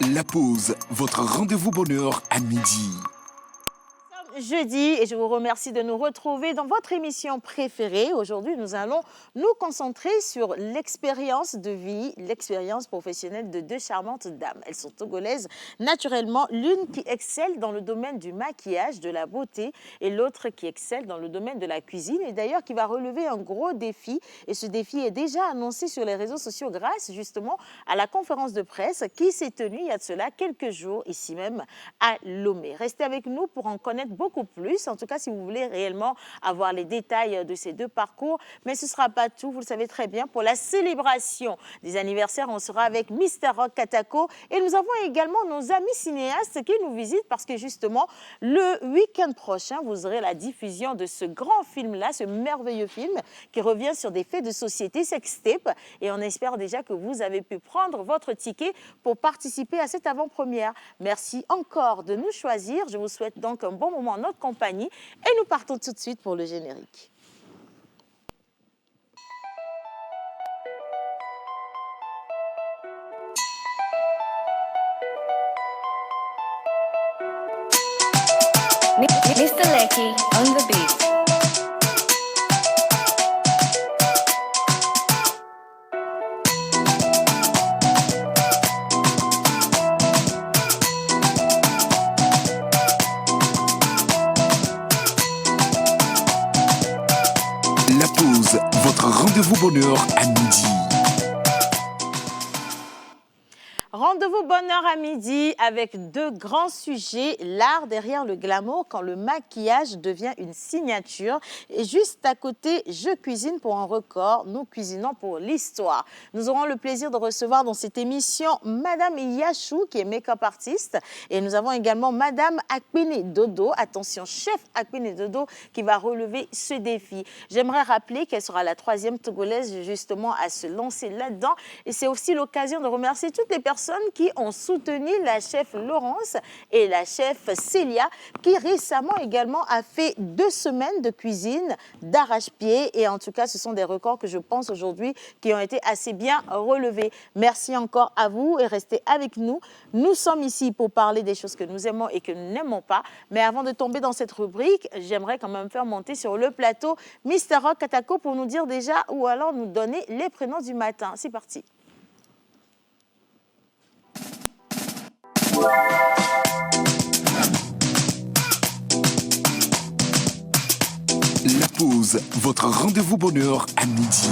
La pause, votre rendez-vous bonheur à midi. Jeudi et je vous remercie de nous retrouver dans votre émission préférée. Aujourd'hui, nous allons nous concentrer sur l'expérience de vie, l'expérience professionnelle de deux charmantes dames. Elles sont togolaises naturellement, l'une qui excelle dans le domaine du maquillage, de la beauté et l'autre qui excelle dans le domaine de la cuisine et d'ailleurs qui va relever un gros défi et ce défi est déjà annoncé sur les réseaux sociaux grâce justement à la conférence de presse qui s'est tenue il y a de cela quelques jours ici même à Lomé. Restez avec nous pour en connaître beaucoup plus, en tout cas si vous voulez réellement avoir les détails de ces deux parcours, mais ce ne sera pas tout, vous le savez très bien, pour la célébration des anniversaires, on sera avec Mr Rock Katako et nous avons également nos amis cinéastes qui nous visitent parce que justement le week-end prochain, vous aurez la diffusion de ce grand film-là, ce merveilleux film qui revient sur des faits de société, Sextape, et on espère déjà que vous avez pu prendre votre ticket pour participer à cette avant-première. Merci encore de nous choisir, je vous souhaite donc un bon moment en notre compagnie et nous partons tout de suite pour le générique. Mr. Lecky on the beat. La pause, votre rendez-vous bonheur à midi. Rendez-vous bonheur à midi avec deux grands sujets, l'art derrière le glamour quand le maquillage devient une signature. Et juste à côté, je cuisine pour un record, nous cuisinons pour l'histoire. Nous aurons le plaisir de recevoir dans cette émission Madame Yachou qui est make-up artiste. Et nous avons également Madame Akpene Dodo, attention, chef Akpene Dodo qui va relever ce défi. J'aimerais rappeler qu'elle sera la troisième Togolaise justement à se lancer là-dedans. Et c'est aussi l'occasion de remercier toutes les personnes qui ont soutenu la chef Laurence et la chef Célia qui récemment également a fait 2 semaines de cuisine d'arrache-pied et en tout cas ce sont des records que je pense aujourd'hui qui ont été assez bien relevés. Merci encore à vous et restez avec nous. Nous sommes ici pour parler des choses que nous aimons et que nous n'aimons pas, mais avant de tomber dans cette rubrique, j'aimerais quand même faire monter sur le plateau Mr Rock Katako pour nous dire déjà ou alors nous donner les prénoms du matin. C'est parti. La pause, votre rendez-vous bonheur à midi.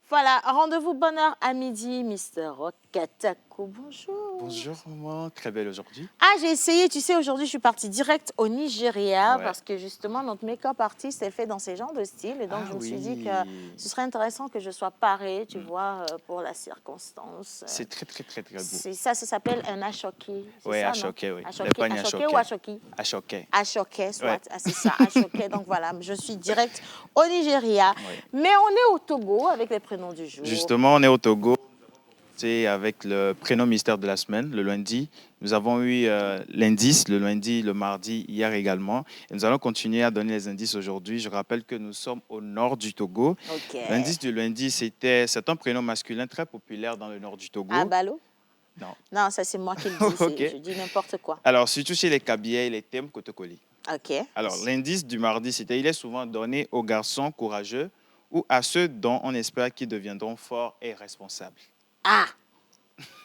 Voilà, rendez-vous bonheur à midi, Mr Rock Katako. Bonjour. Bonjour maman, très belle aujourd'hui. Ah, j'ai essayé, tu sais, aujourd'hui je suis partie direct au Nigeria Ouais. parce que justement notre make-up artiste elle fait dans ces genres de style et donc Ah je me suis oui. dit que ce serait intéressant que je sois parée, tu vois, pour la circonstance. C'est très beau. Ça s'appelle un achoké. Oui, ça, achoké, oui. Achoké, Les pagnes achoké achoké. ou achoki? Achoké. Achoké, soit. Ouais. Ah, c'est ça, achoké. Donc voilà, je suis direct au Nigeria. Ouais. Mais on est au Togo avec les prénoms du jour. Justement, on est au Togo. C'est avec le prénom mystère de la semaine, le lundi. Nous avons eu l'indice le lundi, le mardi, hier également. Et nous allons continuer à donner les indices aujourd'hui. Je rappelle que nous sommes au nord du Togo. Ok. L'indice du lundi, c'est un prénom masculin très populaire dans le nord du Togo. Abalo? Non. Non, ça c'est moi qui le dis. Ok. Je dis n'importe quoi. Alors, surtout chez les Kabyais et les Thèmes Kotokoli. Ok. Alors, l'indice du mardi, c'était il est souvent donné aux garçons courageux ou à ceux dont on espère qu'ils deviendront forts et responsables. Ah!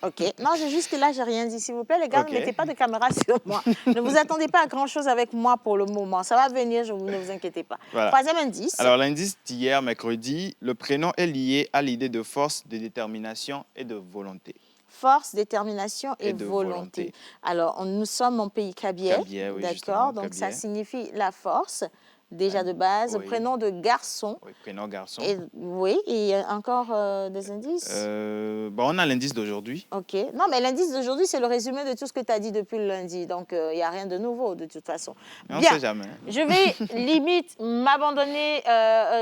Ok. Non, jusque-là, j'ai rien dit. S'il vous plaît, les gars, Ok. ne mettez pas de caméra sur moi. Ne vous attendez pas à grand-chose avec moi pour le moment. Ça va venir, ne vous inquiétez pas. Voilà. Troisième indice. Alors, l'indice d'hier, mercredi, le prénom est lié à l'idée de force, de détermination et de volonté. Force, détermination et de volonté. Alors, nous sommes en pays Kabyais. Kabyais, oui, D'accord. justement, Donc, ça Kabyais. signifie la force. Déjà de base, Oui. prénom de garçon. Oui, prénom garçon. Et, oui, et encore des indices. On a l'indice d'aujourd'hui. Ok. Non, mais l'indice d'aujourd'hui, c'est le résumé de tout ce que tu as dit depuis le lundi. Donc, il n'y a rien de nouveau, de toute façon. Mais on ne Bien. sait jamais. Je vais limite m'abandonner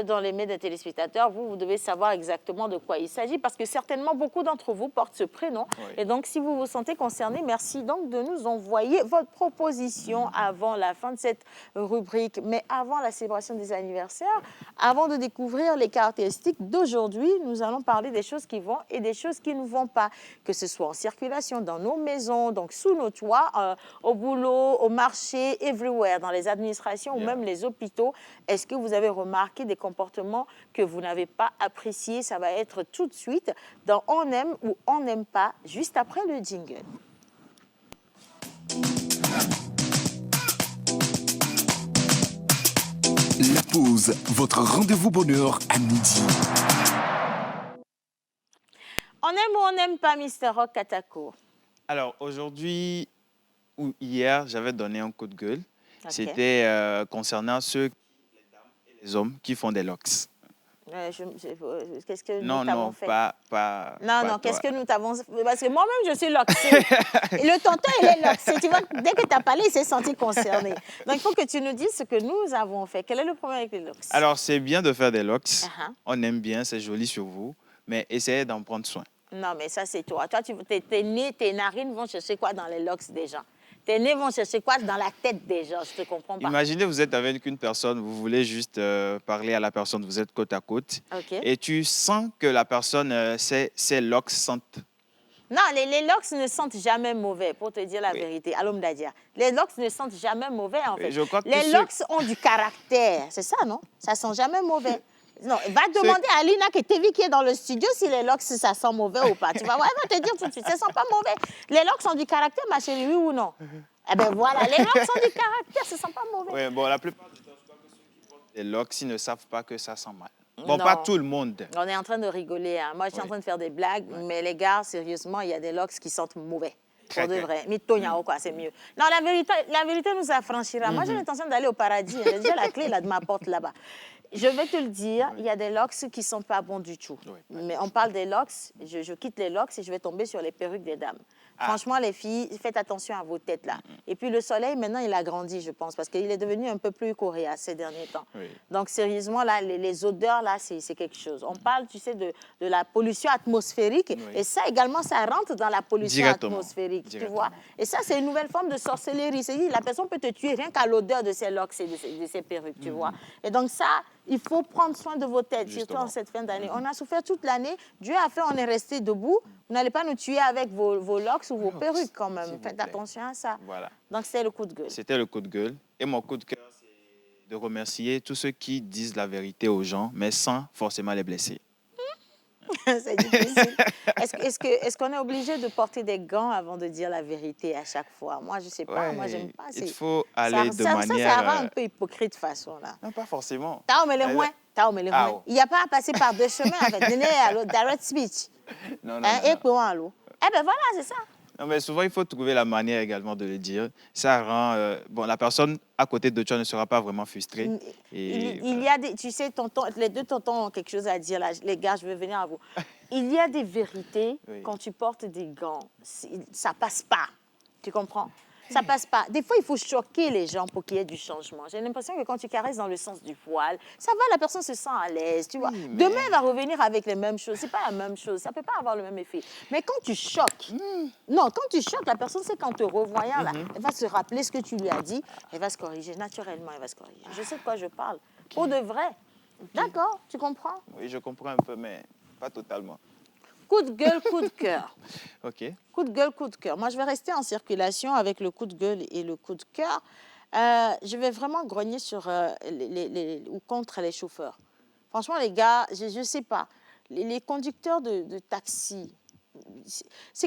dans les mains des téléspectateurs. Vous devez savoir exactement de quoi il s'agit parce que certainement beaucoup d'entre vous portent ce prénom. Oui. Et donc, si vous vous sentez concerné, merci donc de nous envoyer votre proposition avant la fin de cette rubrique. Mais avant avant la célébration des anniversaires, avant de découvrir les caractéristiques d'aujourd'hui, nous allons parler des choses qui vont et des choses qui ne vont pas, que ce soit en circulation, dans nos maisons, donc sous nos toits, au boulot, au marché, everywhere, dans les administrations ou même les hôpitaux. Est-ce que vous avez remarqué des comportements que vous n'avez pas appréciés? Ça va être tout de suite dans On aime ou On n'aime pas, juste après le jingle. La pause, votre rendez-vous bonheur à midi. On aime ou on n'aime pas, Mr. Rock Katako? Alors, aujourd'hui ou hier, j'avais donné un coup de gueule. Ok. C'était concernant ceux, les dames et les hommes qui font des locks. Qu'est-ce que Non, nous t'avons non, fait? pas Non, toi. qu'est-ce que nous t'avons fait? Parce que moi-même, je suis loxée. Le tonton, il est loxé. Tu vois, dès que tu as parlé, il s'est senti concerné. Donc, il faut que tu nous dises ce que nous avons fait. Quel est le problème avec les locks? Alors, c'est bien de faire des locks. Uh-huh. On aime bien, c'est joli sur vous. Mais essayez d'en prendre soin. Non, mais ça, c'est toi. Toi, tes nez, tes narines vont chercher quoi dans les locks des gens? Tes nez vont chercher quoi dans la tête des gens? Je te comprends pas. Imaginez, vous êtes avec une personne, vous voulez juste parler à la personne, vous êtes côte à côte. OK. Et tu sens que la personne, ses locks sentent. Non, les locks ne sentent jamais mauvais, pour te dire la vérité. Alom Dadia. Les locks ne sentent jamais mauvais, en fait. Je crois que Les locks ont du caractère. C'est ça, non? Ça ne sent jamais mauvais. Non, va demander à Lina qui est dans le studio si les locks, ça sent mauvais ou pas. Tu vas voir, elle va te dire tout de suite, ça ne sent pas mauvais. Les locks ont du caractère, ma chérie, oui ou non? Eh bien voilà, les locks ont du caractère, ça ne sent pas mauvais. Oui, bon, la plupart du temps, je crois que ceux qui portent des locks, ils ne savent pas que ça sent mal. Bon, Non. pas tout le monde. On est en train de rigoler. Hein. Moi, je suis en train de faire des blagues, mais les gars, sérieusement, il y a des locks qui sentent mauvais. Pour de vrai. Mitognao, quoi, c'est mieux. Non, la vérité nous affranchira. Moi, j'ai l'intention d'aller au paradis. J'ai déjà la clé là, de ma porte là-bas. Je vais te le dire, il y a des locks qui ne sont pas bons du tout. Oui. Mais on parle des locks, je quitte les locks et je vais tomber sur les perruques des dames. Franchement, les filles, faites attention à vos têtes là. Et puis le soleil, maintenant, il a grandi, je pense, parce qu'il est devenu un peu plus coréen ces derniers temps. Oui. Donc, sérieusement, là, les odeurs, là, c'est quelque chose. On parle, tu sais, de la pollution atmosphérique. Oui. Et ça, également, ça rentre dans la pollution Directement. atmosphérique, tu Directement. vois. Et ça, c'est une nouvelle forme de sorcellerie. C'est-à-dire, la personne peut te tuer rien qu'à l'odeur de ses locks et de ses perruques, tu vois. Et donc, ça, il faut prendre soin de vos têtes, surtout Justement. en cette fin d'année. On a souffert toute l'année. Dieu a fait, on est resté debout. Vous n'allez pas nous tuer avec vos locks ou vos perruques, quand s'il même. vous Faites plaît. attention à ça. Voilà. Donc, c'est le coup de gueule. C'était le coup de gueule. Et mon coup de cœur, c'est de remercier tous ceux qui disent la vérité aux gens, mais sans forcément les blesser. C'est difficile. Est-ce qu'on est obligé de porter des gants avant de dire la vérité à chaque fois? Moi, je ne sais pas. Moi, j'aime pas. Il faut aller de ça manière... rend un peu hypocrite de façon, là. Non, pas forcément. Il n'y a pas à passer par deux chemins, en fait. Donner à l'autre, direct speech. Non, Hein, et pour à l'eau. Eh bien, voilà, c'est ça. Non, mais souvent, il faut trouver la manière également de le dire. Ça rend... bon, la personne à côté de toi ne sera pas vraiment frustrée. Et Il y a des... Tu sais, les deux tontons ont quelque chose à dire, là. Les gars, je vais venir à vous. Il y a des vérités, Oui. quand tu portes des gants, ça passe pas. Tu comprends? Ça passe pas. Des fois, il faut choquer les gens pour qu'il y ait du changement. J'ai l'impression que quand tu caresses dans le sens du poil, ça va, la personne se sent à l'aise, tu vois. Oui, mais- Demain, elle va revenir avec les mêmes choses. C'est pas la même chose. Ça peut pas avoir le même effet. Mais quand tu choques, non, quand tu choques, la personne, c'est qu'en te revoyant, là, elle va se rappeler ce que tu lui as dit. Elle va se corriger. Naturellement, elle va se corriger. Je sais de quoi je parle. Pour de vrai. D'accord, tu comprends? Oui, je comprends un peu, mais pas totalement. Coup de gueule, coup de cœur. OK. Coup de gueule, coup de cœur. Moi, je vais rester en circulation avec le coup de gueule et le coup de cœur. Je vais vraiment grogner sur ou contre les chauffeurs. Franchement, les gars, je ne sais pas. Les conducteurs de taxi,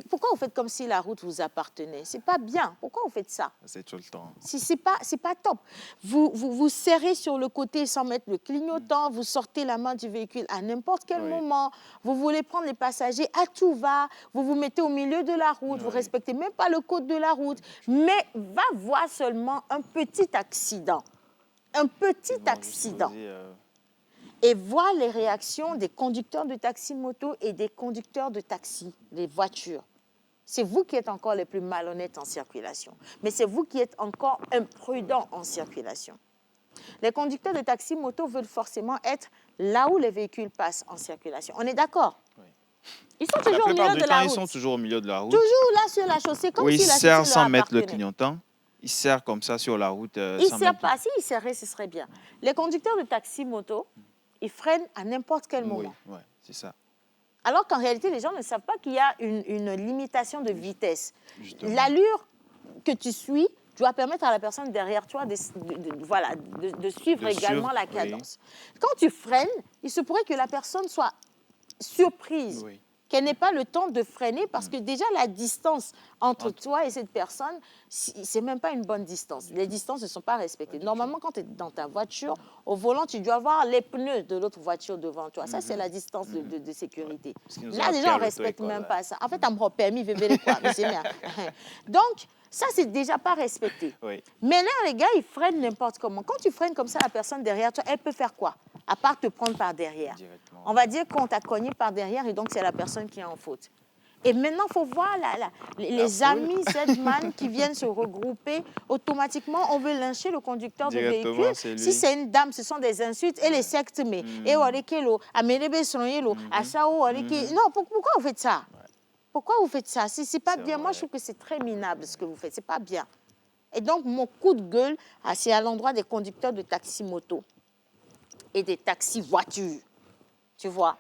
pourquoi vous faites comme si la route vous appartenait? C'est pas bien. Pourquoi vous faites ça? C'est tout le temps. C'est pas top. Vous serrez sur le côté sans mettre le clignotant, vous sortez la main du véhicule à n'importe quel Oui. moment, vous voulez prendre les passagers à tout va, vous vous mettez au milieu de la route, vous Oui. respectez même pas le code de la route, mais va voir seulement un petit accident. Un petit Bon, accident. je vous dis, Et voir les réactions des conducteurs de taxi-moto et des conducteurs de taxi, les voitures. C'est vous qui êtes encore les plus malhonnêtes en circulation. Mais c'est vous qui êtes encore imprudents en circulation. Les conducteurs de taxi-moto veulent forcément être là où les véhicules passent en circulation. On est d'accord? Oui. Ils sont la toujours au plupart milieu du de temps, la ils route. sont toujours au milieu de la route. Toujours là sur la chaussée, comme Oui, si la serrent chaussée sans leur mettre le appartenait. clignotant. il sert comme ça sur la route. Il sans ne sert même- pas. S'il serrait, ce serait bien. Les conducteurs de taxi moto, ils freinent à n'importe quel Oui, moment. ouais, c'est ça. Alors qu'en réalité, les gens ne savent pas qu'il y a une limitation de vitesse. Justement. L'allure que tu suis doit permettre à la personne derrière toi voilà, de suivre De également suivre, la oui. cadence. Quand tu freines, il se pourrait que la personne soit surprise, Oui. qu'elle n'ait pas le temps de freiner parce que déjà la distance entre Entre- toi et cette personne, c'est même pas une bonne distance. Les distances ne sont pas respectées. Normalement, quand tu es dans ta voiture, au volant, tu dois voir les pneus de l'autre voiture devant toi. Ça, c'est la distance de sécurité. Ce qui nous a Là, appris déjà, à on ne respecte l'auto-école, même ouais. pas ça. En fait, on me rend permis, vivre quoi, mais c'est bien. Donc, ça, c'est déjà pas respecté. Oui. Mais là, les gars, ils freinent n'importe comment. Quand tu freines comme ça, la personne derrière toi, elle peut faire quoi? À part te prendre par derrière. Directement. On va dire qu'on t'a cogné par derrière et donc c'est la personne qui est en faute. Et maintenant, il faut voir les foule. amis Z-Man qui viennent se regrouper. Automatiquement, on veut lyncher le conducteur de Directement, véhicule. c'est lui. Si c'est une dame, ce sont des insultes et les sectes. Mais, et warekelo, amelebe sonyelo, asao wareke. Non, pourquoi vous faites ça? Pourquoi vous faites ça? C'est pas C'est bien. Moi, vrai. je trouve que c'est très minable ce que vous faites. C'est pas bien. Et donc, mon coup de gueule, c'est à l'endroit des conducteurs de taxi-moto et des taxis-voitures. Tu vois?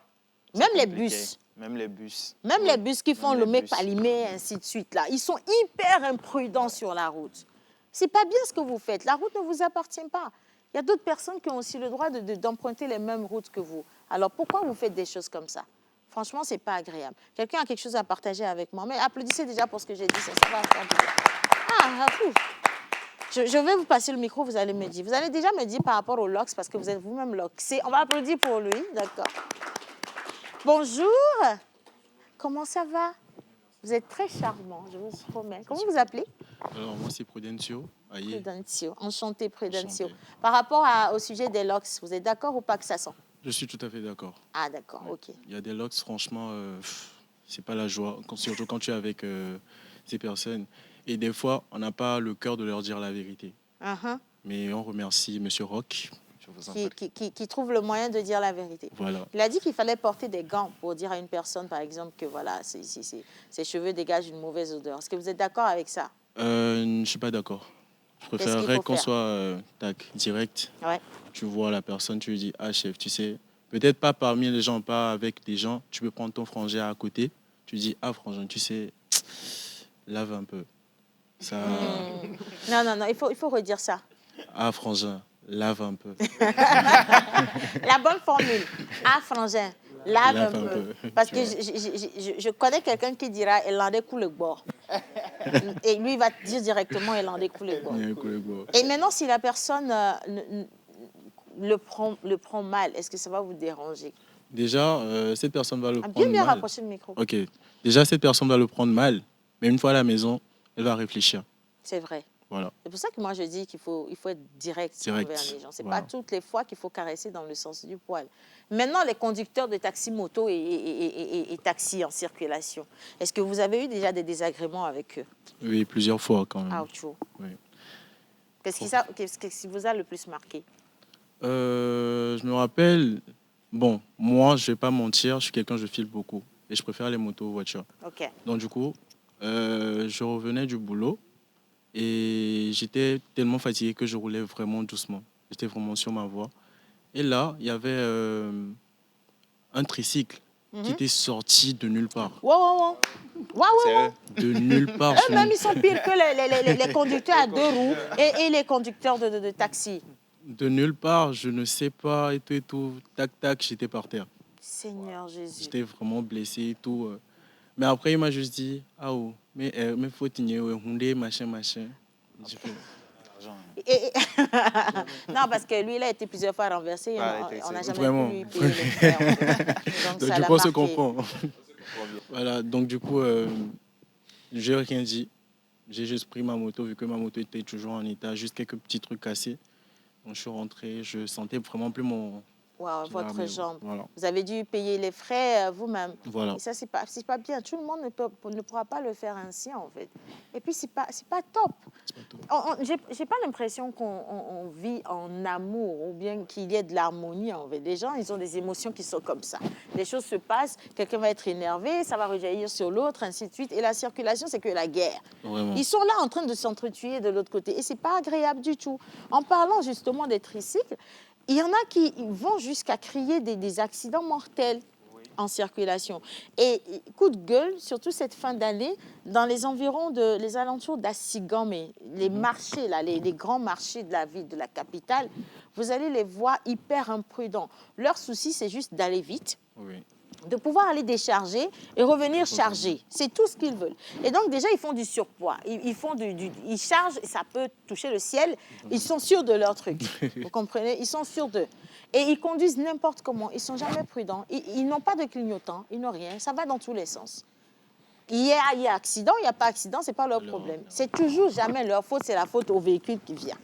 Même les Compliqué. bus. Même les bus. Même Oui. les bus qui font Même le les mec bus. palimé et ainsi de suite, là, ils sont hyper imprudents sur la route. C'est pas bien ce que vous faites. La route ne vous appartient pas. Il y a d'autres personnes qui ont aussi le droit d'emprunter les mêmes routes que vous. Alors pourquoi vous faites des choses comme ça? Franchement, c'est pas agréable. Quelqu'un a quelque chose à partager avec moi. Mais applaudissez déjà pour ce que j'ai dit, ça va faire du bien. Ah, fou. Je vais vous passer le micro, vous allez me dire. Vous allez déjà me dire par rapport au LOX, parce que vous êtes vous-même LOXé. On va applaudir pour lui, d'accord. Bonjour. Comment ça va? Vous êtes très charmant, je vous promets. Comment vous appelez? Alors, moi, c'est Prudencio. Aïe. Prudencio. Enchanté, Prudencio. Enchanté. Par rapport au sujet des LOX, vous êtes d'accord ou pas que ça sent? Je suis tout à fait d'accord. Ah, d'accord, ok. Il y a des locks, franchement, c'est pas la joie, surtout quand tu es avec ces personnes. Et des fois, on n'a pas le cœur de leur dire la vérité. Uh-huh. Mais on remercie Monsieur Rock. Je vous en prie. Qui trouve le moyen de dire la vérité. Voilà. Il a dit qu'il fallait porter des gants pour dire à une personne, par exemple, que voilà, ses cheveux dégagent une mauvaise odeur. Est-ce que vous êtes d'accord avec ça? Je ne suis pas d'accord. Je Qu'est-ce qu'il préférerais faut qu'on faire? soit direct. Ouais. Tu vois la personne, tu lui dis, ah chef, tu sais, peut-être pas parmi les gens, pas avec des gens, tu peux prendre ton frangin à côté, tu dis, ah frangin, tu sais, lave un peu. Ça, Non, il faut redire ça. ah frangin, lave un peu. La bonne formule. Ah, frangin, lave Lave un un peu. peu, Parce tu que vois. je connais quelqu'un qui dira Irlandais coule le bord. Et lui, il va te dire directement Irlandais coule le bord. Il y a un coup de bois. Et maintenant, si la personne le prend mal, est-ce que ça va vous déranger? Déjà, cette personne va le Ah, prendre bien mal. rapprocher le micro. Ok. Déjà, cette personne va le prendre mal, mais une fois à la maison, elle va réfléchir. C'est vrai. Voilà. C'est pour ça que moi, je dis qu'il faut être direct Direct. envers les gens. Ce n'est Voilà. pas toutes les fois qu'il faut caresser dans le sens du poil. Maintenant, les conducteurs de taxi-moto et taxi en circulation, est-ce que vous avez eu déjà des désagréments avec eux? Oui, plusieurs fois quand même. Ouch. Oui. Qu'est-ce qui vous a le plus marqué? Je me rappelle, bon, moi, je vais pas mentir, je suis quelqu'un, je file beaucoup. Et je préfère les motos aux voitures. OK. Donc, du coup, je revenais du boulot et j'étais tellement fatigué que je roulais vraiment doucement. J'étais vraiment sur ma voie. Et là, il y avait un tricycle qui était sorti de nulle part. Wow. Sérieux? De nulle part. Eux-mêmes, ils sont pires que les conducteurs à deux roues et les conducteurs de taxi. De nulle part, je ne sais pas, et tout. Tac, tac, j'étais par terre. Seigneur Jésus. J'étais vraiment blessé et tout. Mais après, il m'a juste dit, ah oh, mais faut tenir, Hyundai, machin. J'ai fait, Non, parce que lui, il a été plusieurs fois renversé. On n'a jamais Vraiment. pu lui payer les frais. Donc, donc ça du l'a coup, on se marqué. comprend. Voilà, donc du coup, j'ai rien dit. J'ai juste pris ma moto, vu que ma moto était toujours en état, juste quelques petits trucs cassés. Donc je suis rentré, je sentais vraiment plus mon Wow, qui l'a votre amené. jambe. Voilà. Vous avez dû payer les frais vous-même. Voilà. Et ça, c'est pas bien. Tout le monde ne pourra pas le faire ainsi, en fait. Et puis, c'est pas top. C'est pas tout. J'ai pas l'impression qu'on vit en amour ou bien qu'il y ait de l'harmonie, en fait. Les gens, ils ont des émotions qui sont comme ça. Les choses se passent, quelqu'un va être énervé, ça va rejaillir sur l'autre, ainsi de suite. Et la circulation, c'est que la guerre. Vraiment. Ils sont là en train de s'entretuer de l'autre côté. Et c'est pas agréable du tout. En parlant justement des tricycles, il y en a qui vont jusqu'à créer des accidents mortels en circulation. Et coup de gueule, surtout cette fin d'année, dans les environs les alentours d'Assigame, les marchés, là, les grands marchés de la ville, de la capitale, vous allez les voir hyper imprudents. Leur souci, c'est juste d'aller vite, Oui. de pouvoir aller décharger et revenir charger. C'est tout ce qu'ils veulent. Et donc, déjà, ils font du surpoids. Ils chargent, et ça peut toucher le ciel. Ils sont sûrs de leur truc. Vous comprenez? Ils sont sûrs d'eux. Et ils conduisent n'importe comment. Ils ne sont jamais prudents. Ils n'ont pas de clignotant. Ils n'ont rien. Ça va dans tous les sens. Il y a accident, il n'y a pas accident, ce n'est pas leur problème. C'est toujours jamais leur faute, c'est la faute au véhicule qui vient.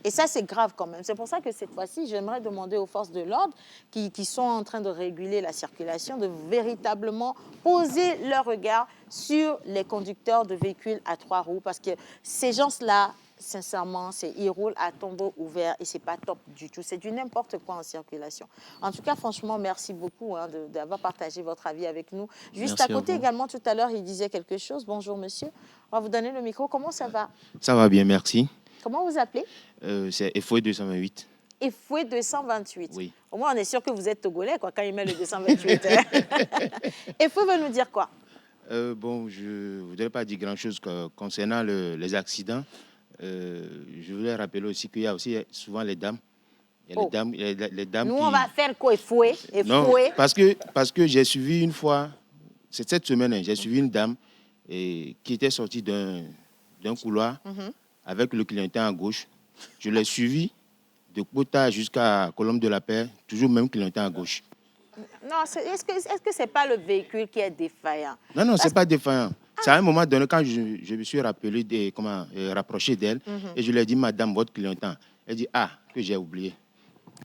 Et ça, c'est grave quand même. C'est pour ça que cette fois-ci, j'aimerais demander aux forces de l'ordre qui sont en train de réguler la circulation de véritablement poser leur regard sur les conducteurs de véhicules à 3 roues parce que ces gens-là, sincèrement, ils roulent à tombeau ouvert et c'est pas top du tout. C'est du n'importe quoi en circulation. En tout cas, franchement, merci beaucoup d'avoir partagé votre avis avec nous. Juste Merci à à côté vous. également, tout à l'heure, il disait quelque chose. Bonjour, monsieur. On va vous donner le micro. Comment ça va? Ça va bien, merci. Comment vous appelez? C'est FOE 228. Et Fouet 228. Oui. Au moins, on est sûr que vous êtes togolais quand il met le 228. Et Fouet veut nous dire quoi? Bon, je ne voudrais pas dire grand-chose concernant les accidents. Je voulais rappeler aussi qu'il y a aussi souvent les dames. Il y a Oh. les dames Nous, qui... on va faire quoi? Et Fouet? Non, parce que j'ai suivi une fois, c'est cette semaine, j'ai suivi une dame qui était sortie d'un couloir avec le clignotant à gauche. Je l'ai suivi de Kota jusqu'à Colombe de la Paix, toujours même clignotant à gauche. Non, est-ce que ce n'est pas le véhicule qui est défaillant? Non, ce n'est pas défaillant. C'est à un moment donné, quand je me suis rappelé, rapproché d'elle, et je lui ai dit, madame, votre clignotant. Elle dit, ah, que j'ai oublié.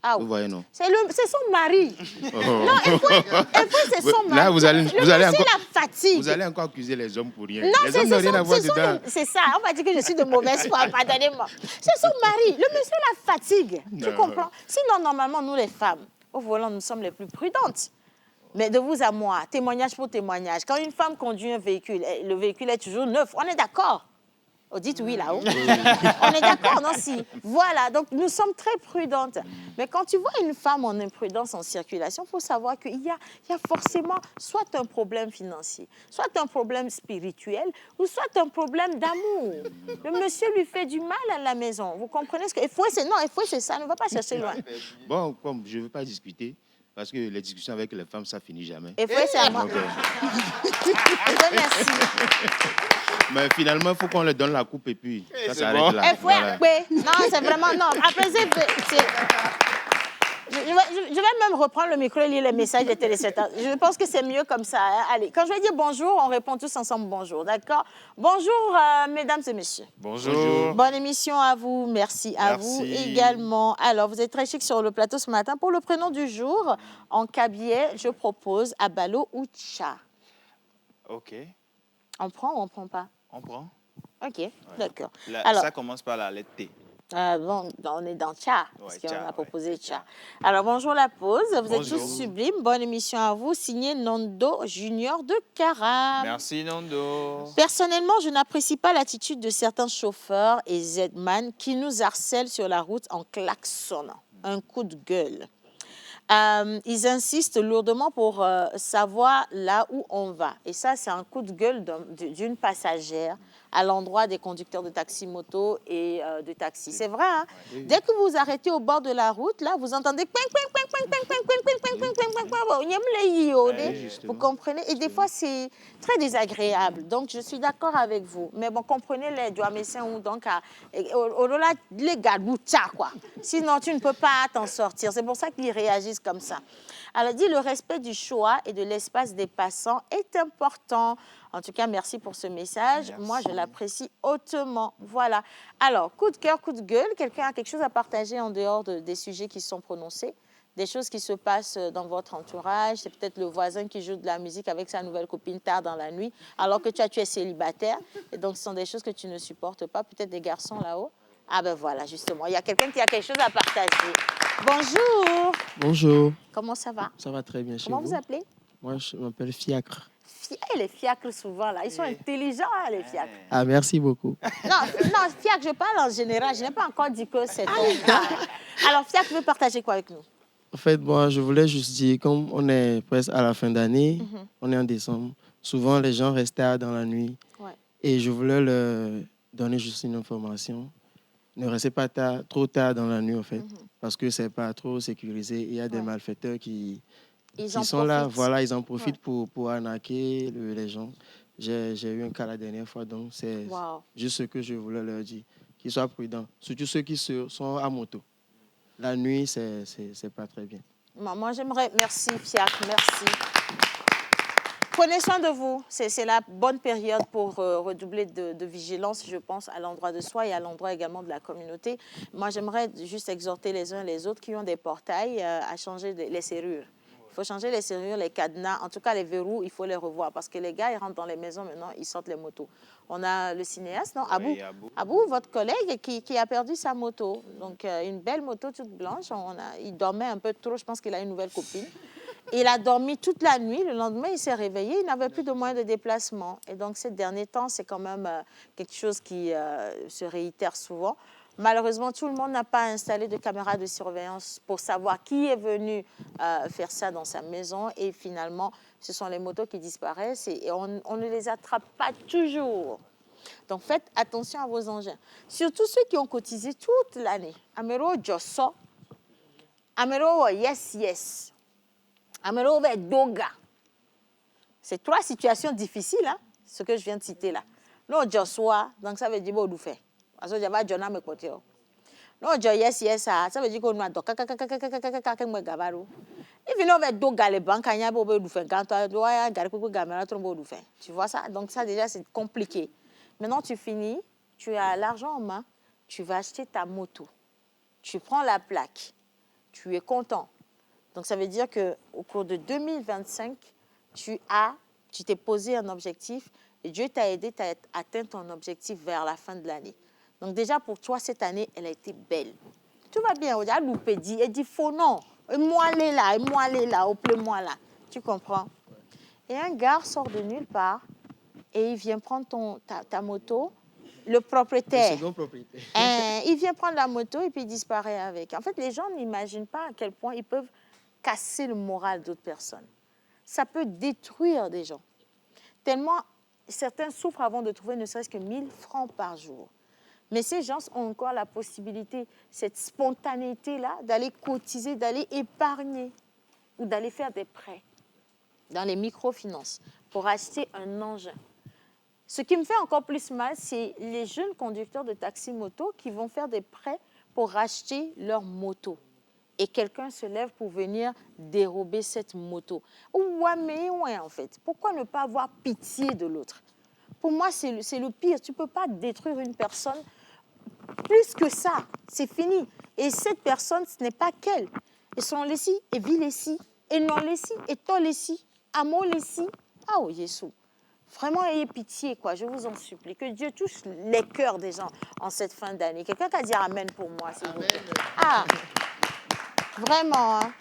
Ah, Vous voyez, non? c'est son mari. Non, et Fouet, c'est son mari. Là, vous allez encore... la fatigue. Vous allez encore accuser les hommes pour rien. Non, les hommes n'ont rien à voir dedans. c'est ça. On va dire que je suis de mauvaise foi. Pardonnez-moi. C'est son mari. Le monsieur la fatigue. Tu comprends? Sinon, normalement, nous, les femmes, au volant, nous sommes les plus prudentes. Mais de vous à moi, témoignage pour témoignage. Quand une femme conduit un véhicule, le véhicule est toujours neuf. On est d'accord? Oh, dites oui là-haut. On est d'accord, non? Si. Voilà, donc nous sommes très prudentes. Mais quand tu vois une femme en imprudence en circulation, il faut savoir qu'il y a forcément soit un problème financier, soit un problème spirituel, ou soit un problème d'amour. Le monsieur lui fait du mal à la maison. Vous comprenez ce que... Et Fouet, c'est ça, ne va pas chercher loin. Bon, comme je ne veux pas discuter, parce que les discussions avec les femmes, ça finit jamais. Et Fouet, c'est à moi. Donc, Merci. mais finalement, il faut qu'on leur donne la coupe et puis ça s'arrête bon. là. Et Fouet, après, non, c'est vraiment... Non, après, je vais même reprendre le micro et lire les messages des téléspectateurs. Je pense que c'est mieux comme ça. Hein. Allez, quand je vais dire bonjour, on répond tous ensemble bonjour, d'accord? Bonjour, mesdames et messieurs. Bonjour. Bonne émission à vous. Merci à vous également. Alors, vous êtes très chic sur le plateau ce matin. Pour le prénom du jour, en cabiais, je propose Abalo ou Tcha. OK. On prend ou on ne prend pas? On prend. OK, d'accord. Là, Alors, ça commence par la lettre T. bon, on est dans Tcha, parce Ouais, qu'on Tcha, a ouais. proposé Tcha. Alors, bonjour la pause. Vous êtes Bonjour. tous sublimes. Bonne émission à vous. Signé Nando Junior de Cara. Merci, Nando. Personnellement, je n'apprécie pas l'attitude de certains chauffeurs et Z-man qui nous harcèlent sur la route en klaxonnant. Un coup de gueule. Ils insistent lourdement pour savoir là où on va. Et ça, c'est un coup de gueule d'une passagère à l'endroit des conducteurs de taxi-moto et de taxi. C'est vrai, hein? Dès que vous arrêtez au bord de la route, là, vous entendez... Vous comprenez? Et des fois, c'est très désagréable. Donc, je suis d'accord avec vous. Mais bon, comprenez les Douamessins ou donc... Au-delà, les gars, quoi. Sinon, tu ne peux pas t'en sortir. C'est pour ça qu'ils réagissent comme ça. Elle a dit le respect du choix et de l'espace des passants est important. En tout cas, merci pour ce message. Merci. Moi, je l'apprécie hautement. Voilà. Alors, coup de cœur, coup de gueule. Quelqu'un a quelque chose à partager en dehors des sujets qui sont prononcés? des choses qui se passent dans votre entourage. C'est peut-être le voisin qui joue de la musique avec sa nouvelle copine tard dans la nuit, alors que tu es célibataire. Et donc, ce sont des choses que tu ne supportes pas. Peut-être des garçons là-haut. Ah ben voilà, justement, il y a quelqu'un qui a quelque chose à partager. Bonjour. Bonjour, Comment ça va? ça va très bien chez Comment vous appelez? Moi, je m'appelle Fiacre. Les fiacres, souvent, là, ils sont intelligents, hein, les fiacres. Ah, merci beaucoup. Non, fiacre, je parle en général. Je n'ai pas encore dit que c'est ton cas. Alors, fiacre veut partager quoi avec nous? En fait, moi, je voulais juste dire, comme on est presque à la fin d'année, on est en décembre, souvent les gens restent tard dans la nuit. Ouais. Et je voulais leur donner juste une information. Ne restez pas trop tard dans la nuit, en fait, parce que c'est pas trop sécurisé. Il y a des malfaiteurs qui sont là, voilà, ils en profitent pour arnaquer les gens. J'ai eu un cas la dernière fois, donc c'est juste ce que je voulais leur dire. Qu'ils soient prudents, surtout ceux qui sont à moto. La nuit, c'est pas très bien. Moi, j'aimerais... Merci, Fiacre, merci. Prenez soin de vous. C'est la bonne période pour redoubler de vigilance, je pense, à l'endroit de soi et à l'endroit également de la communauté. Moi, j'aimerais juste exhorter les uns les autres qui ont des portails à changer les serrures. Il faut changer les serrures, les cadenas, en tout cas les verrous, il faut les revoir parce que les gars, ils rentrent dans les maisons maintenant, ils sortent les motos. On a le cinéaste, non? Abou. Oui, Abou. Abou, votre collègue qui a perdu sa moto. Donc, une belle moto toute blanche. Il dormait un peu trop, je pense qu'il a une nouvelle copine. Il a dormi toute la nuit. Le lendemain, il s'est réveillé. Il n'avait plus de moyens de déplacement. Et donc, ces derniers temps, c'est quand même quelque chose qui se réitère souvent. Malheureusement, tout le monde n'a pas installé de caméras de surveillance pour savoir qui est venu faire ça dans sa maison. Et finalement, ce sont les motos qui disparaissent et on ne les attrape pas toujours. Donc, faites attention à vos engins. Surtout ceux qui ont cotisé toute l'année. Amero Josso, Amero Yes Yes, Amero Doga. C'est trois situations difficiles, hein, ce que je viens de citer là. Non, Joshua, donc ça veut dire bon, fait. Parce que j'avais Jonah me côté. Non, yes, yes, ça veut dire qu'on a donc et puis, on va doga les banques, tu vois ça? Donc, ça, déjà, c'est compliqué. Maintenant, tu finis, tu as l'argent en main, tu vas acheter ta moto. Tu prends la plaque, tu es content. Donc, ça veut dire qu'au cours de 2025, tu t'es posé un objectif et Dieu t'a aidé à atteindre ton objectif vers la fin de l'année. Donc, déjà, pour toi, cette année, elle a été belle. Tout va bien. Elle dit, faut non. Et moi, là, moi là. Tu comprends? Et un gars sort de nulle part et il vient prendre ta moto. Le propriétaire. Le second propriétaire. Il vient prendre la moto et puis il disparaît avec. En fait, les gens n'imaginent pas à quel point ils peuvent casser le moral d'autres personnes. Ça peut détruire des gens. Tellement certains souffrent avant de trouver ne serait-ce que 1000 francs par jour. Mais ces gens ont encore la possibilité, cette spontanéité-là, d'aller cotiser, d'aller épargner ou d'aller faire des prêts dans les microfinances pour acheter un engin. Ce qui me fait encore plus mal, c'est les jeunes conducteurs de taxi-moto qui vont faire des prêts pour racheter leur moto. Et quelqu'un se lève pour venir dérober cette moto. Ouais, mais ouais, en fait. Pourquoi ne pas avoir pitié de l'autre? Pour moi, c'est le pire. Tu ne peux pas détruire une personne plus que ça. C'est fini. Et cette personne, ce n'est pas qu'elle. Et son lessi, et vie lessi, et non lessi, et to lessi, amo lessi. Ah, oh, Jésus. Vraiment, ayez pitié, quoi. Je vous en supplie. Que Dieu touche les cœurs des gens en cette fin d'année. Quelqu'un qui a dit Amen pour moi, s'il vous plaît. Ah, vraiment, hein.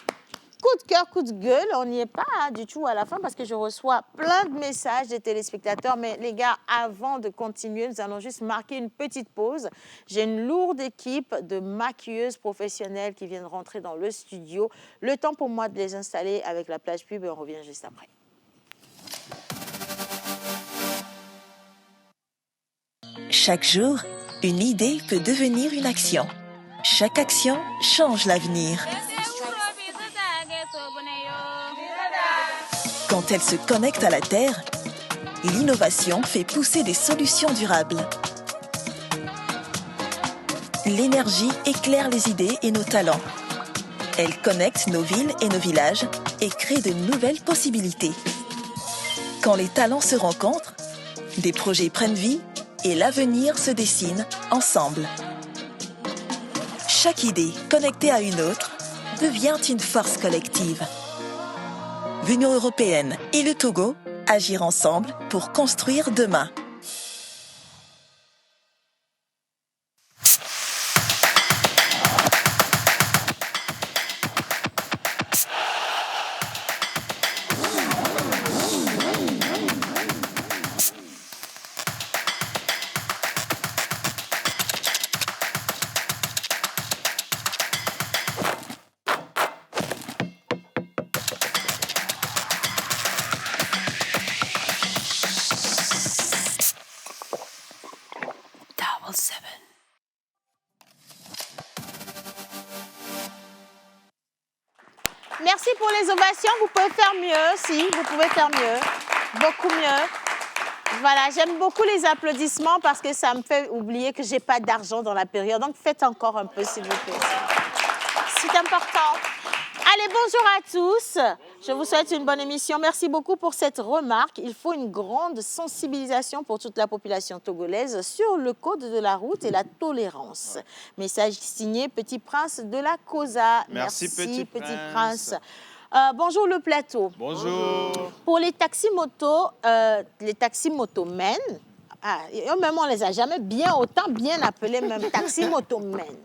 Coup de cœur, coup de gueule, on n'y est pas du tout à la fin parce que je reçois plein de messages des téléspectateurs. Mais les gars, avant de continuer, nous allons juste marquer une petite pause. J'ai une lourde équipe de maquilleuses professionnelles qui viennent rentrer dans le studio. Le temps pour moi de les installer avec la plage pub et on revient juste après. Chaque jour, une idée peut devenir une action. Chaque action change l'avenir. Quand elle se connecte à la Terre, l'innovation fait pousser des solutions durables. L'énergie éclaire les idées et nos talents. Elle connecte nos villes et nos villages et crée de nouvelles possibilités. Quand les talents se rencontrent, des projets prennent vie et l'avenir se dessine ensemble. Chaque idée connectée à une autre devient une force collective. L'Union européenne et le Togo agir ensemble pour construire demain. Merci pour les ovations. Vous pouvez faire mieux, si, vous pouvez faire mieux. Beaucoup mieux. Voilà, j'aime beaucoup les applaudissements parce que ça me fait oublier que je n'ai pas d'argent dans la période. Donc, faites encore un peu, s'il vous plaît. C'est important. Allez, bonjour à tous. Je vous souhaite une bonne émission. Merci beaucoup pour cette remarque. Il faut une grande sensibilisation pour toute la population togolaise sur le code de la route et la tolérance. Message signé Petit Prince de la COSA. Merci Petit Prince. Bonjour le plateau. Bonjour. Pour les taxis-motos men, même on ne les a jamais autant bien appelés, même taxis-motos men.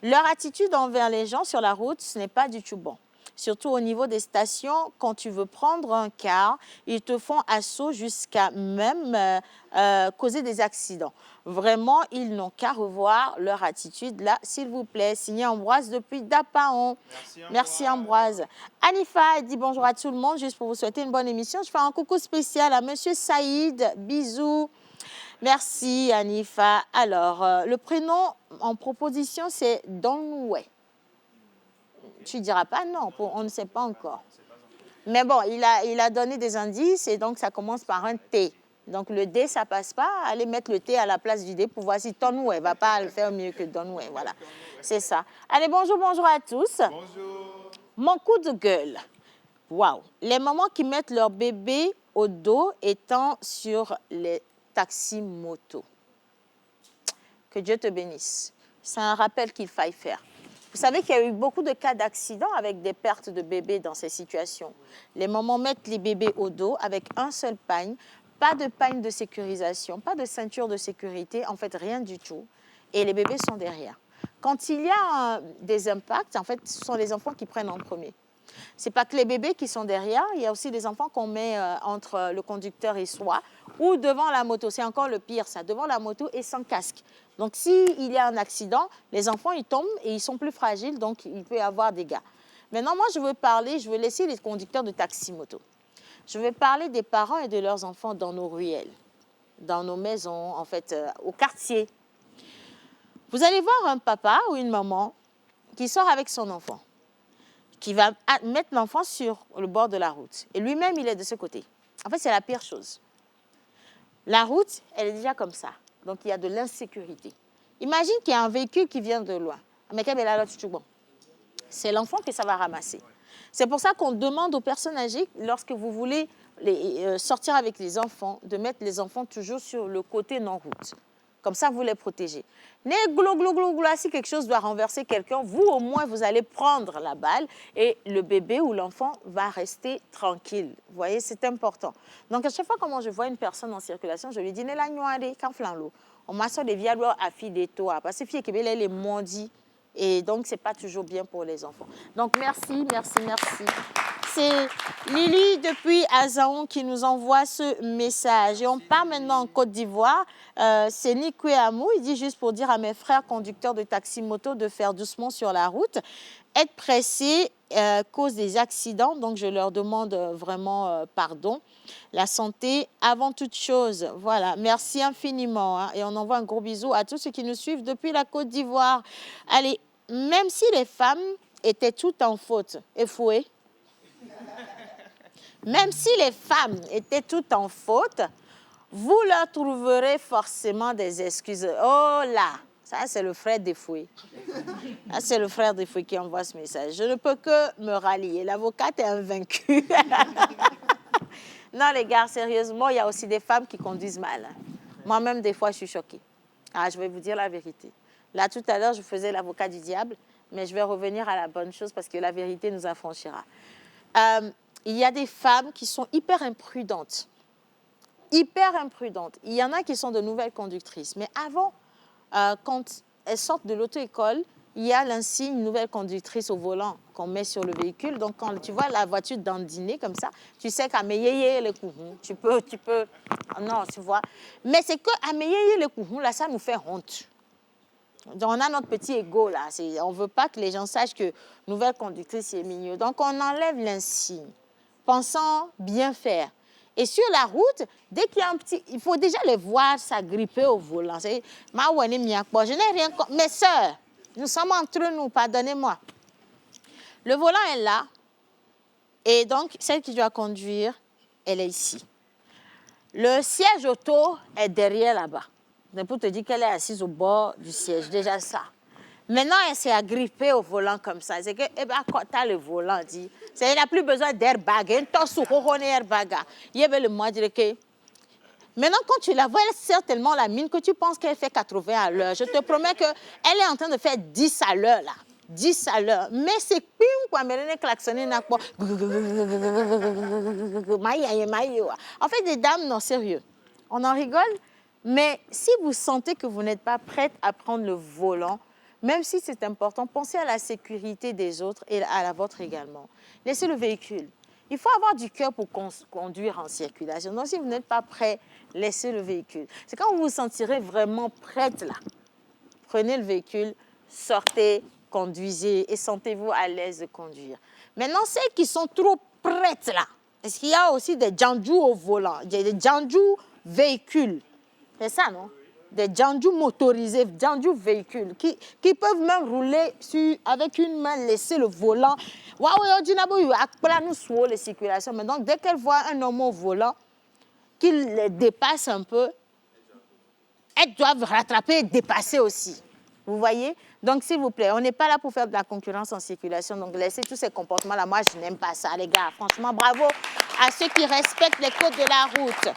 Leur attitude envers les gens sur la route, ce n'est pas du tout bon. Surtout au niveau des stations, quand tu veux prendre un car, ils te font assaut jusqu'à même causer des accidents. Vraiment, ils n'ont qu'à revoir leur attitude là, s'il vous plaît. Signé Ambroise depuis Dapaon. Merci Ambroise. Anifa dit bonjour à tout le monde, juste pour vous souhaiter une bonne émission. Je fais un coucou spécial à Monsieur Saïd. Bisous. Merci Anifa. Alors, le prénom en proposition, c'est Donoué. Tu ne diras pas non, on ne sait pas encore. Mais bon, il a donné des indices et donc ça commence par un T. Donc le D, ça ne passe pas. Allez mettre le T à la place du D pour voir si Tonoué ne va pas le faire mieux que Donoué. Voilà, c'est ça. Allez, bonjour à tous. Bonjour. Mon coup de gueule. Waouh. Les mamans qui mettent leur bébé au dos étant sur les taxis-motos. Que Dieu te bénisse. C'est un rappel qu'il faille faire. Vous savez qu'il y a eu beaucoup de cas d'accidents avec des pertes de bébés dans ces situations. Les mamans mettent les bébés au dos avec un seul pagne, pas de pagne de sécurisation, pas de ceinture de sécurité, en fait rien du tout. Et les bébés sont derrière. Quand il y a des impacts, en fait, ce sont les enfants qui prennent en premier. Ce n'est pas que les bébés qui sont derrière, il y a aussi des enfants qu'on met entre le conducteur et soi ou devant la moto. C'est encore le pire, ça, devant la moto et sans casque. Donc, s'il y a un accident, les enfants, ils tombent et ils sont plus fragiles, donc il peut y avoir des dégâts. Maintenant, moi, je veux laisser les conducteurs de taxi-moto. Je veux parler des parents et de leurs enfants dans nos ruelles, dans nos maisons, en fait, au quartier. Vous allez voir un papa ou une maman qui sort avec son enfant, qui va mettre l'enfant sur le bord de la route. Et lui-même, il est de ce côté. En fait, c'est la pire chose. La route, elle est déjà comme ça. Donc, il y a de l'insécurité. Imagine qu'il y a un véhicule qui vient de loin. C'est l'enfant que ça va ramasser. C'est pour ça qu'on demande aux personnes âgées, lorsque vous voulez sortir avec les enfants, de mettre les enfants toujours sur le côté non-route. Comme ça, vous les protégez. Si quelque chose doit renverser quelqu'un, vous, au moins, vous allez prendre la balle et le bébé ou l'enfant va rester tranquille. Vous voyez, c'est important. Donc, à chaque fois que je vois une personne en circulation, je lui dis, on m'a sorti des viados à filles des toits. Parce que filles qui les mondis. Et donc, ce n'est pas toujours bien pour les enfants. Donc, merci. C'est Lily depuis Azaon qui nous envoie ce message. Et on part maintenant en Côte d'Ivoire. C'est Nikwe Amou. Il dit juste pour dire à mes frères conducteurs de taxi-moto de faire doucement sur la route. Être pressés cause des accidents. Donc, je leur demande vraiment pardon. La santé avant toute chose. Voilà. Merci infiniment. Hein. Et on envoie un gros bisou à tous ceux qui nous suivent depuis la Côte d'Ivoire. Allez, même si les femmes étaient toutes en faute, effouées, même si les femmes étaient toutes en faute, vous leur trouverez forcément des excuses. Oh là, ça c'est le frère Defoué. Ça c'est le frère Defoué qui envoie ce message. Je ne peux que me rallier. L'avocate est invaincue. Non les gars, sérieusement, il y a aussi des femmes qui conduisent mal. Moi-même, des fois, je suis choquée. Ah, je vais vous dire la vérité. Là, tout à l'heure, je faisais l'avocat du diable. mais je vais revenir à la bonne chose parce que la vérité nous affranchira. Il y a des femmes qui sont hyper imprudentes. Hyper imprudentes. Il y en a qui sont de nouvelles conductrices. Mais avant, quand elles sortent de l'auto-école, il y a l'insigne nouvelle conductrice au volant qu'on met sur le véhicule. Donc, quand tu vois la voiture dandiner comme ça, tu sais qu'à Meyeye le couhou, tu peux... Non, tu vois. Mais c'est qu'à Meyeye le couhou, là, ça nous fait honte. Donc, on a notre petit ego, là. On ne veut pas que les gens sachent que nouvelle conductrice, c'est mignon. Donc, on enlève l'insigne, pensant bien faire. Et sur la route, dès qu'il y a un petit... Il faut déjà les voir s'agripper au volant. Je n'ai rien contre... Mes sœurs, nous sommes entre nous, pardonnez-moi. Le volant est là. Et donc, celle qui doit conduire, elle est ici. Le siège auto est derrière là-bas. C'est pour te dire qu'elle est assise au bord du siège, déjà ça. Maintenant, elle s'est agrippée au volant comme ça. C'est que, quand tu as le volant, dit, il n'a plus besoin d'airbag. Il y avait le mois de que. Maintenant, quand tu la vois, elle serre tellement la mine que tu penses qu'elle fait 80 à l'heure. Je te promets qu'elle est en train de faire 10 à l'heure, là. 10 à l'heure. Mais c'est pim, quoi, mais elle est klaxonnée, n'a pas. En fait, des dames, non, sérieux. On en rigole, mais si vous sentez que vous n'êtes pas prête à prendre le volant, même si c'est important, pensez à la sécurité des autres et à la vôtre également. Laissez le véhicule. Il faut avoir du cœur pour conduire en circulation. Donc, si vous n'êtes pas prêt, laissez le véhicule. C'est quand vous vous sentirez vraiment prête, là. Prenez le véhicule, sortez, conduisez et sentez-vous à l'aise de conduire. Maintenant, celles qui sont trop prêtes, là, parce qu'il y a aussi des djandjous au volant, il y a des djandjous véhicules. C'est ça, non? Des djandjous motorisés, djandjous véhicules, qui peuvent même rouler avec une main, laisser le volant. Les circulations. Mais donc, dès qu'elles voient un homme au volant, qu'il les dépasse un peu, elles doivent rattraper et dépasser aussi. Vous voyez? Donc, s'il vous plaît, on n'est pas là pour faire de la concurrence en circulation. Donc, laissez tous ces comportements-là. Moi, je n'aime pas ça, les gars. Franchement, bravo à ceux qui respectent les codes de la route.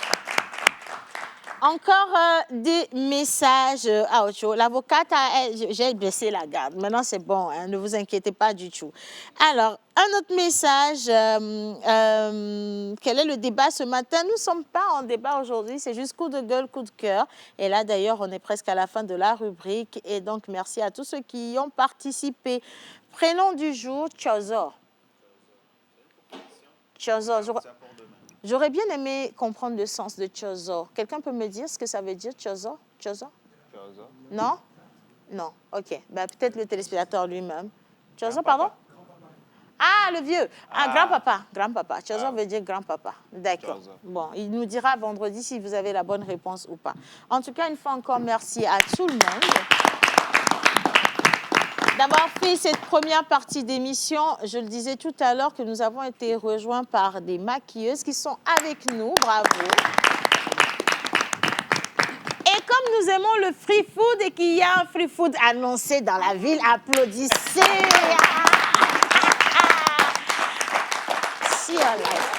Encore des messages. L'avocate, j'ai baissé la garde. Maintenant, c'est bon, hein, ne vous inquiétez pas du tout. Alors, un autre message. Quel est le débat ce matin? Nous ne sommes pas en débat aujourd'hui, c'est juste coup de gueule, coup de cœur. Et là, d'ailleurs, on est presque à la fin de la rubrique. Et donc, merci à tous ceux qui y ont participé. Prénom du jour, Tchozor. Tchozor. J'aurais bien aimé comprendre le sens de Tchozor. Quelqu'un peut me dire ce que ça veut dire, Tchozor? Tchozor? Non? Non, ok. Ben, peut-être le téléspectateur lui-même. Tchozor, pardon? Ah, le vieux. Ah, grand-papa. Grand-papa. Tchozor veut dire grand-papa. D'accord. Bon, il nous dira vendredi si vous avez la bonne réponse ou pas. En tout cas, une fois encore, merci à tout le monde d'avoir fait cette première partie d'émission. Je le disais tout à l'heure que nous avons été rejoints par des maquilleuses qui sont avec nous. Bravo. Et comme nous aimons le free food et qu'il y a un free food annoncé dans la ville, applaudissez. See your life.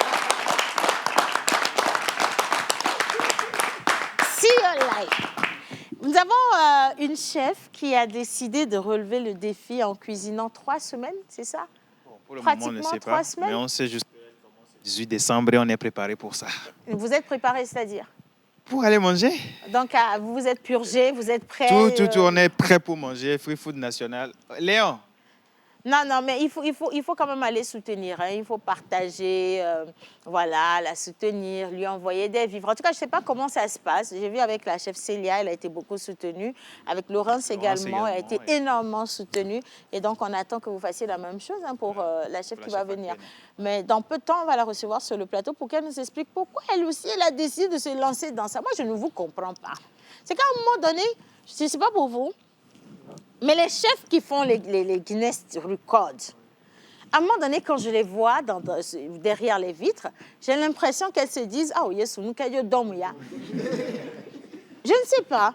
See your life. Nous avons une chef qui a décidé de relever le défi en cuisinant 3 semaines, c'est ça? Bon, pour le moment, on ne sait pas, mais on sait juste que le 18 décembre et on est préparé pour ça. Vous êtes préparé, c'est-à-dire? Pour aller manger. Donc, vous vous êtes purgé, vous êtes prêt? Tout, on est prêt pour manger. Free Food National. Léon? Non, mais il faut quand même aller soutenir. Hein. Il faut partager, voilà, la soutenir, lui envoyer des vivres. En tout cas, je ne sais pas comment ça se passe. J'ai vu avec la chef Célia, elle a été beaucoup soutenue. Avec Laurence également, elle a été énormément soutenue. Et donc, on attend que vous fassiez la même chose hein, pour la chef qui va venir. Mais dans peu de temps, on va la recevoir sur le plateau pour qu'elle nous explique pourquoi elle aussi, elle a décidé de se lancer dans ça. Moi, je ne vous comprends pas. C'est qu'à un moment donné, je ne sais pas pour vous, mais les chefs qui font les Guinness Records, à un moment donné, quand je les vois derrière les vitres, j'ai l'impression qu'elles se disent « Ah oui, je ne sais pas.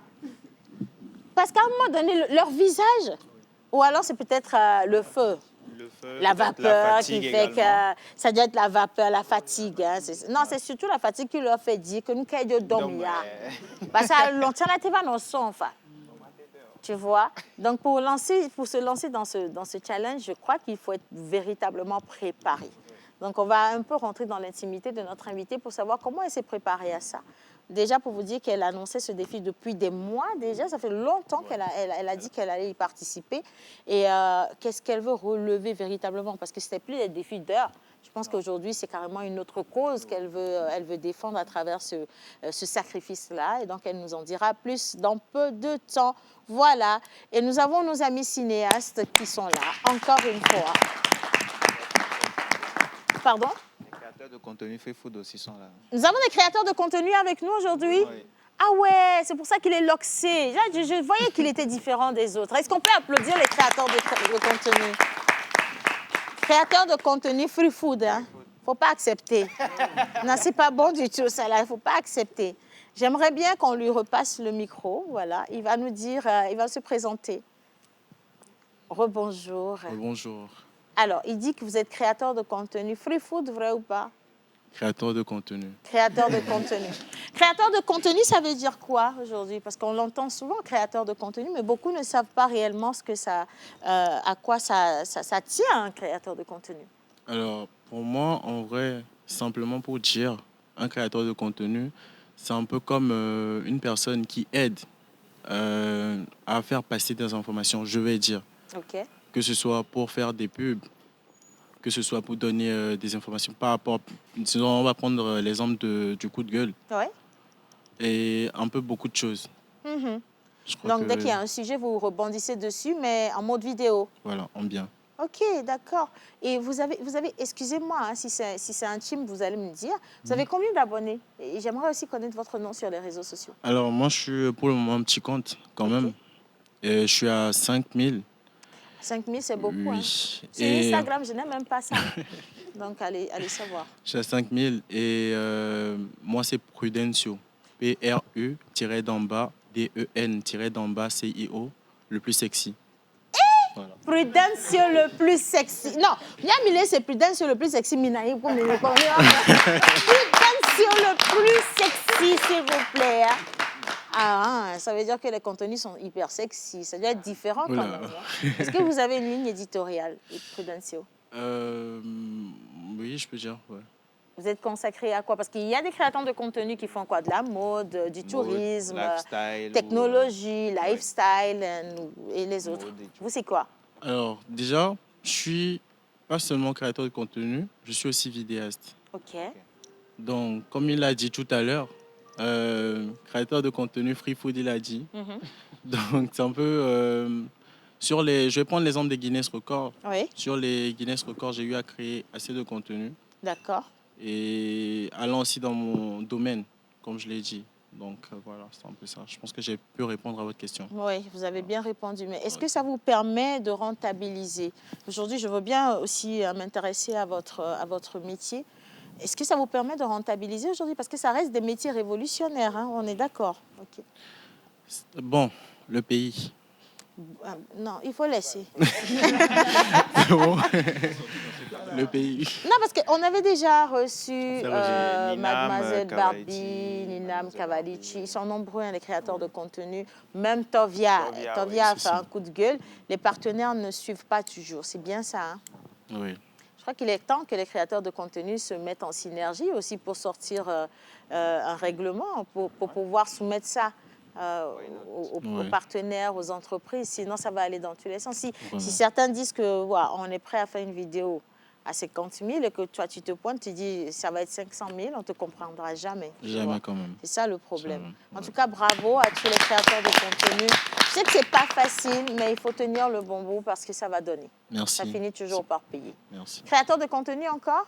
Parce qu'à un moment donné, leur visage, ou alors c'est peut-être le feu, la vapeur qui fait également. Que ça doit être la vapeur, la fatigue. Hein, non, c'est surtout la fatigue qui leur fait dire que nous sommes dormir. Parce que longtemps, là, tu vas dans son, enfin. Tu vois? Donc, pour se lancer dans ce challenge, je crois qu'il faut être véritablement préparé. Donc, on va un peu rentrer dans l'intimité de notre invitée pour savoir comment elle s'est préparée à ça. Déjà, pour vous dire qu'elle annonçait ce défi depuis des mois déjà. Ça fait longtemps qu'elle a dit qu'elle allait y participer. Et qu'est-ce qu'elle veut relever véritablement? Parce que ce n'était plus des défis d'heures. Je pense qu'aujourd'hui, c'est carrément une autre cause qu'elle veut défendre à travers ce sacrifice-là. Et donc, elle nous en dira plus dans peu de temps. Voilà. Et nous avons nos amis cinéastes qui sont là, encore une fois. Pardon? Les créateurs de contenu Free Food aussi sont là. Nous avons des créateurs de contenu avec nous aujourd'hui? Oui. Ah ouais, c'est pour ça qu'il est loxé. Là, je voyais qu'il était différent des autres. Est-ce qu'on peut applaudir les créateurs de contenu? Créateurs de contenu Free Food, hein? Faut pas accepter. Non, c'est pas bon du tout, ça, là. Il faut pas accepter. J'aimerais bien qu'on lui repasse le micro. Voilà, il va nous dire, il va se présenter. Rebonjour. Bonjour. Alors, il dit que vous êtes créateur de contenu Free Food, vrai ou pas? Créateur de contenu. Créateur de contenu. Créateur de contenu, ça veut dire quoi aujourd'hui? Parce qu'on l'entend souvent, créateur de contenu, mais beaucoup ne savent pas réellement ce que à quoi ça tient, un créateur de contenu. Alors, pour moi, en vrai, simplement pour dire, un créateur de contenu, c'est un peu comme une personne qui aide à faire passer des informations, je vais dire. OK. Que ce soit pour faire des pubs, que ce soit pour donner des informations par rapport... Sinon, on va prendre l'exemple du coup de gueule. Ouais. Et un peu beaucoup de choses. Mhm. Je crois Donc, que- dès qu'il y a un sujet, vous rebondissez dessus, mais en mode vidéo. Voilà, en bien. OK, d'accord. Et vous avez excusez-moi, hein, si c'est intime, vous allez me dire, vous avez combien d'abonnés? Et j'aimerais aussi connaître votre nom sur les réseaux sociaux. Alors, moi, je suis pour le moment un petit compte, quand même. Et je suis à 5000. 5000, c'est beaucoup. Oui. Hein. Sur Et Instagram, je n'ai même pas ça. Donc, allez savoir. je suis à 5000 et moi, c'est Prudencio. P-R-U-d'en-bas, D-E-N-d'en-bas, C-I-O, le plus sexy. Voilà. Prudencio le plus sexy. Non, Yamile, c'est Prudencio le plus sexy. Minaï, pour me Prudencio le plus sexy, s'il vous plaît. Hein. Ah, ça veut dire que les contenus sont hyper sexy. Ça doit être différent quand Oula. même. Hein. Est-ce que vous avez une ligne éditoriale, Prudencio? Oui, je peux dire, ouais. Vous êtes consacré à quoi? Parce qu'il y a des créateurs de contenu qui font quoi? De la mode, du tourisme, lifestyle, technologie, lifestyle et les autres. Mode et tout. Vous, c'est quoi? Alors, déjà, je suis pas seulement créateur de contenu, je suis aussi vidéaste. OK. Donc, comme il l'a dit tout à l'heure, créateur de contenu Free Food, il a dit. Mhm. Donc, c'est un peu... je vais prendre l'exemple des Guinness Records. Oui, Sur les Guinness Records, j'ai eu à créer assez de contenu. d'accord. Et allant aussi dans mon domaine, comme je l'ai dit. Donc, voilà, c'est un peu ça. Je pense que j'ai pu répondre à votre question. Oui, vous avez bien répondu. Mais est-ce que ça vous permet de rentabiliser? Aujourd'hui, je veux bien aussi m'intéresser à votre métier. Est-ce que ça vous permet de rentabiliser aujourd'hui? Parce que ça reste des métiers révolutionnaires, hein, on est d'accord. OK. Bon, le pays. Non, il faut laisser. Bon. Le pays. Non, parce qu'on avait déjà reçu Ninam, Mademoiselle Kavalici, Barbie, Ninam Kavalici. Ils sont nombreux, hein, les créateurs de contenu. Même Tovia. Tovia, Tovia a c'est fait ça. un coup de gueule. Les partenaires ne suivent pas toujours. C'est bien ça, hein? Oui. Je crois qu'il est temps que les créateurs de contenu se mettent en synergie aussi pour sortir un règlement, pour pouvoir soumettre ça aux Oui. partenaires, aux entreprises. Sinon, ça va aller dans tous les sens. Si Voilà. certains disent que voilà, on est prêt à faire une vidéo à 50 000 et que toi, tu te pointes, tu dis ça va être 500 000, on ne te comprendra jamais. tu vois. Jamais quand même. C'est ça le problème. Jamais, En ouais. tout cas, bravo à tous les créateurs de contenu. Je sais que ce n'est pas facile, mais il faut tenir le bon bout parce que ça va donner. Merci. Ça finit toujours par payer. Merci. Créateur de contenu encore?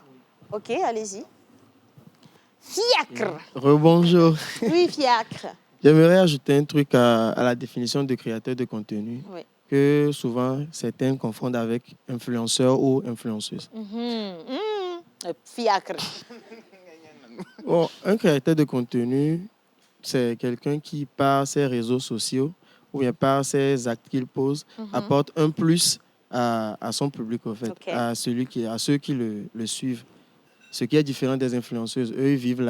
OK, allez-y. Fiacre. Rebonjour. Oui, fiacre. J'aimerais ajouter un truc à la définition de créateur de contenu Oui. que souvent certains confondent avec influenceur ou influenceuse. Fiacre. Bon, un créateur de contenu, c'est quelqu'un qui, par ses réseaux sociaux ou bien par ses actes qu'il pose, apporte un plus à son public, en fait, Ok. à ceux qui le suivent. Ce qui est différent des influenceuses, eux, ils vivent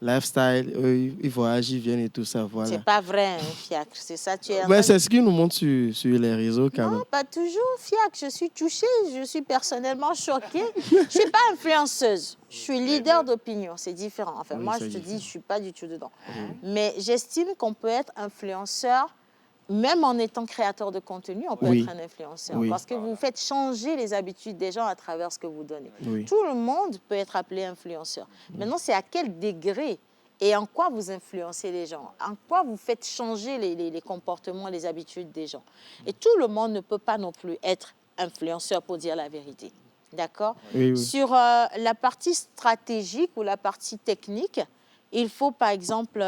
lifestyle, eux, ils voyagent, ils viennent et tout ça, voilà. C'est pas vrai, un fiacre. C'est ça, tu es en Ouais, train c'est de- ce qu'ils nous montrent sur les réseaux quand même. Non, pas toujours, fiacre. Je suis touchée, je suis personnellement choquée. Je ne suis pas influenceuse. Je suis leader d'opinion. C'est différent. Enfin, Oui, moi, c'est je te dis, différent. je ne suis pas du tout dedans. Mais j'estime qu'on peut être influenceur, même en étant créateur de contenu, on peut Oui. être un influenceur. Oui. Parce que vous faites changer les habitudes des gens à travers ce que vous donnez. Oui. Tout le monde peut être appelé influenceur. Maintenant, c'est à quel degré et en quoi vous influencez les gens, en quoi vous faites changer les comportements, les habitudes des gens. Et tout le monde ne peut pas non plus être influenceur pour dire la vérité. D'accord? Oui, oui. Sur la partie stratégique ou la partie technique, il faut par exemple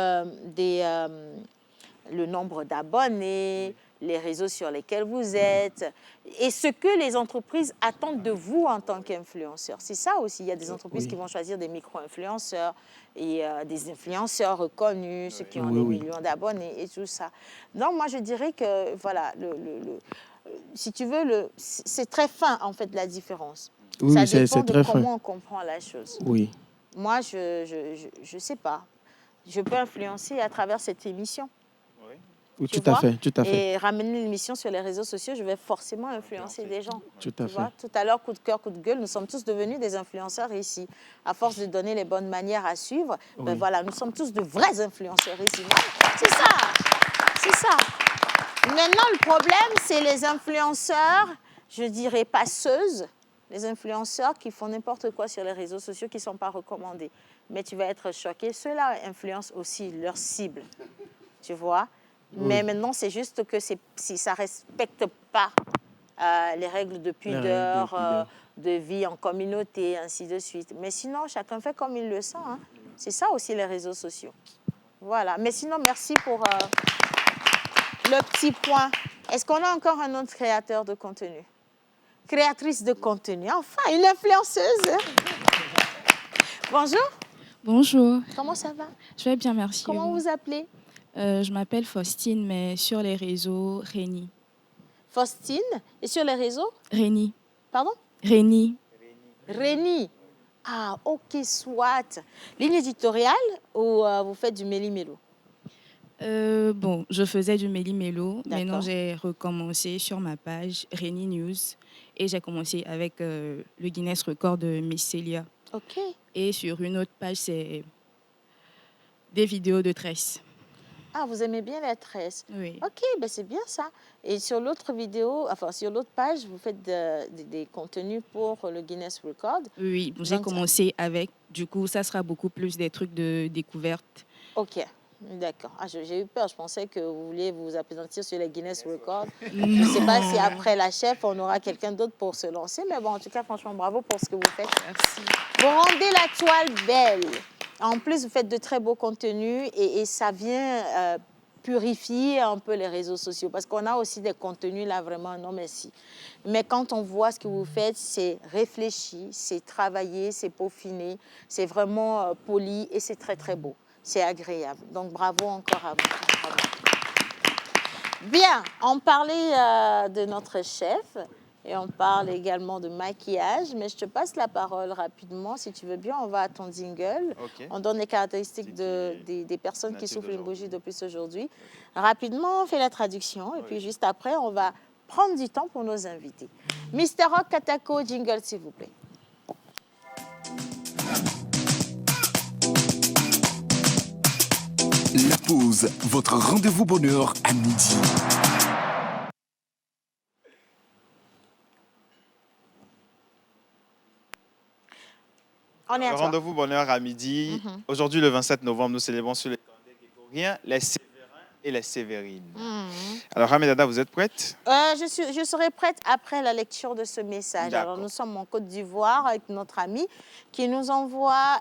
le nombre d'abonnés, les réseaux sur lesquels vous êtes et ce que les entreprises attendent de vous en tant qu'influenceur. C'est ça aussi. Il y a des entreprises Oui. qui vont choisir des micro-influenceurs et des influenceurs reconnus, ceux qui ont Oui, des oui. millions d'abonnés et tout ça. Donc, moi, je dirais que, voilà, si tu veux, c'est très fin, en fait, la différence. Oui, Ça oui, c'est dépend de très fin. comment on comprend la chose. Oui. Moi, je sais pas. Je peux influencer à travers cette émission. Oui, Tu tout à vois? fait, tout à fait. Et ramener l'émission sur les réseaux sociaux, je vais forcément influencer des gens. Tout Tu à vois? fait. Tout à l'heure, coup de cœur, coup de gueule, nous sommes tous devenus des influenceurs ici. À force de donner les bonnes manières à suivre, ben Oui. voilà, nous sommes tous de vrais influenceurs ici. C'est ça, c'est ça. Maintenant, le problème, c'est les influenceurs, je dirais passeuses, les influenceurs qui font n'importe quoi sur les réseaux sociaux qui ne sont pas recommandés. Mais tu vas être choqué, ceux-là influencent aussi leur cible. Tu vois? Mais maintenant, c'est juste que si ça ne respecte pas les règles de pudeur, pudeur. de vie en communauté, ainsi de suite. Mais sinon, chacun fait comme il le sent. Hein. C'est ça aussi les réseaux sociaux. Voilà. Mais sinon, merci pour le petit point. Est-ce qu'on a encore un autre créateur de contenu? Créatrice de contenu. Enfin, une influenceuse. Bonjour. Bonjour, Comment ça va? je vais bien, merci. Comment vous appelez? Je m'appelle Faustine, mais sur les réseaux, Réni. Faustine. Et sur les réseaux? Réni. Pardon? Réni. Réni. Ah, ok, soit. Ligne éditoriale ou vous faites du méli-mélo? Bon, je faisais du méli-mélo. Maintenant, D'accord. j'ai recommencé sur ma page Réni News et j'ai commencé avec le Guinness Record de Miss Célia. Ok. Et sur une autre page, c'est des vidéos de tresses. Ah, vous aimez bien les tresses. Oui. Ok, ben c'est bien ça. Et sur l'autre vidéo, enfin sur l'autre page, vous faites des contenus pour le Guinness Record. Oui, j'ai Donc, commencé avec. Du coup, ça sera beaucoup plus des trucs de découverte. Ok, d'accord. Ah, j'ai eu peur. Je pensais que vous vouliez vous appesantir sur les Guinness Records. Je ne sais pas si après la chef, on aura quelqu'un d'autre pour se lancer. Mais bon, en tout cas, franchement, bravo pour ce que vous faites. Merci. Vous rendez la toile belle. En plus, vous faites de très beaux contenus et ça vient purifier un peu les réseaux sociaux. Parce qu'on a aussi des contenus là, vraiment, non merci. Mais quand on voit ce que vous faites, c'est réfléchi, c'est travaillé, c'est peaufiné, c'est vraiment poli et c'est très, très beau. C'est agréable. Donc, bravo encore à vous. Bravo. Bien, on parlait de notre chef. Et on parle également de maquillage, mais je te passe la parole rapidement. Si tu veux bien, on va à ton jingle. Ok. On donne les caractéristiques des personnes qui soufflent une bougie depuis aujourd'hui. Rapidement, on fait la traduction. Et puis juste après, on va prendre du temps pour nos invités. Mr. Rock Katako, jingle s'il vous plaît. La pause, votre rendez-vous bonheur à midi. On est à toi. Rendez-vous bonheur à midi. Aujourd'hui, le 27 novembre, nous célébrons sur les calendriers grégoriens les Sévérins et les Sévérines. Alors, Hamedada, vous êtes prête? Je serai prête après la lecture de ce message. D'accord. Alors, nous sommes en Côte d'Ivoire avec notre ami qui nous envoie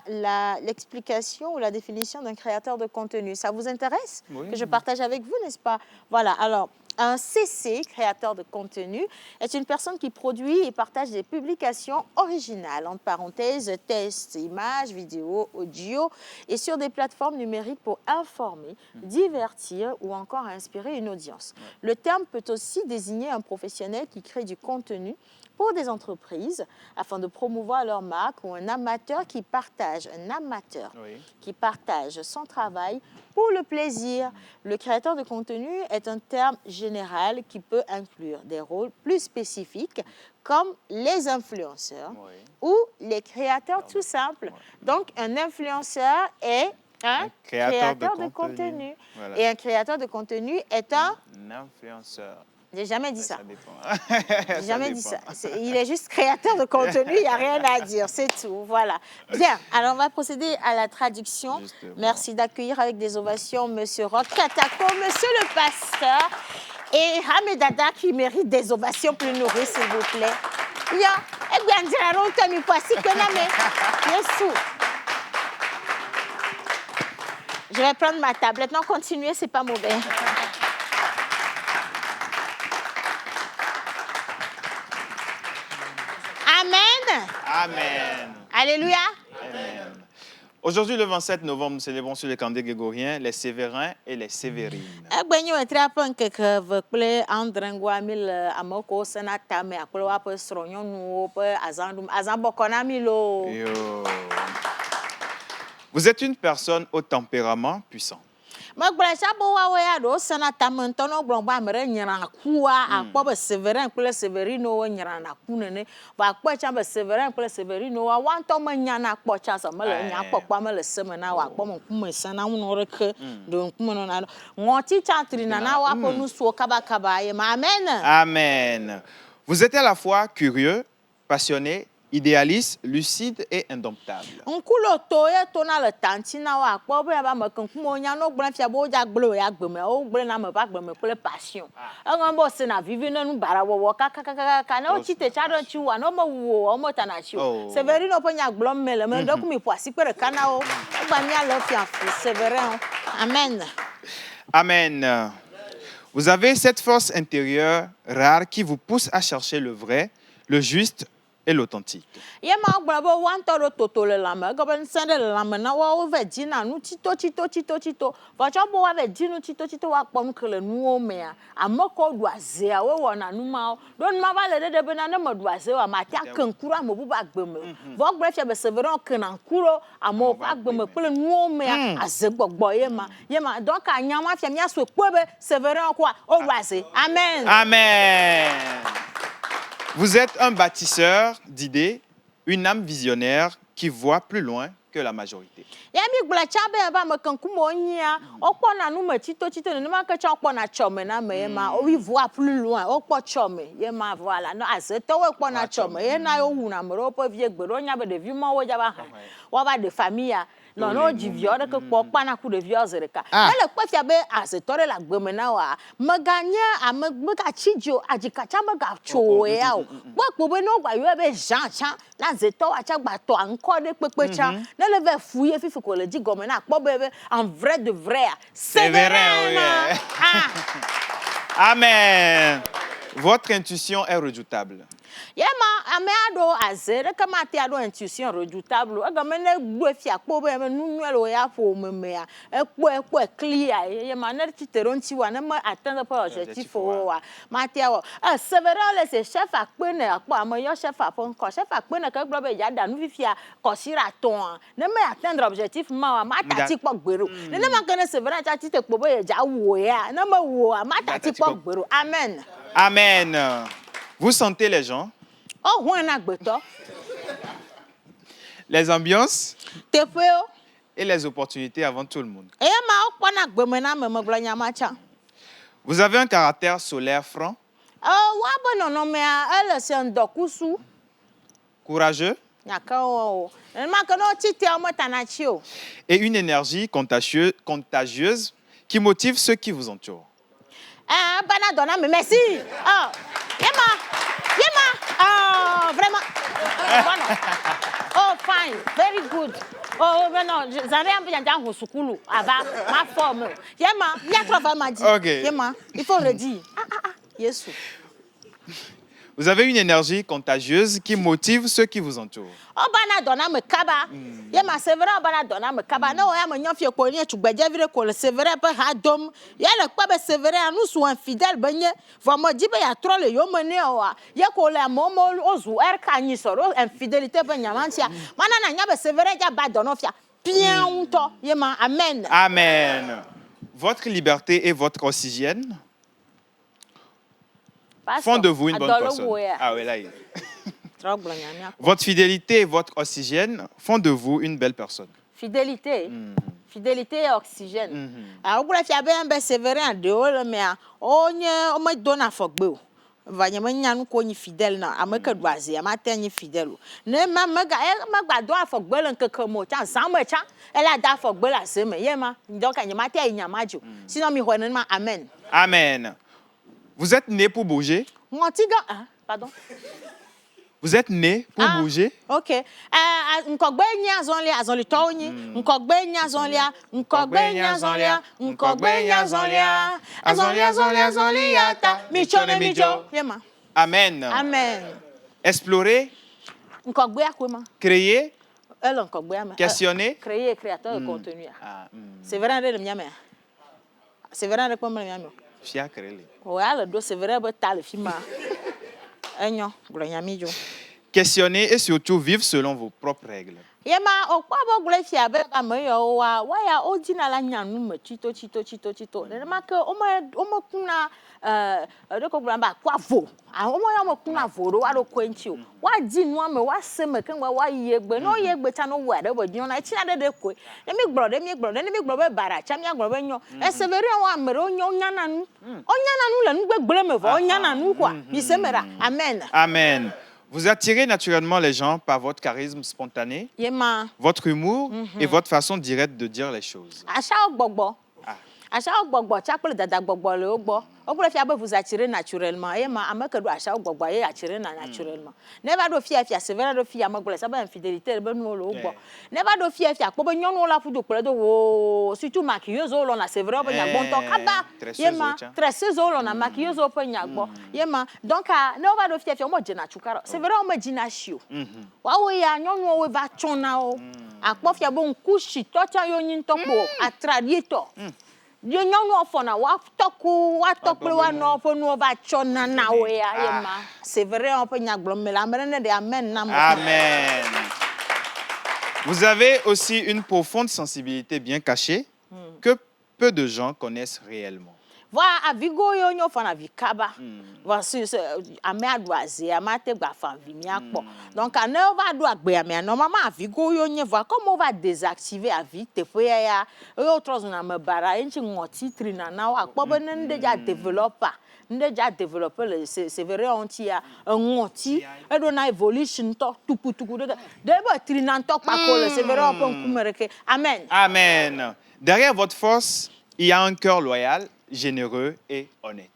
l'explication ou la définition d'un créateur de contenu. Ça vous intéresse Oui. que je partage avec vous, n'est-ce pas? Voilà, alors, un CC, créateur de contenu, est une personne qui produit et partage des publications originales, entre parenthèses, textes, images, vidéos, audio, et sur des plateformes numériques pour informer, divertir ou encore inspirer une audience. Le terme peut aussi désigner un professionnel qui crée du contenu pour des entreprises afin de promouvoir leur marque ou un amateur qui partage son travail pour le plaisir. Le créateur de contenu est un terme général qui peut inclure des rôles plus spécifiques comme les influenceurs ou les créateurs tout simples. Donc, un influenceur est un créateur de contenu. Voilà. Et un créateur de contenu est un influenceur. J'ai jamais dit ça. J'ai jamais dit ça. Il est juste créateur de contenu, il n'y a rien à dire, c'est tout. Voilà. Bien, alors on va procéder à la traduction. Justement. Merci d'accueillir avec des ovations M. Roch Katako, M. le pasteur et Hamedada qui mérite des ovations plus nourries, s'il vous plaît. Je vais prendre ma tablette. Non, continuez, c'est pas mauvais. Amen. Amen. Alléluia. Amen. Aujourd'hui, le 27 novembre, nous célébrons sur le calendrier grégorien les Sévérins et les Sévérines. Vous êtes une personne au tempérament puissant. Amen. Vous êtes à la fois curieux, passionné, idéaliste, lucide et indomptable. Amen. Amen. Vous avez cette force intérieure rare qui vous pousse à chercher le vrai, le juste et l'authentique. Amen. Amen. Vous êtes un bâtisseur d'idées, une âme visionnaire qui voit plus loin que la majorité. Non, non, du viol que quoi pas na coup de viol zereka. Mais le quoi fiabe azetore la gbemena wa. Maganya a magachijo ajikacha magachoe ao. Wa gbobe no gba yo be Jean chan na zeto acha gba to encore de pepe chan. Ne le ve fouiller fifi ko le di gomena po bebe en vrai de vrai. C'est vrai. Amen. Votre intuition est redoutable. Yema ameado azere kama ti ado intuition redoutable agamene gbe fi akpo be nunuelo ya fo memea ekpo clear yema na titeronti wa na ma atteindre pas objectif wa matia wa several c'est chef akpo ne akpo amoyo chef apon ko chef akpo ne ka gbo be ya da nu fifia ko sira ton ne ma atteindre objectif ma wa matati po gbero ne ma kene several ta ti te po be ya wo ya na ma wo matati po gbero. Amen. Amen. Vous sentez les gens, les ambiances et les opportunités avant tout le monde. Vous avez un caractère solaire franc, courageux et une énergie contagieuse qui motive ceux qui vous entourent. Merci. Oh, vraiment. Oh, fine. Very good. Oh, non, j'avais un peu d'enjeu au soukulu. Avant, ma forme. Yema, il y a trois fois m'a dit. Ok. Yema, il faut redire. Yesu. Vous avez une énergie contagieuse qui motive ceux qui vous entourent. Obana dona me kaba. Ye ma c'est vrai obana dona me kaba. Na oya me nyofie ko ni tugbaje vire ko le c'est vrai pe ha dom. Ya le pa be c'est vrai anu su infidèle benye. Vo mo di be ya tro le yo mene o a. Ye ko le momo ozu er ka nyi soro infidélité be nyamantia. Mana na nya be c'est vrai ja ba dona fia. Bien unto. Ye ma amen. Amen. Votre liberté et votre oxygène font de vous une bonne personne. Ah oui, là, votre fidélité et votre oxygène font de vous une belle personne. Fidélité. Fidélité et oxygène. Ah, vous l'avez bien, c'est vrai, en dehors, mais on me donne un fogbe. Vanyamanya nous connaît fidèle na ameka doazi amatenye fidèle ne ma do afogbe le nkeke mo cha zanmo cha elle a da afogbe la seme yema donc anyama te nyamajo sinon mi honen ma amen. Amen. Vous êtes né pour bouger? Pardon. Vous êtes né pour bouger? OK. Nkogbe nya zonli tawni, nkogbe nya zonlia, nkogbe nya zonlia, nkogbe nya zonlia. Zonlia ta, michone mijo. Yema. Amen. Amen. Explorer. Nkogbe akwema. Créer. Questionner. Créer, créateur de contenu. C'est vrai le miame. C'est vrai le pomme le miame. Fia créer. Ouais, le dos c'est vrai be ta le fima. Questionner et surtout vivre selon vos propres règles. Yema okwa bo gule fia be ba me yo wa ya odina la nyanu me chito ne ma ke o mo kuna de ko gba kwa vo o mo ya mo kuna vo ro wa ro kwenchi o wa di nu ame wa se me kan wa yegbe no yegbe ta no wa de bo di na chi na de ko de mi gbro be bara cha mi agbro be nyo e se veri wa mere onyo nyana nu le nu gbegbele me vo nyana nu kwa mi se mera amen. Amen. Vous attirez naturellement les gens par votre charisme spontané, votre humour et votre façon directe de dire les choses. Acha gbogbo cha pele dada gbogbo le ogbo o pele fia be vous attirer naturellement e ma ameke do acha gbogbo e attirer naturellement never do fia c'est vrai do fia magbole ça ba infidélité be nu le ogbo never do fia po be nyonu la fudu pele do wo surtout maquilleuse o lo na c'est vrai be nya bonto kaba yema tresseuse o lo na maquilleuse o pe nya gbo yema donc never do fia o mo jina chukaro c'est vrai o mo jina shio wa wo ya nyonu o we va chona o akpo fia bo nkushi to cha yo nyin to po atradito yo nyonu ofona wa toku wa tokle wa no fo no ba chona na we ya ma c'est vrai on peut nya glom la mene de amen na. Amen. Vous avez aussi une profonde sensibilité bien cachée que peu de gens connaissent réellement. Voilà, avigo yo nyo fana vikaba. Voici ame adoise amate gba fa vimi akpo. Donc ane va do agbe ame normalement avigo yo nye voit comment on va désactiver avi te fo ya yo trozo na me bara enchi ngoti trina na akpo be ne deja développer. Ndeja développer c'est vrai onti ya ngoti e do na evolution to tuku de ba trina to pa ko c'est vrai on peut kumereke. Amen. Amen. Derrière votre force, il y a un cœur loyal, généreux et honnête.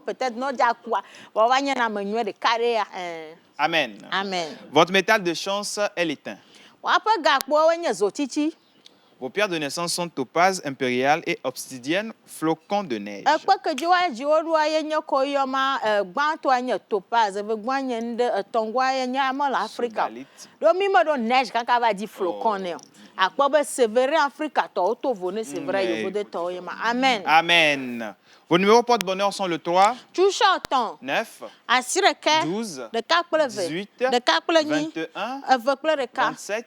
Peut-être non quoi. Amen. Amen. Votre métal de chance est l'étain. Vos pierres de naissance sont topaz, impérial et obsidienne, flocons de neige. Amen. Amen. Vos numéros porte-bonheur sont le 3, 9, 12, 18, 21, 27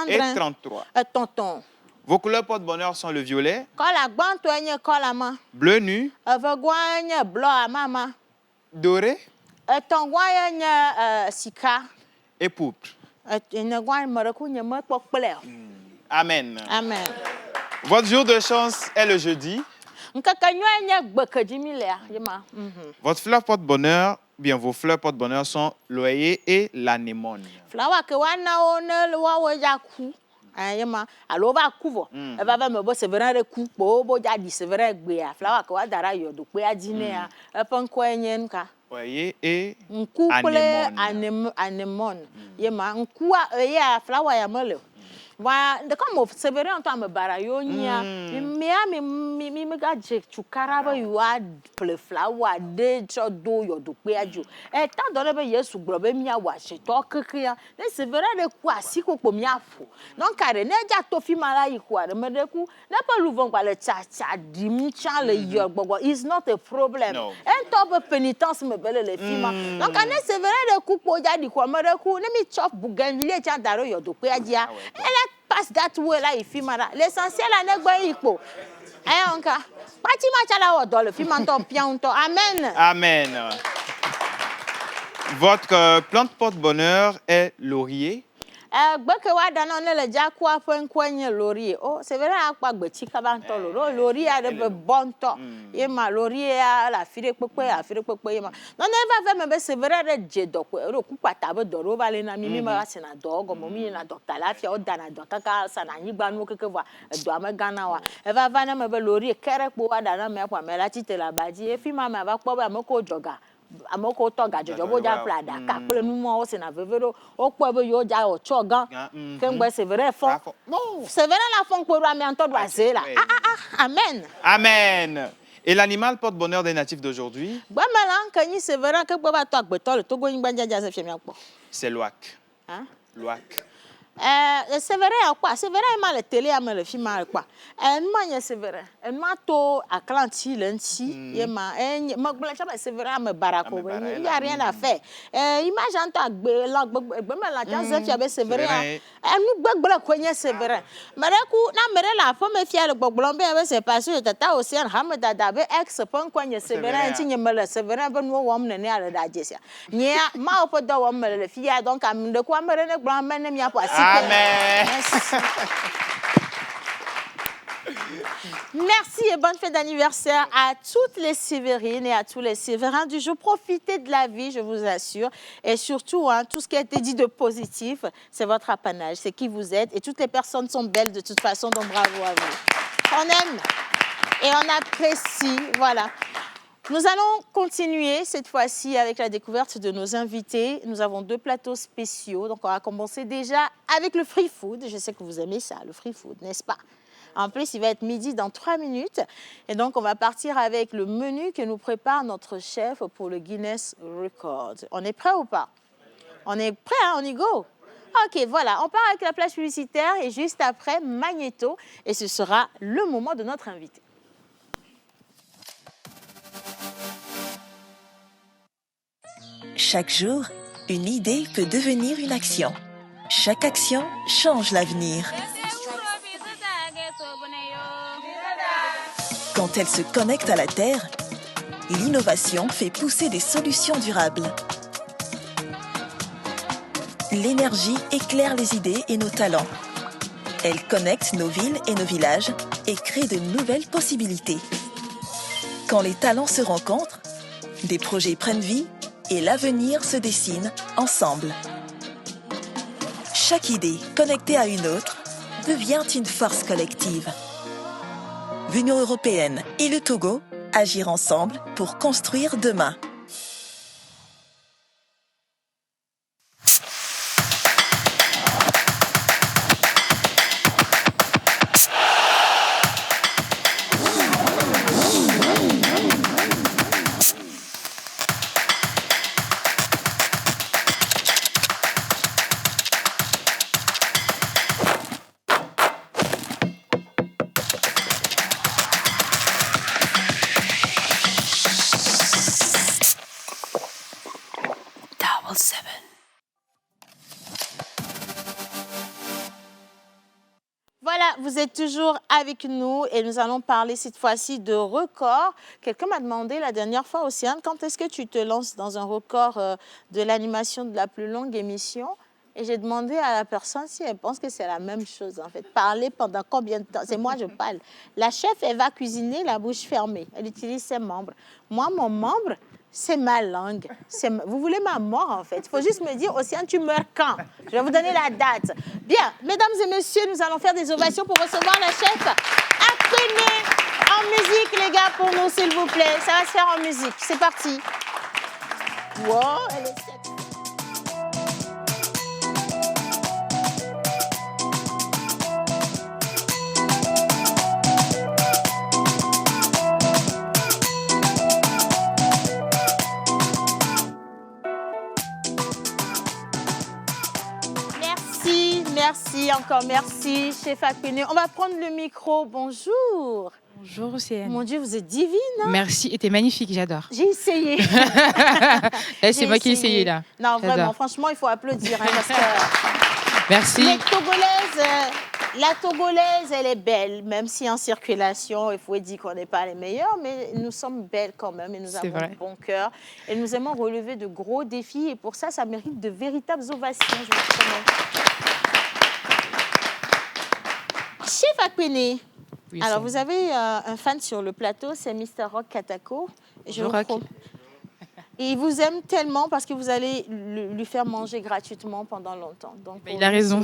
et 33. Vos couleurs porte-bonheur sont le violet, bleu nu, doré et pourpre. Amen. Amen. Votre jour de chance est le jeudi. Votre fleur porte-bonheur, bien vos fleurs porte-bonheur sont l'oeillet et l'anémone. Alors va couvre elle va me bo c'est vrai le coup bo ja di c'est vrai gbe flower ko dara yo do pe adine a pon ko enyen ka oeillet et anémone yema nku ya flower ya mole Voilà, comme c'est vrai, on t'a me barayonia, mais me gars, tu caraba, you are le flower, de chodo, yo do péadio. Et tant donné, ben, yes, ou globe, mia, wash, talk, cria. C'est vrai, de quoi, si, qu'on peut m'y affou. Donc, car, n'est pas tout film à la quoi, mais de coup, n'a pas l'ouvant, quoi, le tcha, dim, le yo, it's not a problem. Un top pénitence, me belle, les filles. Donc, c'est vrai, de coup, pour y aller, quoi, mais de coup, ne m'y chop, bougainville, tiens, d'aro, yo do péadia. Pass that way là il filme là l'essentiel là n'est pas iko on ka pati machala odo le film en pianto amen amen. Votre plante porte-bonheur est laurier. Gbeke wa dana ne le jakwa kwenye laurier oh c'est vrai akpa gbeti ka ba nto laurier a de bonto ye ma laurier a la fire pepe ye ma non ne va faire me c'est vrai de jedo ko ro ku pata be do ro ba le na mi ma se na do go mo mi na docteur la fia o dana docteur ka sa na nyigba nu keke wa do am Ghana wa e va va na me be laurier kere po wa dana me kwa me la tite la baji e fi ma me va kpo ba me ko joga amoko toga jojo boja plada ka pele nu mo o se na vevero o po be yo ja o chogan kengbe c'est vrai fond c'est vrai la fond pour ami en to doise là amen amen. Et l'animal porte-bonheur des natifs d'aujourd'hui? Ba melan kanyi c'est vrai que ba to agbeto le togo yin gbanja ja se fiemi akpo c'est l'ouac. Hein? L'ouac. C'est vrai quoi c'est vrai mal la télé am le film quoi manya c'est vrai ma to Atlanti lenti yema ma gbla chaba c'est vrai am barako il y a rien à faire image en ta gbe la gbe me la tan se fia c'est vrai nous gbla kwenye c'est vrai mareku na mere la fo me fia le gbogblon be c'est parce que tata Océane Hamada dabe ex pon kwenye c'est vrai nti nyemele c'est vrai be no wom ne ne ala da jesia nya ma opo do wom le fia donc am de kwa mere ne gblan me ne mi apo amen. Merci et bonne fête d'anniversaire à toutes les Sévérines et à tous les Sévérins du jour. Profitez de la vie, je vous assure. Et surtout, tout ce qui a été dit de positif, c'est votre apanage, c'est qui vous êtes. Et toutes les personnes sont belles de toute façon, donc bravo à vous. On aime et on apprécie, voilà. Nous allons continuer cette fois-ci avec la découverte de nos invités. Nous avons 2 plateaux spéciaux. Donc, on va commencer déjà avec le free food. Je sais que vous aimez ça, le free food, n'est-ce pas? En plus, il va être midi dans 3 minutes. Et donc, on va partir avec le menu que nous prépare notre chef pour le Guinness Record. On est prêt ou pas? On est prêt, hein? On y go? Ok, voilà. On part avec la plage publicitaire et juste après, Magnéto. Et ce sera le moment de notre invité. Chaque jour, une idée peut devenir une action. Chaque action change l'avenir. Quand elle se connecte à la Terre, l'innovation fait pousser des solutions durables. L'énergie éclaire les idées et nos talents. Elle connecte nos villes et nos villages et crée de nouvelles possibilités. Quand les talents se rencontrent, des projets prennent vie et l'avenir se dessine ensemble. Chaque idée connectée à une autre devient une force collective. L'Union européenne et le Togo agir ensemble pour construire demain. Voilà, vous êtes toujours avec nous et nous allons parler cette fois-ci de record. Quelqu'un m'a demandé la dernière fois, Océane, quand est-ce que tu te lances dans un record de l'animation de la plus longue émission? Et j'ai demandé à la personne si elle pense que c'est la même chose, en fait. Parler pendant combien de temps? C'est moi, je parle. La chef, elle va cuisiner la bouche fermée. Elle utilise ses membres. Moi, mon membre, c'est ma langue. Vous voulez ma mort, en fait. Il faut juste me dire, Océane, tu meurs quand? Je vais vous donner la date. Bien, mesdames et messieurs, nous allons faire des ovations pour recevoir la chef. Apprenez en musique, les gars, pour nous, s'il vous plaît. Ça va se faire en musique. C'est parti. Wow, elle est sexy. Merci, encore merci, chef Akpene. On va prendre le micro. Bonjour. Bonjour Océane. Mon Dieu, vous êtes divine. Hein? Merci, et t'es magnifique, j'adore. J'ai essayé. C'est moi qui ai essayé là. Non, vraiment, J'adore. franchement, il faut applaudir. Hein, parce que Merci. les Togolaises, la Togolaise, elle est belle, même si en circulation, il faut dire qu'on n'est pas les meilleurs, mais nous sommes belles quand même et nous avons vrai. un bon cœur. Et nous aimons relever de gros défis et pour ça, ça mérite de véritables ovations, je vous promets. Chef Akpene, Oui, alors c'est- vous avez un fan sur le plateau, c'est Mr. Rock Katako. Bonjour, Rock. Et il vous aime tellement parce que vous allez lui faire manger gratuitement pendant longtemps. Donc, Ben, pour il a lui, raison.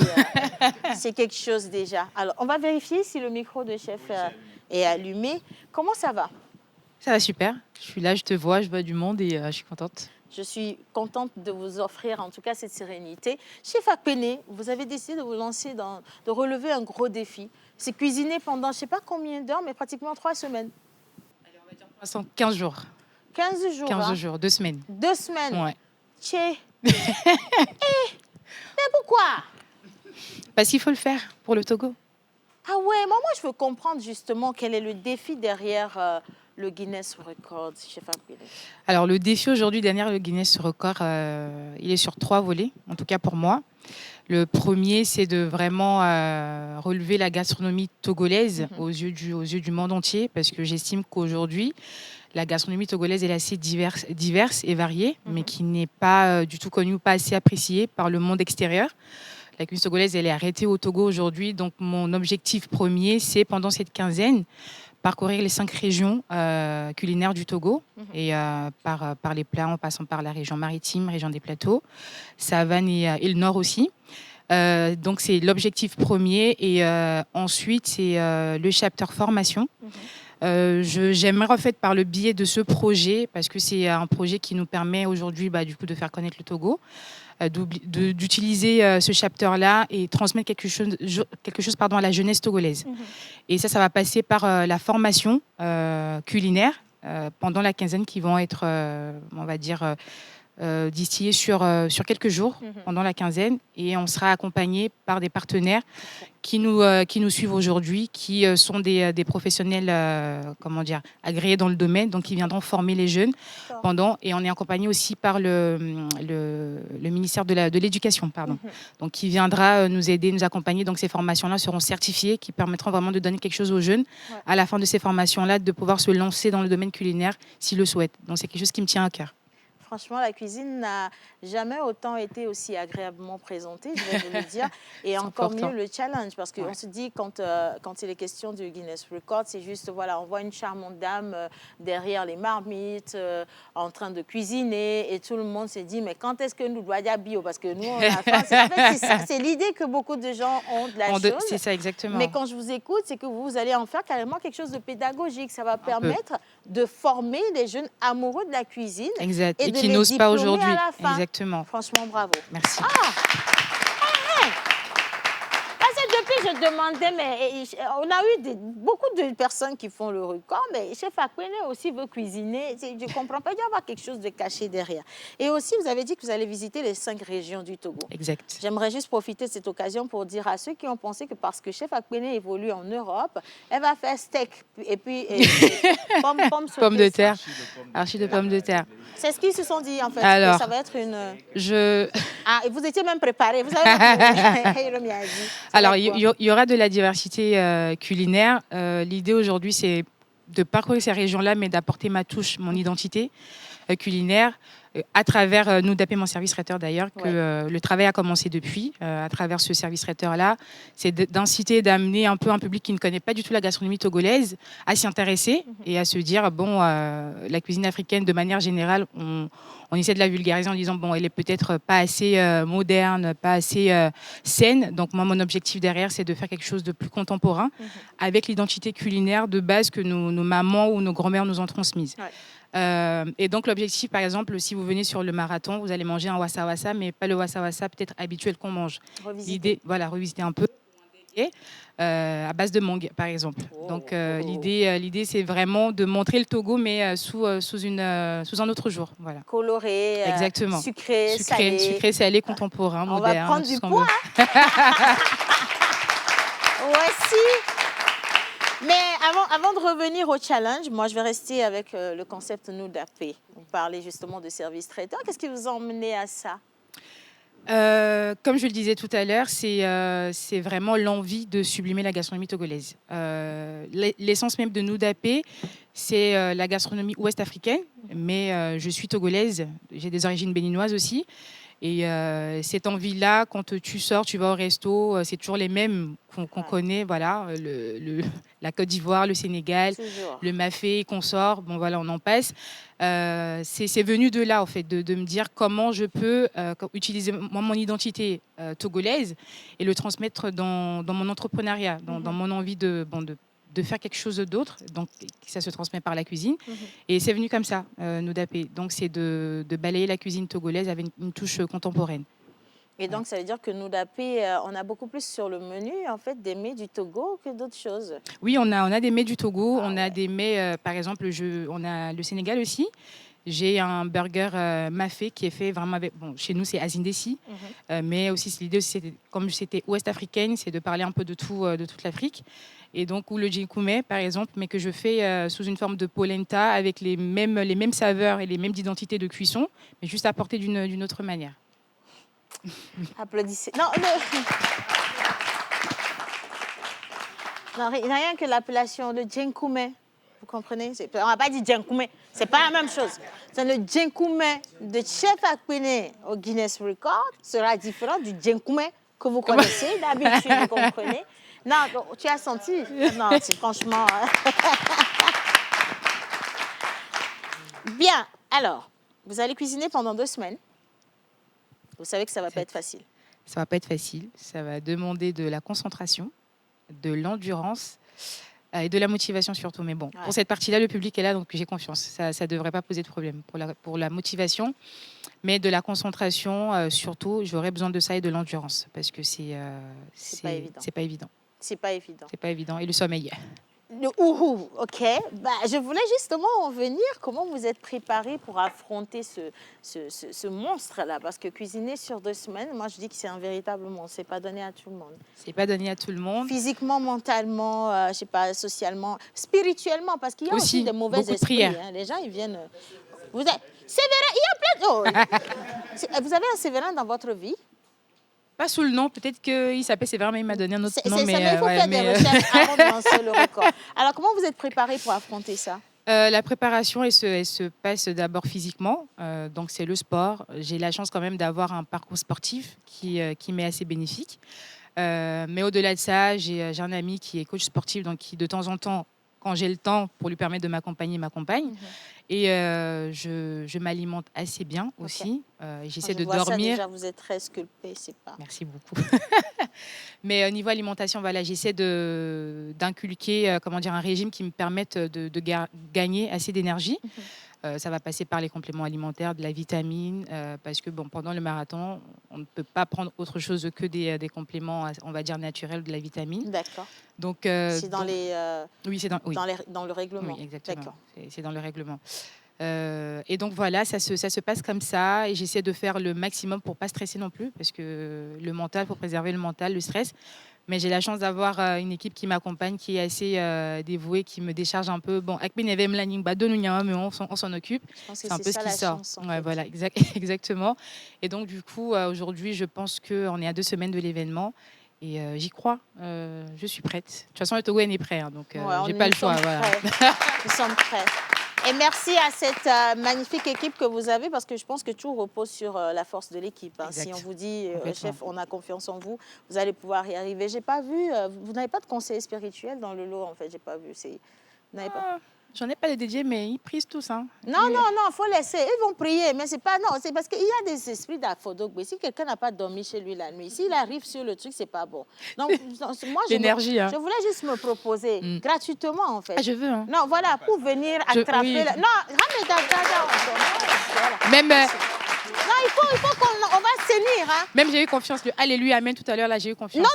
c'est quelque chose déjà. Alors, on va vérifier si le micro de chef est allumé. Comment ça va? Ça va super. Je suis là, je te vois, je vois du monde et je suis contente. Je suis contente de vous offrir en tout cas cette sérénité. Chef Akpene, vous avez décidé de vous lancer de relever un gros défi. C'est cuisiner pendant je ne sais pas combien d'heures, mais pratiquement 3 semaines. Pour l'instant, 15 jours. 15 jours. 15 hein. jours, 2 semaines. 2 semaines. Ouais. Tché. Mais pourquoi? Parce qu'il faut le faire pour le Togo. Ah ouais, moi je veux comprendre justement quel est le défi derrière le Guinness Records, chef Akpene. Alors, le défi aujourd'hui derrière le Guinness Record, il est sur 3 volets, en tout cas pour moi. Le premier, c'est de vraiment relever la gastronomie togolaise aux yeux du monde entier, parce que j'estime qu'aujourd'hui, la gastronomie togolaise elle est assez diverse et variée, mais qui n'est pas du tout connue ou pas assez appréciée par le monde extérieur. La cuisine togolaise, elle est arrêtée au Togo aujourd'hui, donc mon objectif premier, c'est pendant cette quinzaine, parcourir les 5 régions culinaires du Togo, et par les plats, en passant par la région maritime, région des plateaux, Savane et le Nord aussi. Donc c'est l'objectif premier, et ensuite c'est le chapter formation. J'aimerais en fait par le biais de ce projet, parce que c'est un projet qui nous permet aujourd'hui du coup de faire connaître le Togo, d'utiliser ce chapter-là et transmettre quelque chose à la jeunesse togolaise. Et ça va passer par la formation culinaire pendant la quinzaine qui vont être, on va dire, distillés sur quelques jours pendant la quinzaine. Et on sera accompagné par des partenaires qui nous suivent aujourd'hui, qui sont des professionnels agréés dans le domaine, donc qui viendront former les jeunes pendant. Et on est accompagné aussi par le ministère de l'Éducation, donc qui viendra nous aider, nous accompagner. Donc ces formations-là seront certifiées, qui permettront vraiment de donner quelque chose aux jeunes à la fin de ces formations-là, de pouvoir se lancer dans le domaine culinaire s'ils le souhaitent. Donc c'est quelque chose qui me tient à cœur. Franchement, la cuisine n'a jamais autant été aussi agréablement présentée, je vais vous le dire. Et encore important. mieux le challenge, parce qu'on se dit, quand il est question du Guinness Record, c'est juste, voilà, on voit une charmante dame derrière les marmites, en train de cuisiner, et tout le monde se dit, mais quand est-ce que nous doit y avoir bio? Parce que nous, on a faim. En fait, c'est ça, c'est l'idée que beaucoup de gens ont de la chose. C'est ça, exactement. Mais quand je vous écoute, c'est que vous allez en faire carrément quelque chose de pédagogique. Ça va permettre de former les jeunes amoureux de la cuisine. Exact. Et Et de qui les n'osent pas diplômer aujourd'hui. à la fin. Exactement. Franchement, bravo. Merci. Parce que depuis, je demandais, mais on a eu beaucoup de personnes qui font le record, mais chef Akpene aussi veut cuisiner. Je ne comprends pas, il doit y avoir quelque chose de caché derrière. Et aussi, vous avez dit que vous allez visiter les 5 régions du Togo. Exact. J'aimerais juste profiter de cette occasion pour dire à ceux qui ont pensé que parce que chef Akpene évolue en Europe, elle va faire steak et puis Pommes de terre. Archi de pommes de terre. C'est ce qu'ils se sont dit en fait. Alors, que ça va être une. Ah, et vous étiez même préparé. Vous avez. Alors, il y aura de la diversité culinaire. L'idée aujourd'hui, c'est de parcourir ces régions-là, mais d'apporter ma touche, mon identité culinaire, à travers nous d'AP Mon Service Traiteur d'ailleurs, que le travail a commencé depuis, à travers ce service traiteur-là, c'est d'inciter, d'amener un peu un public qui ne connaît pas du tout la gastronomie togolaise à s'y intéresser et à se dire, bon, la cuisine africaine, de manière générale, on essaie de la vulgariser en disant, bon, elle est peut-être pas assez moderne, pas assez saine. Donc moi, mon objectif derrière, c'est de faire quelque chose de plus contemporain, avec l'identité culinaire de base que nos mamans ou nos grand-mères nous ont transmise. Et donc l'objectif, par exemple, si vous venez sur le marathon, vous allez manger un wassa wassa, mais pas le wassa wassa peut-être habituel qu'on mange. L'idée, voilà, revisiter un peu. à base de mangue, par exemple. Donc, l'idée, c'est vraiment de montrer le Togo, mais sous un autre jour. Voilà. Coloré, exactement. Sucré, salé, contemporain, on moderne. On va prendre du poids. Voici. Mais avant de revenir au challenge, moi, je vais rester avec le concept Noudapé. Vous parlez justement de service traiteur. Qu'est-ce qui vous a emmené à ça? Comme je le disais tout à l'heure, c'est vraiment l'envie de sublimer la gastronomie togolaise. L'essence même de Noudapé, c'est la gastronomie ouest-africaine, mais je suis togolaise, j'ai des origines béninoises aussi. Et cette envie-là, quand tu sors, tu vas au resto, c'est toujours les mêmes qu'on connaît, voilà, la Côte d'Ivoire, le Sénégal, le mafé, qu'on sort, bon voilà, on en passe. C'est venu de là, en fait, de me dire comment je peux utiliser mon identité togolaise et le transmettre dans mon entrepreneuriat, dans mon envie de faire quelque chose d'autre, donc ça se transmet par la cuisine. Et c'est venu comme ça, Noudapé. Donc c'est de balayer la cuisine togolaise avec une touche contemporaine. Et donc ça veut dire que Noudapé, on a beaucoup plus sur le menu, en fait, des mets du Togo que d'autres choses. Oui, on a des mets du Togo, on a des mets, par exemple, on a le Sénégal aussi. J'ai un burger mafé qui est fait vraiment avec... Bon, chez nous, c'est Azindessi, mais aussi l'idée, comme c'était ouest-africaine, c'est de parler un peu de toute l'Afrique. Et donc, ou le djinkoumé, par exemple, mais que je fais sous une forme de polenta avec les mêmes saveurs et les mêmes identités de cuisson, mais juste apportées d'une autre manière. Applaudissez. Non, rien que l'appellation, le djinkoumé. Vous comprenez? On n'a pas dit djinkoumé. C'est pas la même chose. C'est le djinkoumé de Chef Akpene au Guinness Record sera différent du djinkoumé que vous connaissez d'habitude, vous comprenez? Non, tu as senti? Non, c'est franchement... Bien, alors, vous allez cuisiner pendant 2 semaines. Vous savez que ça ne va pas être facile. Ça ne va pas être facile. Ça va demander de la concentration, de l'endurance et de la motivation surtout. Mais bon, pour cette partie-là, le public est là, donc j'ai confiance. Ça ne devrait pas poser de problème pour la motivation. Mais de la concentration, surtout, j'aurais besoin de ça et de l'endurance parce que c'est pas évident. C'est pas évident. C'est pas évident. Et le sommeil. Ok. Je voulais justement en venir. Comment vous êtes préparé pour affronter ce monstre-là? Parce que cuisiner sur 2 semaines, moi je dis que c'est un véritable monstre. C'est pas donné à tout le monde. C'est pas donné à tout le monde. Physiquement, mentalement, je sais pas, socialement, spirituellement, parce qu'il y a aussi des mauvais esprits. Hein. Les gens, ils viennent. Vous avez Sévérin, il y a plein de... Vous avez un Sévérin dans votre vie? Pas sous le nom, peut-être qu'il s'appelle Sévérin, mais il m'a donné un autre nom. Mais il faut faire des recherches avant de lancer le record. Alors, comment vous êtes préparé pour affronter ça? La préparation, elle se passe d'abord physiquement. Donc, c'est le sport. J'ai la chance quand même d'avoir un parcours sportif qui m'est assez bénéfique. Mais au-delà de ça, j'ai un ami qui est coach sportif, donc qui, de temps en temps, quand j'ai le temps pour lui permettre de m'accompagner, m'accompagne. Et je m'alimente assez bien aussi. J'essaie de dormir. Ça, déjà, vous êtes très sculpté, c'est pas... Merci beaucoup. Mais au niveau alimentation, voilà, j'essaie d'inculquer un régime qui me permette de gagner assez d'énergie. Ça va passer par les compléments alimentaires, de la vitamine, parce que pendant le marathon, on ne peut pas prendre autre chose que des compléments, on va dire, naturels, de la vitamine. D'accord. Donc, c'est dans dans le règlement. Oui, exactement. C'est dans le règlement. Et donc voilà, ça se passe comme ça, et j'essaie de faire le maximum pour pas stresser non plus, parce que le mental, faut préserver le mental, le stress. Mais j'ai la chance d'avoir une équipe qui m'accompagne, qui est assez dévouée, qui me décharge un peu. Bon, mais on s'en occupe. C'est un peu ce qui sort. Ouais, voilà, exactement. Et donc du coup, aujourd'hui, je pense qu'on est à 2 semaines de l'événement. Et j'y crois, je suis prête. De toute façon, le Togo est prêt, hein, donc j'ai pas le choix. Voilà. Nous sommes prêts. Et merci à cette magnifique équipe que vous avez, parce que je pense que tout repose sur la force de l'équipe. Hein. Si on vous dit, chef, on a confiance en vous, vous allez pouvoir y arriver. J'ai pas vu, vous n'avez pas de conseiller spirituel dans le lot, en fait, j'ai pas vu. Vous n'avez pas... J'en ai pas de DJ, mais ils prisent tous. Hein. Non, il faut laisser. Ils vont prier, mais c'est pas... Non, c'est parce qu'il y a des esprits d'Afodogbe. Si quelqu'un n'a pas dormi chez lui la nuit, s'il arrive sur le truc, c'est pas bon. Donc, moi, l'énergie, je voulais juste me proposer gratuitement, en fait. Ah, je veux. Hein. Non, voilà, pour venir attraper... Non, Même... Non, il il faut qu'on va s'unir. Hein. Même j'ai eu confiance. Le Alléluia, Amen, tout à l'heure, là, j'ai eu confiance. Non.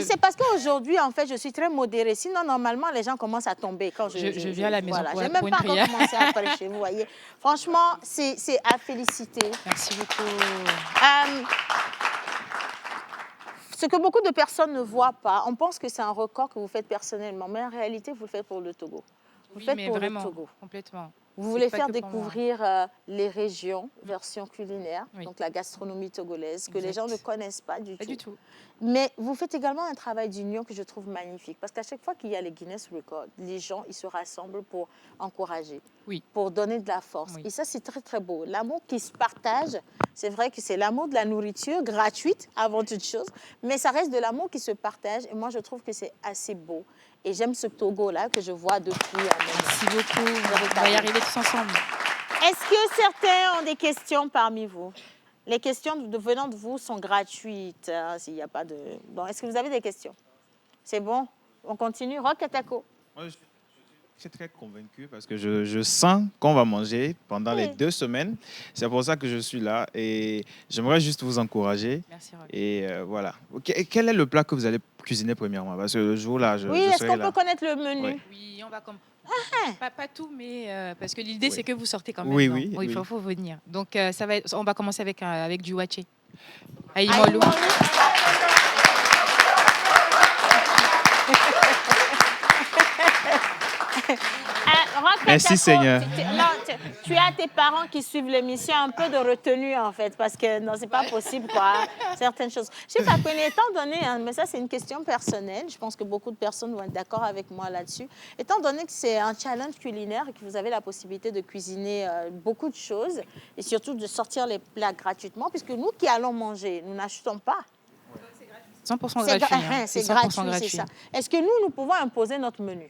C'est parce qu'aujourd'hui, en fait, je suis très modérée. Sinon, normalement, les gens commencent à tomber quand je viens à la maison voilà. pour J'ai une même pas prière. commencé à prêcher, vous voyez. Franchement, c'est à féliciter. Merci beaucoup. Ce que beaucoup de personnes ne voient pas, on pense que c'est un record que vous faites personnellement, mais en réalité, vous le faites pour le Togo. Vous le faites pour vraiment, le Togo. Complètement. Vous voulez faire découvrir les régions, version culinaire, donc la gastronomie togolaise, que les gens ne connaissent pas du tout. Mais vous faites également un travail d'union que je trouve magnifique, parce qu'à chaque fois qu'il y a les Guinness Records, les gens ils se rassemblent pour encourager, pour donner de la force. Et ça, c'est très, très beau. L'amour qui se partage, c'est vrai que c'est l'amour de la nourriture gratuite avant toute chose, mais ça reste de l'amour qui se partage. Et moi, je trouve que c'est assez beau. Et j'aime ce Togo-là que je vois depuis. Merci beaucoup. On va y arriver tous ensemble. Est-ce que certains ont des questions parmi vous? Les questions venant de vous sont gratuites. Hein, s'il n'y a pas de... Bon, est-ce que vous avez des questions? C'est bon? On continue. Rock Atako. Moi, je suis très convaincu parce que je sens qu'on va manger pendant les 2 semaines. C'est pour ça que je suis là et j'aimerais juste vous encourager. Merci, Rock. Et voilà. Quel est le plat que vous allez cuisiner premièrement? Parce que le jour-là, je est-ce qu'on là. peut connaître le menu? Oui, on va comme... Pas tout, mais parce que l'idée, c'est que vous sortez quand même. Oui. Il faut venir. Donc, on va commencer avec du waché. Merci Seigneur. Tu as tes parents qui suivent l'émission, un peu de retenue en fait, parce que non, c'est pas possible quoi, certaines choses. Chef Akpene, étant donné, mais ça c'est une question personnelle, je pense que beaucoup de personnes vont être d'accord avec moi là-dessus, étant donné que c'est un challenge culinaire et que vous avez la possibilité de cuisiner beaucoup de choses et surtout de sortir les plats gratuitement, puisque nous qui allons manger, nous n'achetons pas. 100% gratuit. C'est gratuit, c'est ça. Est-ce que nous pouvons imposer notre menu?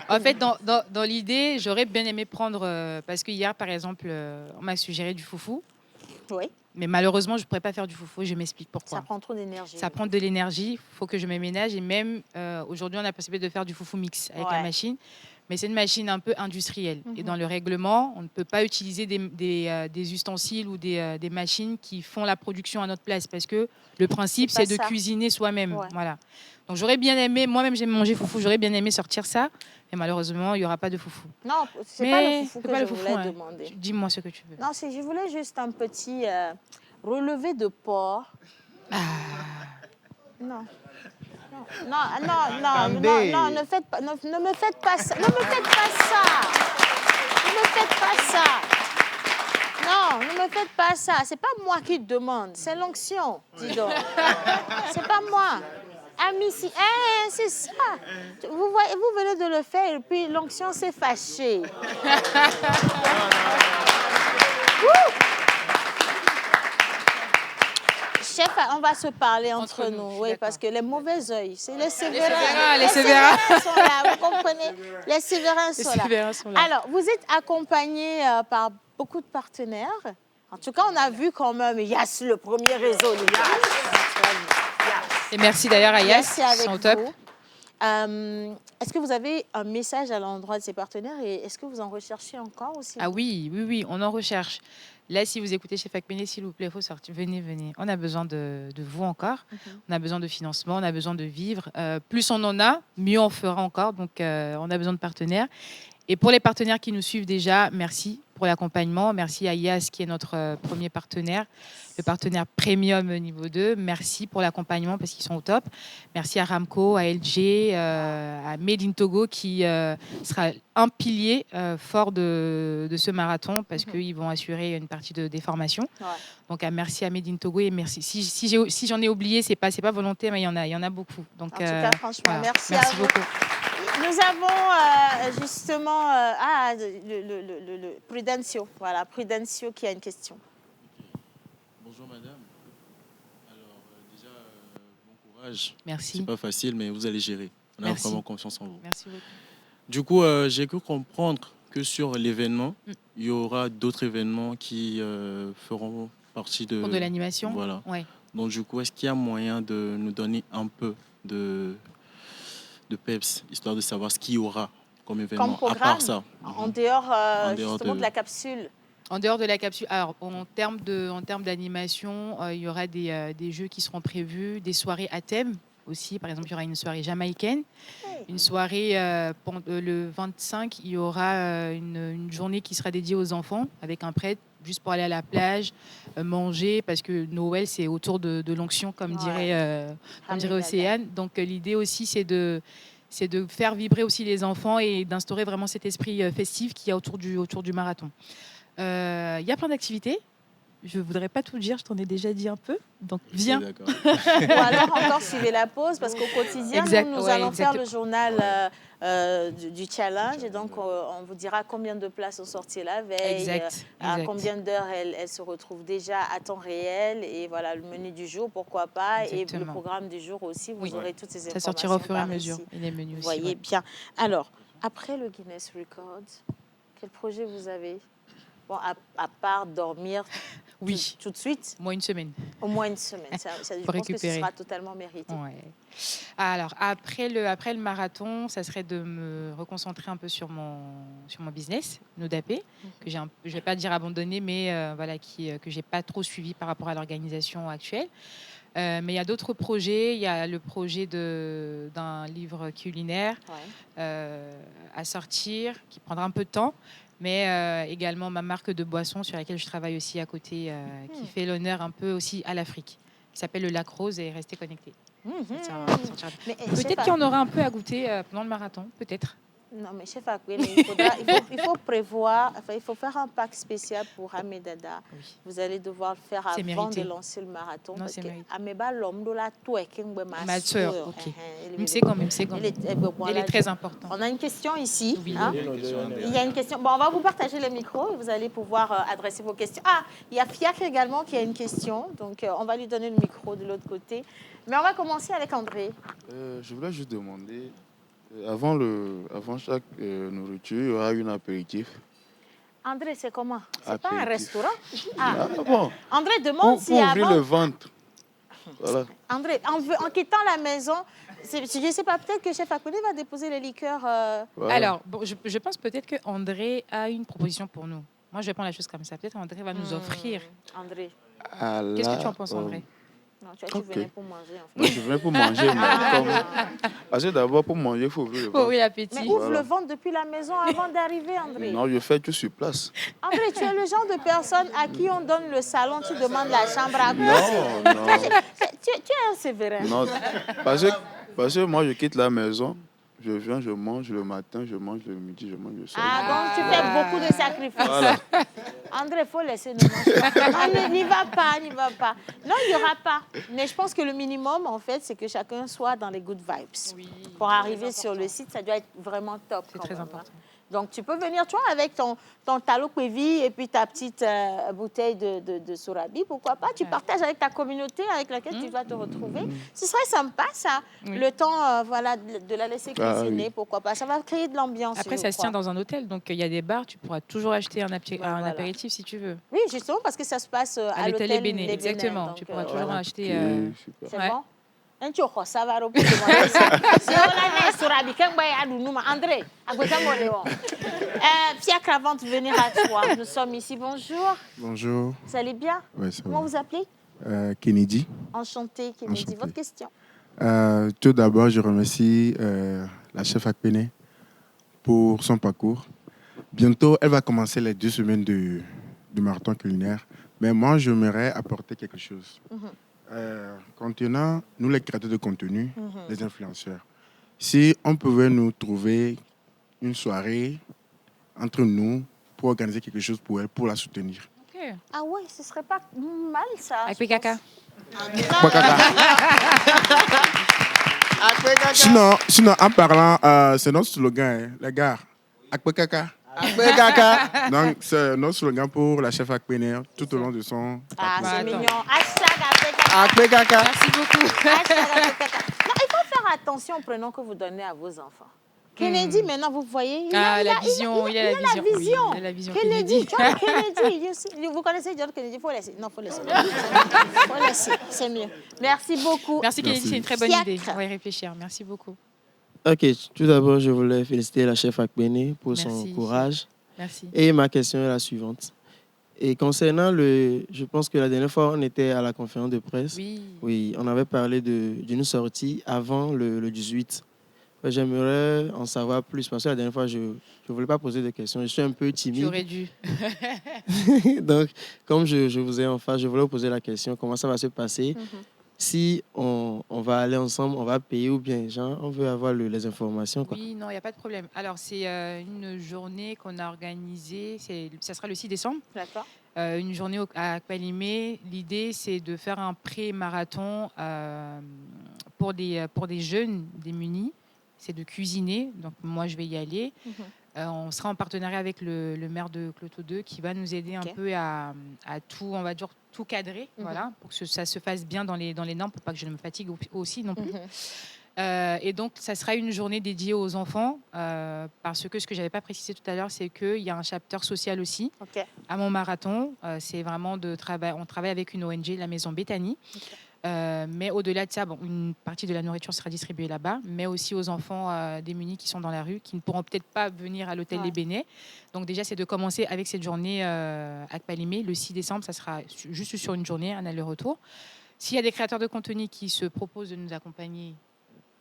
En fait, dans l'idée, j'aurais bien aimé prendre... parce que hier, par exemple, on m'a suggéré du foufou. Oui. Mais malheureusement, je ne pourrais pas faire du foufou. Je m'explique pourquoi. Ça prend trop d'énergie. Ça prend de l'énergie. Il faut que je me ménage. Et même aujourd'hui, on a la possibilité de faire du foufou mix avec la machine. Mais c'est une machine un peu industrielle. Et dans le règlement, on ne peut pas utiliser des ustensiles ou des machines qui font la production à notre place. Parce que le principe, c'est de cuisiner soi-même. Ouais. Voilà. Donc j'aurais bien aimé, moi-même j'aime manger foufou, j'aurais bien aimé sortir ça. Mais malheureusement, il n'y aura pas de foufou. Non, c'est pas le foufou que je voulais demander. Dis-moi ce que tu veux. Non, je voulais juste un petit relevé de porc. Non, ne me faites pas ça. Ne me faites pas ça. Non, ne me faites pas ça. C'est pas moi qui demande, c'est l'onction, dis donc. C'est pas moi. Amici, c'est ça. Vous venez de le faire et puis l'onction s'est fâchée. Chef, on va se parler entre nous, oui, parce que les mauvais œils, c'est les sévérins. Les sévérins sont là, vous comprenez? Les sévérins sont là. Alors, vous êtes accompagné par beaucoup de partenaires. En tout cas, on a vu quand même Yass, le premier réseau. Et merci d'ailleurs à Yass, ils sont au top. Est-ce que vous avez un message à l'endroit de ces partenaires et est-ce que vous en recherchez encore aussi? Ah oui, on en recherche. Là, si vous écoutez chez Akpene, s'il vous plaît, il faut sortir. Venez. On a besoin de vous encore. On a besoin de financement, on a besoin de vivre. Plus on en a, mieux on fera encore. Donc, on a besoin de partenaires. Et pour les partenaires qui nous suivent déjà, merci pour l'accompagnement. Merci à Yass qui est notre premier partenaire, le partenaire premium niveau 2. Merci pour l'accompagnement parce qu'ils sont au top. Merci à Ramco, à LG, à Made in Togo qui sera un pilier fort de ce marathon parce qu'ils vont assurer une partie des formations. Ouais. Donc merci à Made in Togo et merci. Si j'en ai oublié, c'est pas volonté, mais il y en a beaucoup. Donc, en tout cas, franchement, voilà. Merci à vous. Beaucoup. Nous avons justement le Prudencio. Voilà, Prudencio qui a une question. Bonjour madame. Alors déjà, bon courage. Merci. C'est pas facile, mais vous allez gérer. On a vraiment confiance en vous. Merci beaucoup. Du coup, j'ai cru comprendre que sur l'événement, il y aura d'autres événements qui feront partie de... Pour de l'animation. Voilà. Ouais. Donc du coup, est-ce qu'il y a moyen de nous donner un peu de peps, histoire de savoir ce qu'il y aura comme événement, Comme programme, à part ça. en dehors, En dehors justement de- de la capsule. En dehors de la capsule, alors en termes d'animation, il y aura des jeux qui seront prévus, des soirées à thème aussi. Par exemple, il y aura une soirée jamaïcaine. Une soirée, le 25, il y aura une journée qui sera dédiée aux enfants avec un prêtre, juste pour aller à la plage, manger, parce que Noël, c'est autour de l'onction, comme dirait Océane. Donc l'idée aussi, c'est de faire vibrer aussi les enfants et d'instaurer vraiment cet esprit festif qu'il y a autour du marathon. Il y a plein d'activités. Je ne voudrais pas tout dire, je t'en ai déjà dit un peu. Donc, viens. Ou alors encore suivez la pause, parce qu'au quotidien, nous allons faire le journal du challenge. Et donc, on vous dira combien de places sont sorties la veille, à combien d'heures elles se retrouvent déjà à temps réel. Et voilà, le menu du jour, pourquoi pas. Et le programme du jour aussi, vous aurez toutes ces informations. Ça sortira au fur et à mesure. Ici. Et les menus vous aussi. voyez bien. Alors, après le Guinness Records, quel projet vous avez? Bon, à part dormir tout de suite. Au moins une semaine. Au moins une semaine. Je pense que ce sera totalement mérité. Ouais. Alors, après le marathon, ça serait de me reconcentrer un peu sur mon business, Nodapé, que je ne vais pas dire abandonné, mais que je n'ai pas trop suivi par rapport à l'organisation actuelle. Mais il y a d'autres projets. Il y a le projet d'un livre culinaire à sortir, qui prendra un peu de temps. Mais également ma marque de boissons sur laquelle je travaille aussi à côté, qui fait l'honneur un peu aussi à l'Afrique, qui s'appelle le Lac Rose, et restez connectés. Peut-être qu'il y en aura un peu à goûter pendant le marathon, peut-être. Non, mais chef Akwene, il faut prévoir, il faut faire un pack spécial pour Amedada. Oui. Vous allez devoir le faire avant de lancer le marathon. Non, parce c'est que Ameba, l'homme de la ma soeur, ok. C'est quand même. Elle est très importante. On a une question ici. Oui. Hein? Il y a une question. Bon, on va vous partager le micro et vous allez pouvoir adresser vos questions. Ah, il y a Fiacre également qui a une question. Donc, on va lui donner le micro de l'autre côté. Mais on va commencer avec André. Je voulais juste demander... Avant chaque nourriture, il y aura un apéritif. André, c'est comment? C'est pas un restaurant? Ah bon. André demande si avant... Pour ouvrir le ventre. Voilà. André, en quittant la maison, je ne sais pas, peut-être que Chef Akwene va déposer les liqueurs. Voilà. Alors, bon, je pense peut-être qu'André a une proposition pour nous. Moi, je vais prendre la chose comme ça. Peut-être André va nous offrir. André. Qu'est-ce que tu en penses, André? Non, tu venais pour manger, en fait. Non, je venais pour manger, mais parce que d'abord, pour manger, il faut ouvrir le ventre. Oui, l'appétit. Mais ouvre le ventre depuis la maison avant d'arriver, André. Non, je fais tout sur place. André, tu es le genre de personne à qui on donne le salon, tu demandes la chambre à coucher. Non. Tu es un sévérin. Non, parce que moi, je quitte la maison. Je viens, je mange le matin, je mange le midi, je mange le soir. Ah, donc tu fais beaucoup de sacrifices. Voilà. André, il faut laisser nous manger. N'y va pas. Non, il n'y aura pas. Mais je pense que le minimum, en fait, c'est que chacun soit dans les good vibes. Oui, pour arriver sur le site, ça doit être vraiment top. C'est très important. Donc, tu peux venir, toi, avec ton talo kwevi et puis ta petite bouteille de sorabi, pourquoi pas. Tu partages avec ta communauté avec laquelle tu dois te retrouver. Ce serait sympa, ça. Oui. Le temps de la laisser cuisiner, pourquoi pas. Ça va créer de l'ambiance. Après, ça se tient dans un hôtel, donc il y a des bars, tu pourras toujours acheter un apéritif si tu veux. Oui, justement, parce que ça se passe à l'hôtel Les Béné. Exactement, tu pourras toujours acheter... C'est bon? André, Fiacre, avant de venir à toi, nous sommes ici. Bonjour. Bonjour. Vous allez bien? Oui, ça va. Comment vous appelez? Kennedy. Enchanté, Kennedy. Votre question? Tout d'abord, je remercie la chef Akwene pour son parcours. Bientôt, elle va commencer les 2 semaines du marathon culinaire. Mais moi, j'aimerais apporter quelque chose. Contenant, nous les créateurs de contenu, les influenceurs, si on pouvait nous trouver une soirée entre nous pour organiser quelque chose pour elle, pour la soutenir. Okay. Ah ouais, ce serait pas mal ça. Avec PKK. Sinon, en parlant, c'est notre slogan, les gars. Akpekaka. Donc, c'est notre slogan pour la chef Akwene tout au long de son... Ah, c'est mignon. Akpekaka. Merci beaucoup. Non, il faut faire attention au prénom que vous donnez à vos enfants. Kennedy, maintenant, vous voyez, il a la vision. Kennedy, John Kennedy. Vous connaissez John Kennedy? Il faut laisser. Non, il faut laisser. Faut laisser, c'est mieux. Merci beaucoup. Merci Kennedy, c'est une très bonne idée. On va y réfléchir. Merci beaucoup. Ok, tout d'abord, je voulais féliciter la chef Akpene pour son Merci. courage. Merci. Et ma question est la suivante. Et concernant je pense que la dernière fois, on était à la conférence de presse. Oui, on avait parlé d'une sortie avant le 18. J'aimerais en savoir plus parce que la dernière fois, je ne voulais pas poser de questions. Je suis un peu timide. Tu aurais dû. Donc, comme je vous ai en face, je voulais vous poser la question, comment ça va se passer? Si on va aller ensemble, on va payer ou bien, genre, on veut avoir les informations, quoi. Oui, non, il n'y a pas de problème. Alors, c'est une journée qu'on a organisée, ça sera le 6 décembre. D'accord. Une journée à Aqualimé. L'idée, c'est de faire un pré-marathon pour des jeunes démunis. C'est de cuisiner. Donc, moi, je vais y aller. On sera en partenariat avec le maire de Cloto 2 qui va nous aider un peu à tout, on va dire, tout cadrer, voilà, pour que ça se fasse bien dans les normes, pour pas que je ne me fatigue aussi non plus. Et donc, ça sera une journée dédiée aux enfants, parce que ce que je n'avais pas précisé tout à l'heure, c'est qu'il y a un chapter social aussi à mon marathon. C'est vraiment on travaille avec une ONG, la Maison Bethany. Mais au-delà de ça, une partie de la nourriture sera distribuée là-bas, mais aussi aux enfants démunis qui sont dans la rue, qui ne pourront peut-être pas venir à l'hôtel Les Bénets. Donc déjà, c'est de commencer avec cette journée à Akpalimé. Le 6 décembre, ça sera juste sur une journée, un aller-retour. S'il y a des créateurs de contenu qui se proposent de nous accompagner,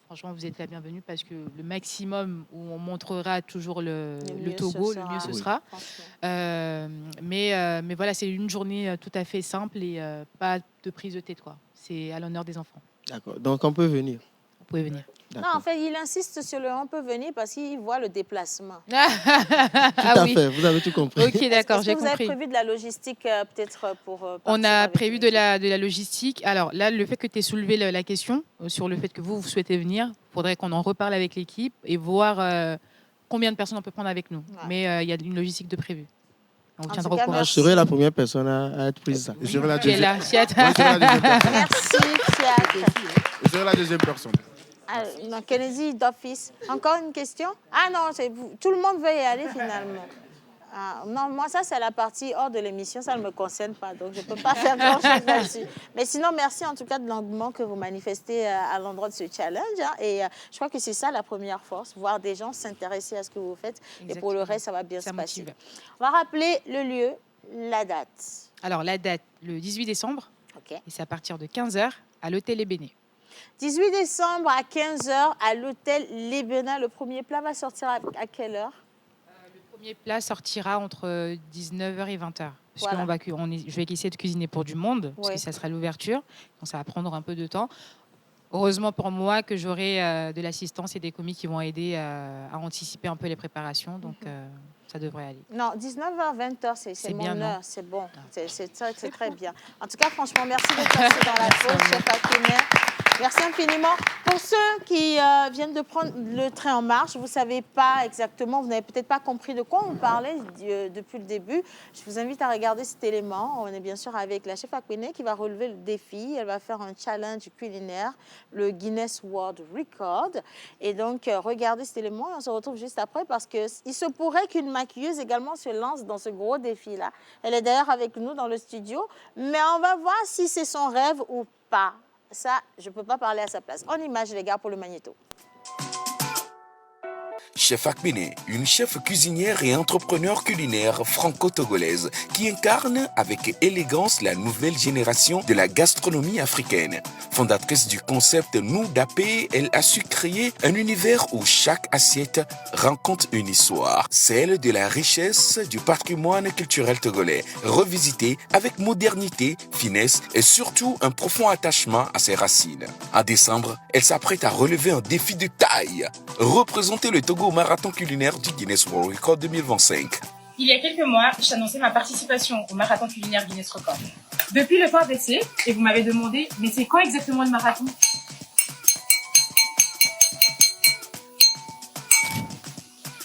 franchement, vous êtes la bienvenue parce que le maximum où on montrera toujours le Togo, le mieux ce sera. Mais voilà, c'est une journée tout à fait simple et pas de prise de tête, quoi. C'est à l'honneur des enfants. D'accord. Donc, on peut venir. Vous pouvez venir. Non, en fait, il insiste sur le on peut venir parce qu'il voit le déplacement. Tout à fait, vous avez tout compris. Ok, d'accord, j'ai compris. Vous avez prévu de la logistique peut-être pour... On a prévu de la logistique. Alors là, le fait que tu aies soulevé la question sur le fait que vous souhaitez venir, il faudrait qu'on en reparle avec l'équipe et voir combien de personnes on peut prendre avec nous. Mais il y a une logistique de prévue. On tiendra au courant. Je serai la première personne à être prise. Je serai la deuxième. Merci, Fiat. Je serai la deuxième personne. Non, Kennedy d'office. Encore une question? Ah non, tout le monde veut y aller finalement. Non, moi, ça, c'est la partie hors de l'émission. Ça ne me concerne pas, donc je ne peux pas faire grand-chose là-dessus. Mais sinon, merci en tout cas de l'engouement que vous manifestez à l'endroit de ce challenge. Et je crois que c'est ça la première force, voir des gens s'intéresser à ce que vous faites. Exactement. Et pour le reste, ça va bien se passer. On va rappeler le lieu, la date. Alors, la date, le 18 décembre. Et c'est à partir de 15h à l'hôtel Les Bénets. 18 décembre à 15h à l'hôtel Les Bénets. Le premier plat va sortir à quelle heure? Le premier plat sortira entre 19h et 20h. Parce que je vais essayer de cuisiner pour du monde, parce que ça sera l'ouverture. Donc ça va prendre un peu de temps. Heureusement pour moi que j'aurai de l'assistance et des commis qui vont aider à anticiper un peu les préparations. Donc ça devrait aller. Non, 19h, 20h, c'est mon bien, heure. C'est bon. C'est très bien. En tout cas, franchement, merci d'être passé dans la pause, chef Akpene. Merci infiniment. Pour ceux qui viennent de prendre le train en marche, vous ne savez pas exactement, vous n'avez peut-être pas compris de quoi on parlait depuis le début. Je vous invite à regarder cet élément. On est bien sûr avec la chef Akpene qui va relever le défi. Elle va faire un challenge culinaire, le Guinness World Record. Et donc, regardez cet élément et on se retrouve juste après parce qu'il se pourrait qu'une maquilleuse également se lance dans ce gros défi-là. Elle est d'ailleurs avec nous dans le studio, mais on va voir si c'est son rêve ou pas. Ça, je ne peux pas parler à sa place. En image, les gars, pour le magnéto. Chef Akpene, une chef cuisinière et entrepreneur culinaire franco-togolaise qui incarne avec élégance la nouvelle génération de la gastronomie africaine. Fondatrice du concept Nous Dapé, elle a su créer un univers où chaque assiette raconte une histoire, celle de la richesse du patrimoine culturel togolais, revisité avec modernité, finesse et surtout un profond attachement à ses racines. En décembre, elle s'apprête à relever un défi de taille, représenter le Togo au marathon culinaire du Guinness World Record 2025. Il y a quelques mois, j'annonçais ma participation au marathon culinaire Guinness Record. Depuis le temps d'essai, et vous m'avez demandé, mais c'est quand exactement le marathon ?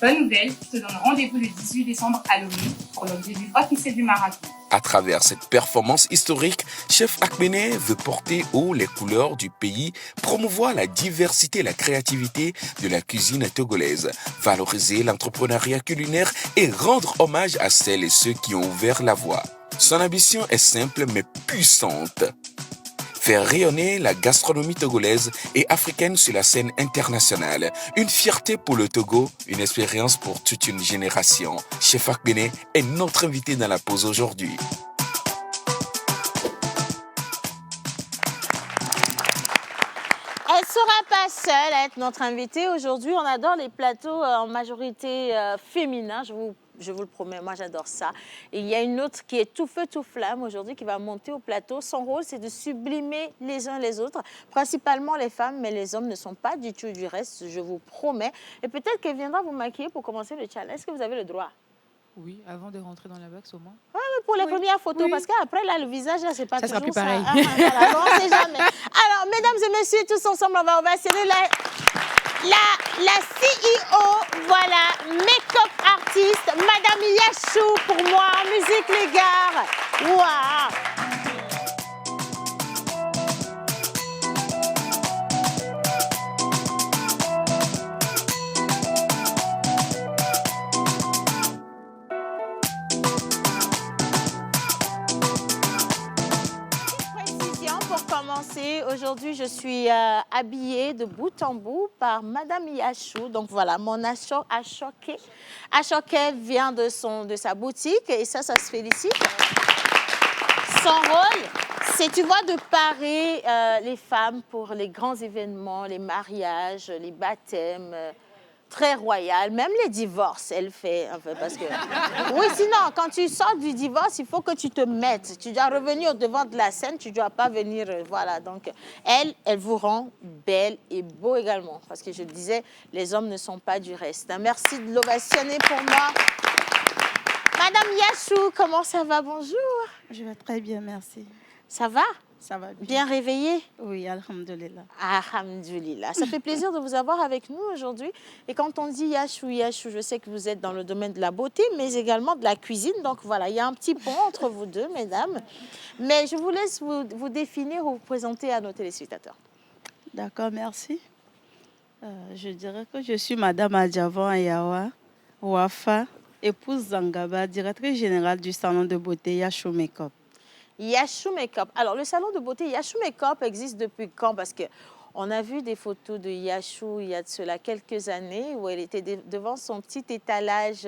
Bonne nouvelle, je te donne rendez-vous le 18 décembre à Lomé pour le début officiel du marathon. À travers cette performance historique, Chef Akpene veut porter haut les couleurs du pays, promouvoir la diversité et la créativité de la cuisine togolaise, valoriser l'entrepreneuriat culinaire et rendre hommage à celles et ceux qui ont ouvert la voie. Son ambition est simple mais puissante. Faire rayonner la gastronomie togolaise et africaine sur la scène internationale. Une fierté pour le Togo, une expérience pour toute une génération. Chef Akpene est notre invité dans la pause aujourd'hui. Elle ne sera pas seule à être notre invitée. Aujourd'hui, on adore les plateaux en majorité féminins. Je vous le promets, moi j'adore ça. Et il y a une autre qui est tout feu, tout flamme aujourd'hui, qui va monter au plateau. Son rôle, c'est de sublimer les uns les autres, principalement les femmes, mais les hommes ne sont pas du tout du reste, je vous promets. Et peut-être qu'elle viendra vous maquiller pour commencer le challenge. Est-ce que vous avez le droit? Oui, avant de rentrer dans la box au moins. Oui, pour les premières photos, parce qu'après, là, le visage, là, c'est pas ça toujours sera plus ça. pareil. Voilà, on ne sait jamais. Alors, mesdames et messieurs, tous ensemble, on va ovationner la CEO, voilà, make-up artiste, Madame Yachou, pour moi, en musique, les gars. Waouh! Aujourd'hui, je suis habillée de bout en bout par Madame Yachou. Donc voilà, mon Achoké. Achoké vient de sa boutique et ça se félicite. Son rôle, c'est, tu vois, de parer les femmes pour les grands événements, les mariages, les baptêmes. Très royal, même les divorces, elle fait un peu parce que... Oui, sinon, quand tu sors du divorce, il faut que tu te mettes. Tu dois revenir au devant de la scène, tu ne dois pas venir... Voilà, donc elle vous rend belle et beau également. Parce que je disais, les hommes ne sont pas du reste. Merci de l'ovationner pour moi. Madame Yachou, comment ça va? Bonjour. Je vais très bien, merci. Ça va? Ça va bien. Bien réveillé? Oui, alhamdoulilah. Alhamdoulilah. Ça fait plaisir de vous avoir avec nous aujourd'hui. Et quand on dit Yachou, Yachou, je sais que vous êtes dans le domaine de la beauté, mais également de la cuisine. Donc voilà, il y a un petit pont entre vous deux, mesdames. Mais je vous laisse vous définir ou vous présenter à nos téléspectateurs. D'accord, merci. Je dirais que je suis Madame Adjavan Ayawa Wafa, épouse Zangaba, directrice générale du salon de beauté Yachou Makeup. Yachou Makeup. Alors, le salon de beauté Yachou Makeup existe depuis quand? Parce qu'on a vu des photos de Yachou il y a de cela quelques années où elle était devant son petit étalage,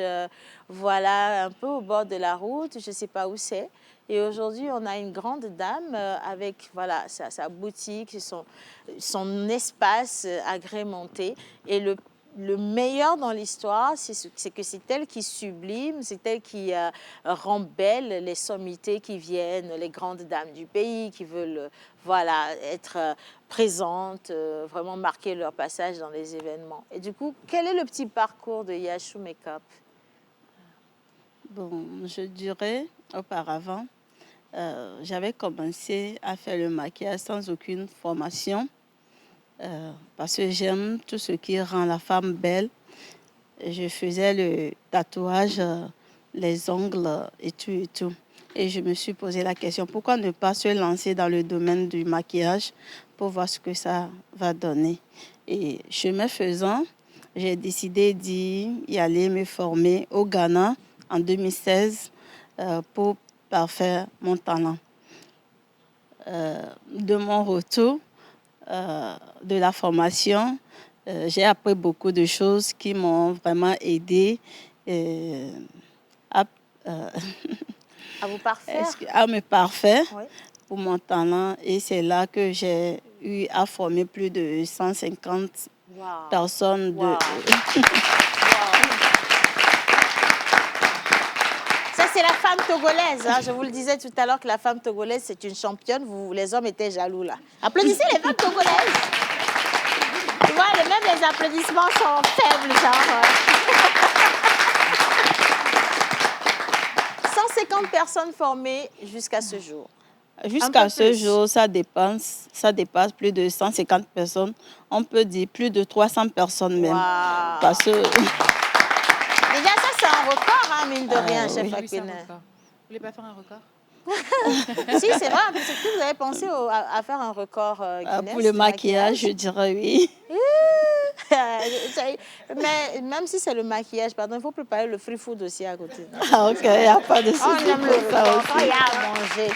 voilà, un peu au bord de la route, je ne sais pas où c'est. Et aujourd'hui, on a une grande dame avec voilà, sa boutique, son espace agrémenté. Et le meilleur dans l'histoire, c'est que c'est elle qui sublime, c'est elle qui rend belle les sommités qui viennent, les grandes dames du pays qui veulent voilà, être présentes, vraiment marquer leur passage dans les événements. Et du coup, quel est le petit parcours de Yachou Makeup? Bon, je dirais auparavant, j'avais commencé à faire le maquillage sans aucune formation. Parce que j'aime tout ce qui rend la femme belle. Je faisais le tatouage, les ongles et tout et tout. Et je me suis posé la question, pourquoi ne pas se lancer dans le domaine du maquillage pour voir ce que ça va donner. Et chemin faisant, j'ai décidé d'y aller me former au Ghana en 2016 pour parfaire mon talent. De mon retour, de la formation, j'ai appris beaucoup de choses qui m'ont vraiment aidé à vous parfaire, à me parfaire oui. Pour mon talent. Et c'est là que j'ai eu à former plus de 150 wow. personnes. Wow. Ça, c'est la femme togolaise. Hein. Je vous le disais tout à l'heure que la femme togolaise, c'est une championne. Les hommes étaient jaloux, là. Applaudissez les femmes togolaises. Tu vois, même les applaudissements sont faibles, genre. 150 personnes formées jusqu'à ce jour. Jusqu'à ce jour, ça dépasse plus de 150 personnes. On peut dire plus de 300 personnes même. Wow. Parce que... Déjà, ça, c'est un record, hein, mine de rien, chef Oui, Akpene. vous voulez pas faire un record? Si, c'est vrai. Est-ce que vous avez pensé à faire un record Guinness pour le maquillage, je dirais oui. Mais même si c'est le maquillage, pardon, il faut préparer le free food aussi à côté. Ah, ok, il n'y a pas de souci. On aime le pour ça repas, aussi. il y a à manger.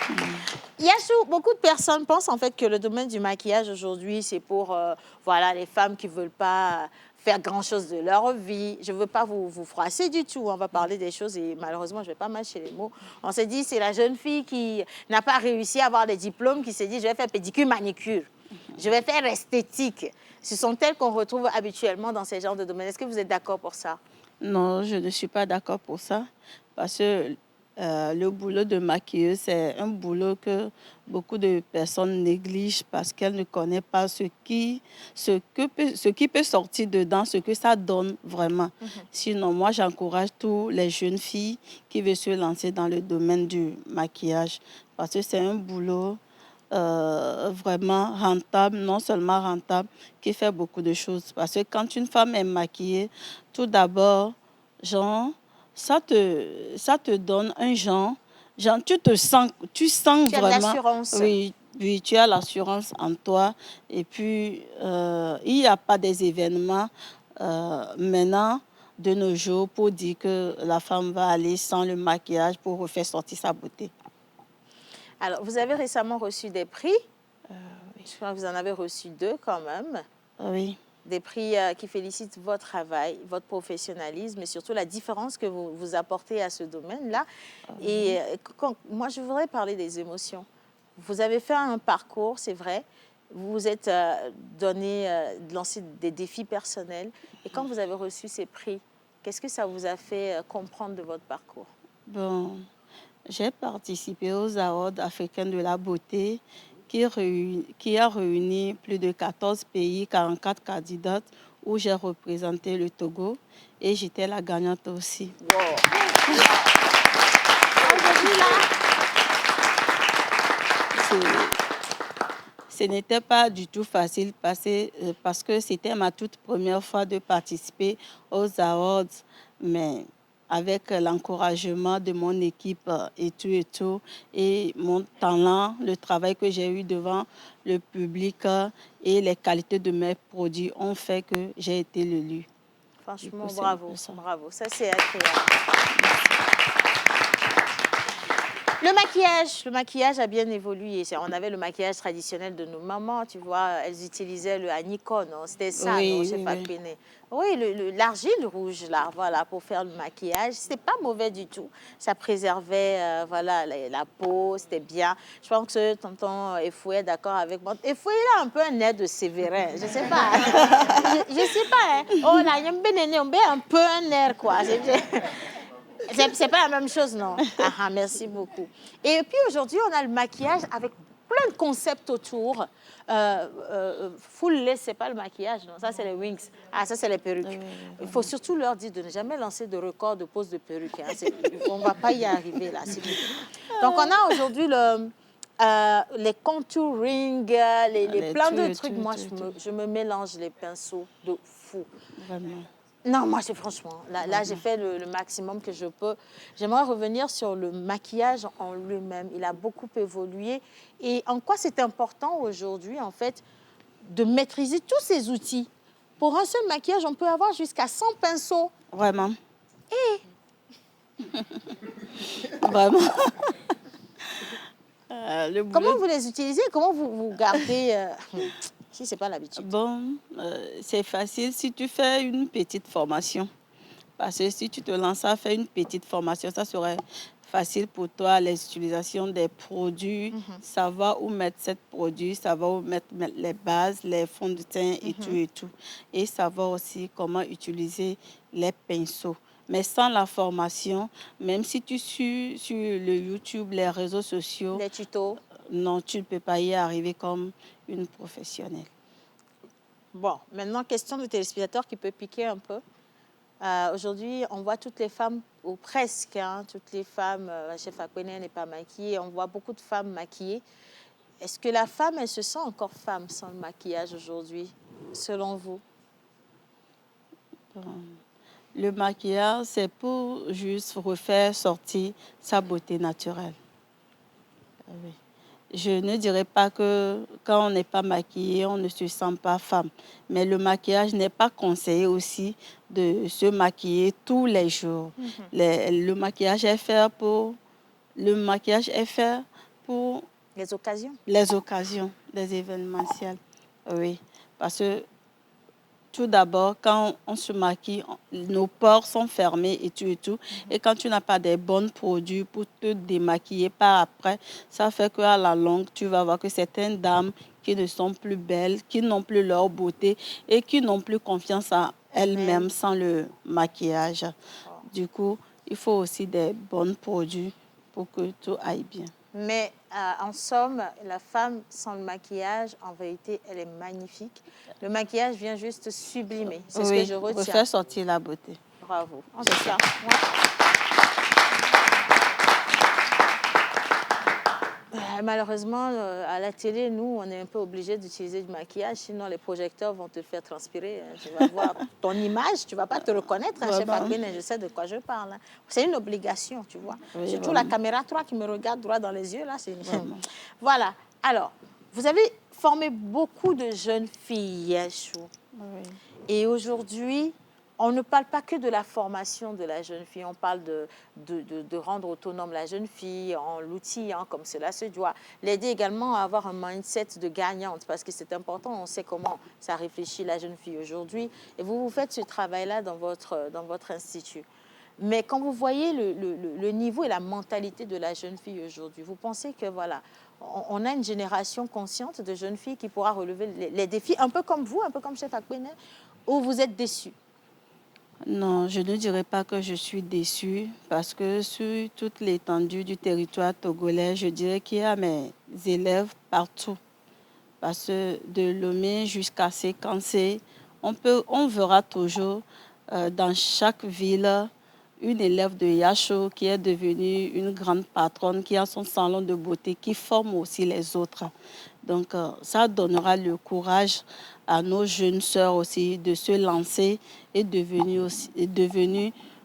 Yachou, beaucoup de personnes pensent en fait que le domaine du maquillage aujourd'hui, c'est pour voilà, les femmes qui ne veulent pas faire grand-chose de leur vie. Je ne veux pas vous froisser du tout. On va parler des choses et malheureusement, je ne vais pas mâcher les mots. On s'est dit, c'est la jeune fille qui n'a pas réussi à avoir des diplômes qui s'est dit, je vais faire pédicure, manicure. Je vais faire esthétique. Ce sont elles qu'on retrouve habituellement dans ces genres de domaines. Est-ce que vous êtes d'accord pour ça? Non, je ne suis pas d'accord pour ça. Parce que le boulot de maquilleuse, c'est un boulot que beaucoup de personnes négligent parce qu'elles ne connaissent pas ce qui peut sortir dedans, ce que ça donne vraiment. Sinon, moi, j'encourage tous les jeunes filles qui veulent se lancer dans le domaine du maquillage parce que c'est un boulot vraiment rentable, non seulement rentable, qui fait beaucoup de choses. Parce que quand une femme est maquillée, tout d'abord, genre, ça te donne un genre, tu sens Tu as de vraiment, l'assurance. oui, tu as l'assurance en toi. Et puis, il n'y a pas des événements maintenant, de nos jours, pour dire que la femme va aller sans le maquillage pour refaire sortir sa beauté. Alors, vous avez récemment reçu des prix. Je crois que vous en avez reçu 2 quand même. Oui. Des prix qui félicitent votre travail, votre professionnalisme et surtout la différence que vous apportez à ce domaine-là. Et moi, je voudrais parler des émotions. Vous avez fait un parcours, c'est vrai. Vous vous êtes lancé des défis personnels. Et quand vous avez reçu ces prix, qu'est-ce que ça vous a fait comprendre de votre parcours? Bon, j'ai participé aux Awards africains de la beauté qui a réuni plus de 14 pays, 44 candidates, où j'ai représenté le Togo et j'étais la gagnante aussi. Wow. Aujourd'hui, là, ce n'était pas du tout facile parce que c'était ma toute première fois de participer aux Awards, mais avec l'encouragement de mon équipe et tout, et mon talent, le travail que j'ai eu devant le public et les qualités de mes produits ont fait que j'ai été l'élue. Franchement, bravo, bravo. Ça, c'est agréable. Le maquillage a bien évolué. On avait le maquillage traditionnel de nos mamans, tu vois. Elles utilisaient le anicon, c'était ça, oui, non, chez Fakpene. Oui, l'argile rouge, là, voilà, pour faire le maquillage. C'était pas mauvais du tout. Ça préservait, voilà, la peau, c'était bien. Je pense que tonton Efoué est d'accord avec moi. Efoué, il a un peu un air de Sévérin, je sais pas. je sais pas, hein. Oh là, il y a un peu un air, quoi. C'est pas la même chose, non? Merci beaucoup. Et puis aujourd'hui, on a le maquillage avec plein de concepts autour. Full lace, c'est pas le maquillage, non? Ça, c'est les wings. Ah, ça, c'est les perruques. Il faut surtout leur dire de ne jamais lancer de record de pose de perruque. Hein. On va pas y arriver, là. Donc, on a aujourd'hui les contouring, les plein de trucs. Moi, je me mélange les pinceaux de fou. Vraiment. Non, moi, franchement, là j'ai fait le maximum que je peux. J'aimerais revenir sur le maquillage en lui-même. Il a beaucoup évolué. Et en quoi c'est important aujourd'hui, en fait, de maîtriser tous ces outils? Pour un seul maquillage, on peut avoir jusqu'à 100 pinceaux. Vraiment. Et vraiment. Comment vous les utilisez? Comment vous gardez si ce n'est pas l'habitude? Bon, c'est facile si tu fais une petite formation. Parce que si tu te lances à faire une petite formation, ça serait facile pour toi, l'utilisation des produits, savoir où mettre ces produits, savoir où mettre les bases, les fonds de teint et tout et tout. Et savoir aussi comment utiliser les pinceaux. Mais sans la formation, même si tu suis sur le YouTube, les réseaux sociaux, les tutos, non, tu ne peux pas y arriver comme une professionnelle. Bon, maintenant, question de téléspectateur qui peut piquer un peu. Aujourd'hui, on voit toutes les femmes, ou presque, hein, toutes les femmes, chez Fakpene n'est pas maquillée, on voit beaucoup de femmes maquillées. Est-ce que la femme, elle se sent encore femme sans le maquillage aujourd'hui, selon vous? Le maquillage, c'est pour juste refaire sortir sa beauté naturelle. Oui. je ne dirais pas que quand on n'est pas maquillé, on ne se sent pas femme. Mais le maquillage n'est pas conseillé aussi de se maquiller tous les jours. Le maquillage est fait pour... Le maquillage est fait pour... Les occasions. Les occasions, les événementiels. Oui, parce que tout d'abord, quand on se maquille, nos pores sont fermés et tout et tout. Et quand tu n'as pas des bons produits pour te démaquiller par après, ça fait qu'à la longue, tu vas voir que certaines dames qui ne sont plus belles, qui n'ont plus leur beauté et qui n'ont plus confiance en elles-mêmes sans le maquillage. Du coup, il faut aussi des bons produits pour que tout aille bien. Mais en somme, la femme sans le maquillage, en vérité, elle est magnifique. Le maquillage vient juste sublimer. C'est ce que je retiens. Faire sortir la beauté. Bravo. C'est ça. Malheureusement, à la télé, nous, on est un peu obligés d'utiliser du maquillage, sinon les projecteurs vont te faire transpirer. Tu vas voir ton image, tu ne vas pas te reconnaître, chef Akpene, je sais de quoi je parle. C'est une obligation, tu vois. Oui, surtout la caméra, toi qui me regardes droit dans les yeux, là, c'est... Voilà. Alors, vous avez formé beaucoup de jeunes filles, Yachou. Et aujourd'hui, on ne parle pas que de la formation de la jeune fille, on parle de rendre autonome la jeune fille en l'outillant comme cela se doit. L'aider également à avoir un mindset de gagnante parce que c'est important, on sait comment ça réfléchit la jeune fille aujourd'hui. Et vous faites ce travail-là dans votre institut. Mais quand vous voyez le niveau et la mentalité de la jeune fille aujourd'hui, vous pensez que voilà, on a une génération consciente de jeunes filles qui pourra relever les défis, un peu comme vous, un peu comme chef Akpene, ou vous êtes déçus? Non, je ne dirais pas que je suis déçue parce que sur toute l'étendue du territoire togolais, je dirais qu'il y a mes élèves partout. Parce que de Lomé jusqu'à Sékansé, on verra toujours dans chaque ville une élève de Yachou qui est devenue une grande patronne, qui a son salon de beauté, qui forme aussi les autres. Donc, ça donnera le courage à nos jeunes sœurs aussi de se lancer et devenir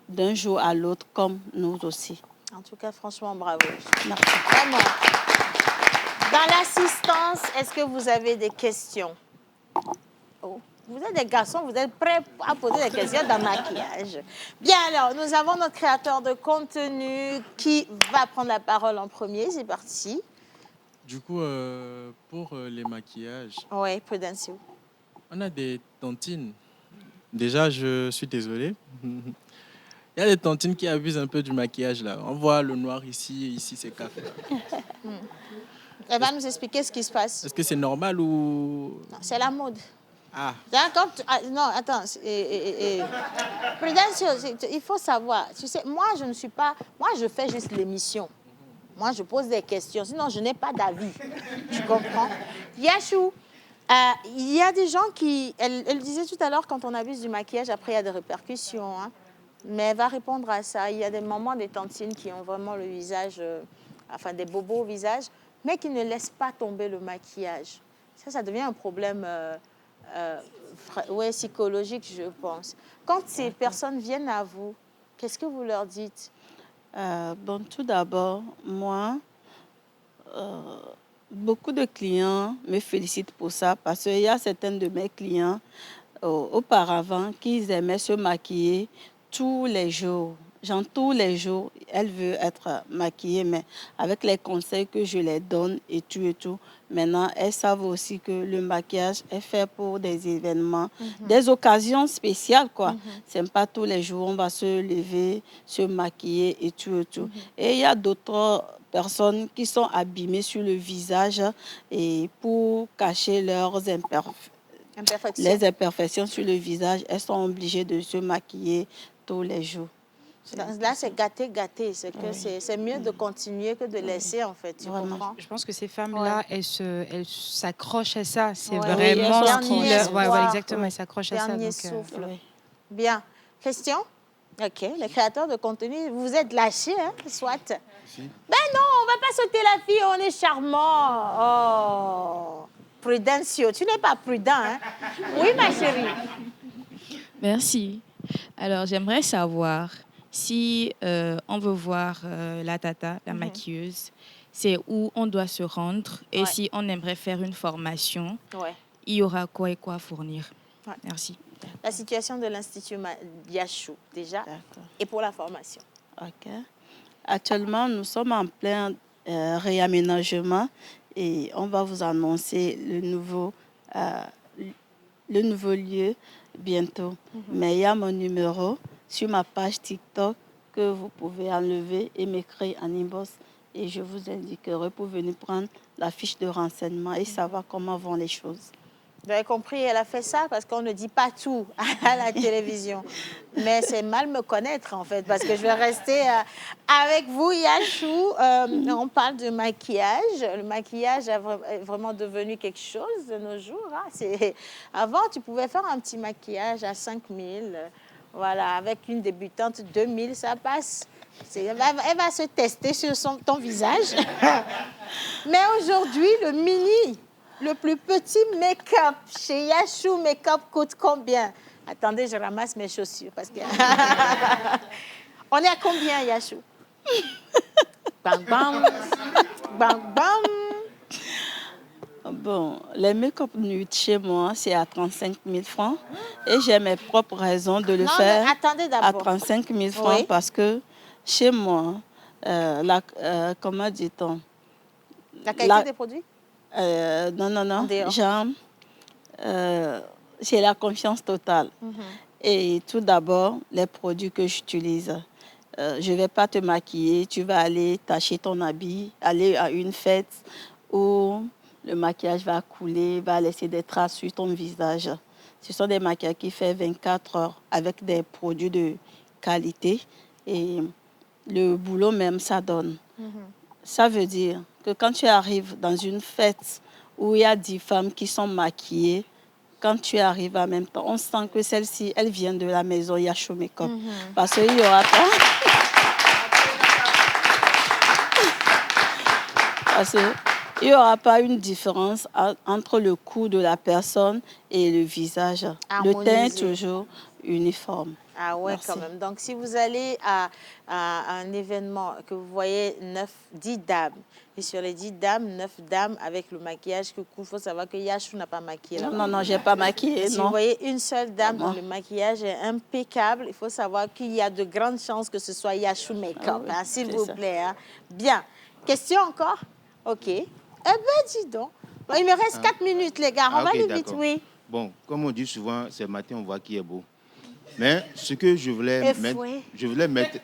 d'un jour à l'autre comme nous aussi. En tout cas, franchement, bravo. Merci. Vraiment. Dans l'assistance, est-ce que vous avez des questions? Oh. Vous êtes des garçons, vous êtes prêts à poser des questions dans le maquillage. Bien, alors, nous avons notre créateur de contenu qui va prendre la parole en premier. C'est parti. Du coup, pour les maquillages... Oui, Prudencio. On a des tantines. Déjà, je suis désolé. Il y a des tantines qui abusent un peu du maquillage, là. On voit le noir ici, et ici, c'est café. Elle va nous expliquer ce qui se passe. Est-ce que c'est normal ou... Non, c'est la mode. Ah. Non, attends. Prudencio, il faut savoir. Tu sais, moi, je ne suis pas... Moi, je fais juste l'émission. Moi, je pose des questions. Sinon, je n'ai pas d'avis. Tu comprends? Yachou, il y a des gens qui... Elle disait tout à l'heure, quand on abuse du maquillage, après, il y a des répercussions. Hein. Mais elle va répondre à ça. Il y a des mamans, des tantines qui ont vraiment le visage... enfin, des bobos au visage, mais qui ne laissent pas tomber le maquillage. Ça devient un problème... psychologique, je pense. Quand ces personnes viennent à vous, qu'est-ce que vous leur dites? Bon, tout d'abord, moi, beaucoup de clients me félicitent pour ça parce qu'il y a certains de mes clients auparavant qui aimaient se maquiller tous les jours. Genre, tous les jours, elle veut être maquillée, mais avec les conseils que je les donne et tout, maintenant, elles savent aussi que le maquillage est fait pour des événements, des occasions spéciales, quoi. C'est pas tous les jours, on va se lever, se maquiller et tout. Et il y a d'autres personnes qui sont abîmées sur le visage et pour cacher leurs les imperfections sur le visage, elles sont obligées de se maquiller tous les jours. Là, c'est gâté. C'est que c'est mieux de continuer que de laisser, en fait. Tu comprends? Je pense que ces femmes-là, elles s'accrochent à ça. C'est vraiment ce qui... exactement, elles s'accrochent à ça. Dernier souffle. Bien. Question? OK. Les créateurs de contenu, vous êtes lâchés, hein? Soit. Si. Ben non, on va pas sauter la fille, on est charmant. Oh. Prudencio, tu n'es pas prudent, hein? Oui, ma chérie. Merci. Alors, j'aimerais savoir... Si on veut voir la tata, la maquilleuse, c'est où on doit se rendre et Ouais. si on aimerait faire une formation, Ouais. il y aura quoi et quoi fournir. Ouais. Merci. La situation de l'Institut Yashou, déjà, et pour la formation. OK. Actuellement, nous sommes en plein réaménagement et on va vous annoncer le nouveau lieu bientôt. Mais il y a mon numéro sur ma page TikTok que vous pouvez enlever et m'écrire en inbox et je vous indiquerai pour venir prendre la fiche de renseignement et savoir comment vont les choses. Vous avez compris, elle a fait ça parce qu'on ne dit pas tout à la télévision. Mais c'est mal me connaître, en fait, parce que je vais rester avec vous, Yashou. On parle de maquillage. Le maquillage est vraiment devenu quelque chose de nos jours. Hein. Avant, tu pouvais faire un petit maquillage à 5 000. Voilà, avec une débutante, 2 000, ça passe. Elle va se tester sur ton visage. Mais aujourd'hui, le mini... Le plus petit make-up chez Yashou Make-up coûte combien? Attendez, je ramasse mes chaussures parce que... On est à combien, Yashou? Bang, bang. Bang, bang. Bon, les make-up nude chez moi, c'est à 35 000 francs. Et j'ai mes propres raisons de le faire à 35 000 francs oui. Parce que chez moi, comment dit-on? La qualité des produits? Non. Genre, j'ai la confiance totale. Et tout d'abord, les produits que j'utilise. Je ne vais pas te maquiller, tu vas aller tâcher ton habit, aller à une fête où le maquillage va couler, va laisser des traces sur ton visage. Ce sont des maquillages qui font 24 heures avec des produits de qualité. Et le boulot même, ça donne. Ça veut dire que quand tu arrives dans une fête où il y a 10 femmes qui sont maquillées, quand tu arrives en même temps, on sent que celle-ci, elle vient de la maison Yashou Make-up. Parce qu'il n'y aura pas... Parce qu'il n'y aura pas une différence entre le cou de la personne et le visage. Le teint est toujours uniforme. Ah ouais, Merci. quand même. Donc, si vous allez à un événement que vous voyez 10 dames, et sur les 10 dames, 9 dames avec le maquillage que il faut savoir que Yashou n'a pas maquillé. Non, je n'ai pas maquillé. Si vous voyez une seule dame dont le maillage est impeccable, il faut savoir qu'il y a de grandes chances que ce soit Yashou Make-up, oui, s'il vous plaît. Hein. Bien. Question encore? OK. Eh bien, dis donc. Bon, il me reste 4 minutes, les gars. On va aller vite, oui. Bon, comme on dit souvent, c'est le matin, on voit qui est beau. Mais ce que je voulais mettre...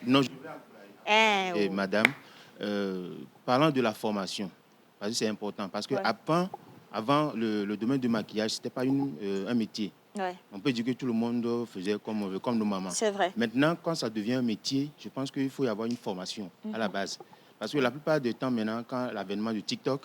Non, je voulais et madame, parlant de la formation, parce que c'est important, parce que avant le domaine du maquillage, ce n'était pas un métier. Ouais. On peut dire que tout le monde faisait comme on veut, comme nos mamans. C'est vrai. Maintenant, quand ça devient un métier, je pense qu'il faut y avoir une formation à la base. Parce que la plupart du temps, maintenant, quand l'avènement du TikTok,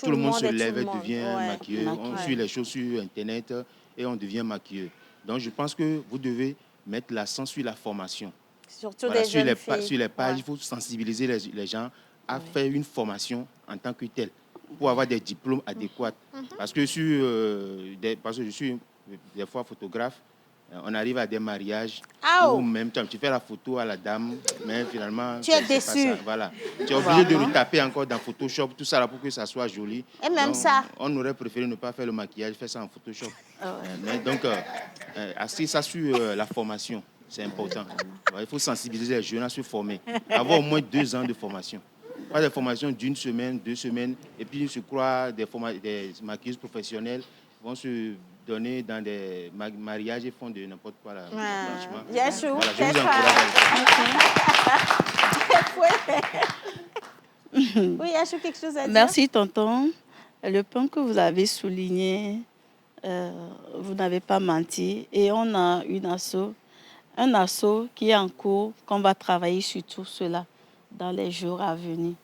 tout le monde se lève et devient maquilleur. On suit les choses sur Internet et on devient maquilleur. Donc, je pense que vous devez mettre l'accent sur la formation. Surtout des jeunes filles. Sur les pages, il faut sensibiliser les gens à faire une formation en tant que telle pour avoir des diplômes adéquats. Parce que parce que je suis des fois photographe, on arrive à des mariages où même tu fais la photo à la dame, mais finalement... Tu es déçu. Voilà. Tu es obligé de retaper encore dans Photoshop, tout ça là, pour que ça soit joli. Et même ça. On aurait préféré ne pas faire le maquillage, faire ça en Photoshop. Mais donc, assis ça sur la formation, c'est important. Il faut sensibiliser les jeunes à se former. Avoir au moins 2 ans de formation. Pas des formations d'1 semaine, 2 semaines, et puis je crois des maquilleuses professionnelles vont se donner dans des mariages et font de n'importe quoi. Là, franchement. Yashou, voilà, je vous encourage. Oui, Yashou, quelque chose à dire? Merci, tonton. Le point que vous avez souligné, vous n'avez pas menti. Et on a un asso qui est en cours, qu'on va travailler sur tout cela dans les jours à venir.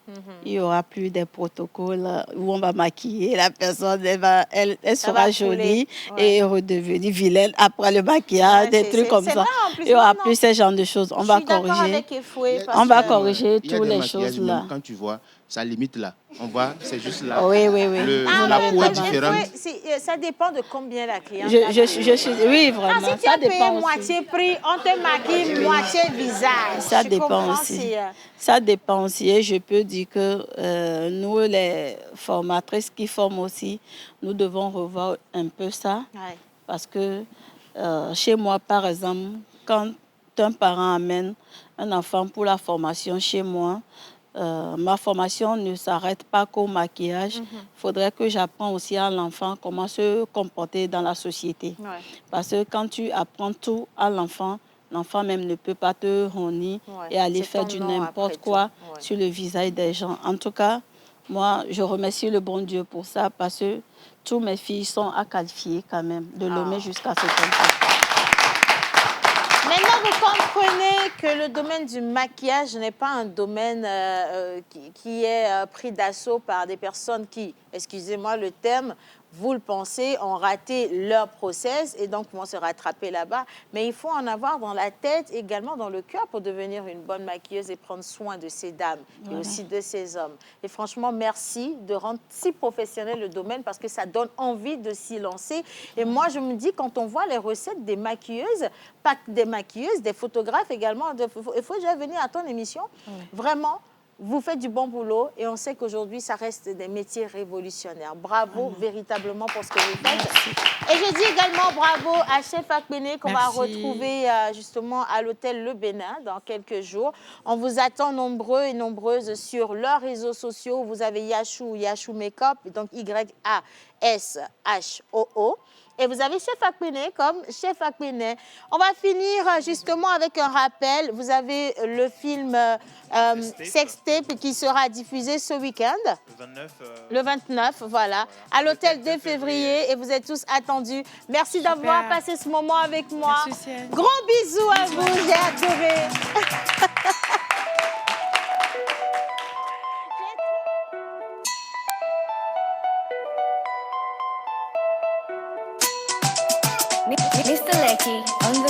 Il n'y aura plus des protocoles où on va maquiller la personne, elle sera jolie et redevenir vilaine après le maquillage, des trucs comme ça. Il n'y aura plus ce genre de choses. On va corriger. On va corriger toutes les choses là. Quand tu vois, ça limite là. On voit, c'est juste là. Oui. La peau est différente. Ça dépend de combien la cliente oui, vraiment. Si tu as payé moitié prix, on te maquille moitié visage. Ça dépend aussi. Ça dépend aussi. Et je peux dire que nous, les formatrices qui forment aussi, nous devons revoir un peu ça. Ouais. Parce que chez moi, par exemple, quand un parent amène un enfant pour la formation chez moi, ma formation ne s'arrête pas qu'au maquillage. Il faudrait que j'apprenne aussi à l'enfant comment se comporter dans la société. Ouais. Parce que quand tu apprends tout à l'enfant, l'enfant même ne peut pas te honir et aller faire du n'importe quoi sur le visage des gens. En tout cas, moi, je remercie le bon Dieu pour ça parce que toutes mes filles sont à qualifier quand même, de l'homme jusqu'à ce point. Maintenant, vous comprenez que le domaine du maquillage n'est pas un domaine qui est pris d'assaut par des personnes qui, excusez-moi le terme, vous le pensez, ont raté leur process et donc vont se rattraper là-bas. Mais il faut en avoir dans la tête, également dans le cœur pour devenir une bonne maquilleuse et prendre soin de ces dames et aussi de ces hommes. Et franchement, merci de rendre si professionnel le domaine parce que ça donne envie de s'y lancer. Et moi, je me dis, quand on voit les recettes des maquilleuses, pas que des maquilleuses, des photographes également, il faut déjà venir à ton émission. Vraiment. Vous faites du bon boulot et on sait qu'aujourd'hui, ça reste des métiers révolutionnaires. Bravo véritablement pour ce que vous faites. Et je dis également bravo à Chef Akpene qu'on va retrouver justement à l'hôtel Le Bénin dans quelques jours. On vous attend nombreux et nombreuses sur leurs réseaux sociaux. Vous avez Yashoo Makeup, donc YASHOO. Et vous avez Chef Akpene comme Chef Akpene. On va finir justement avec un rappel. Vous avez le film Sextape qui sera diffusé ce week-end. Le 29, voilà. À l'hôtel 2 février. Et vous êtes tous attendus. Merci d'avoir passé ce moment avec moi. Merci, gros bisous à vous. J'ai adoré. Mr. Lecky on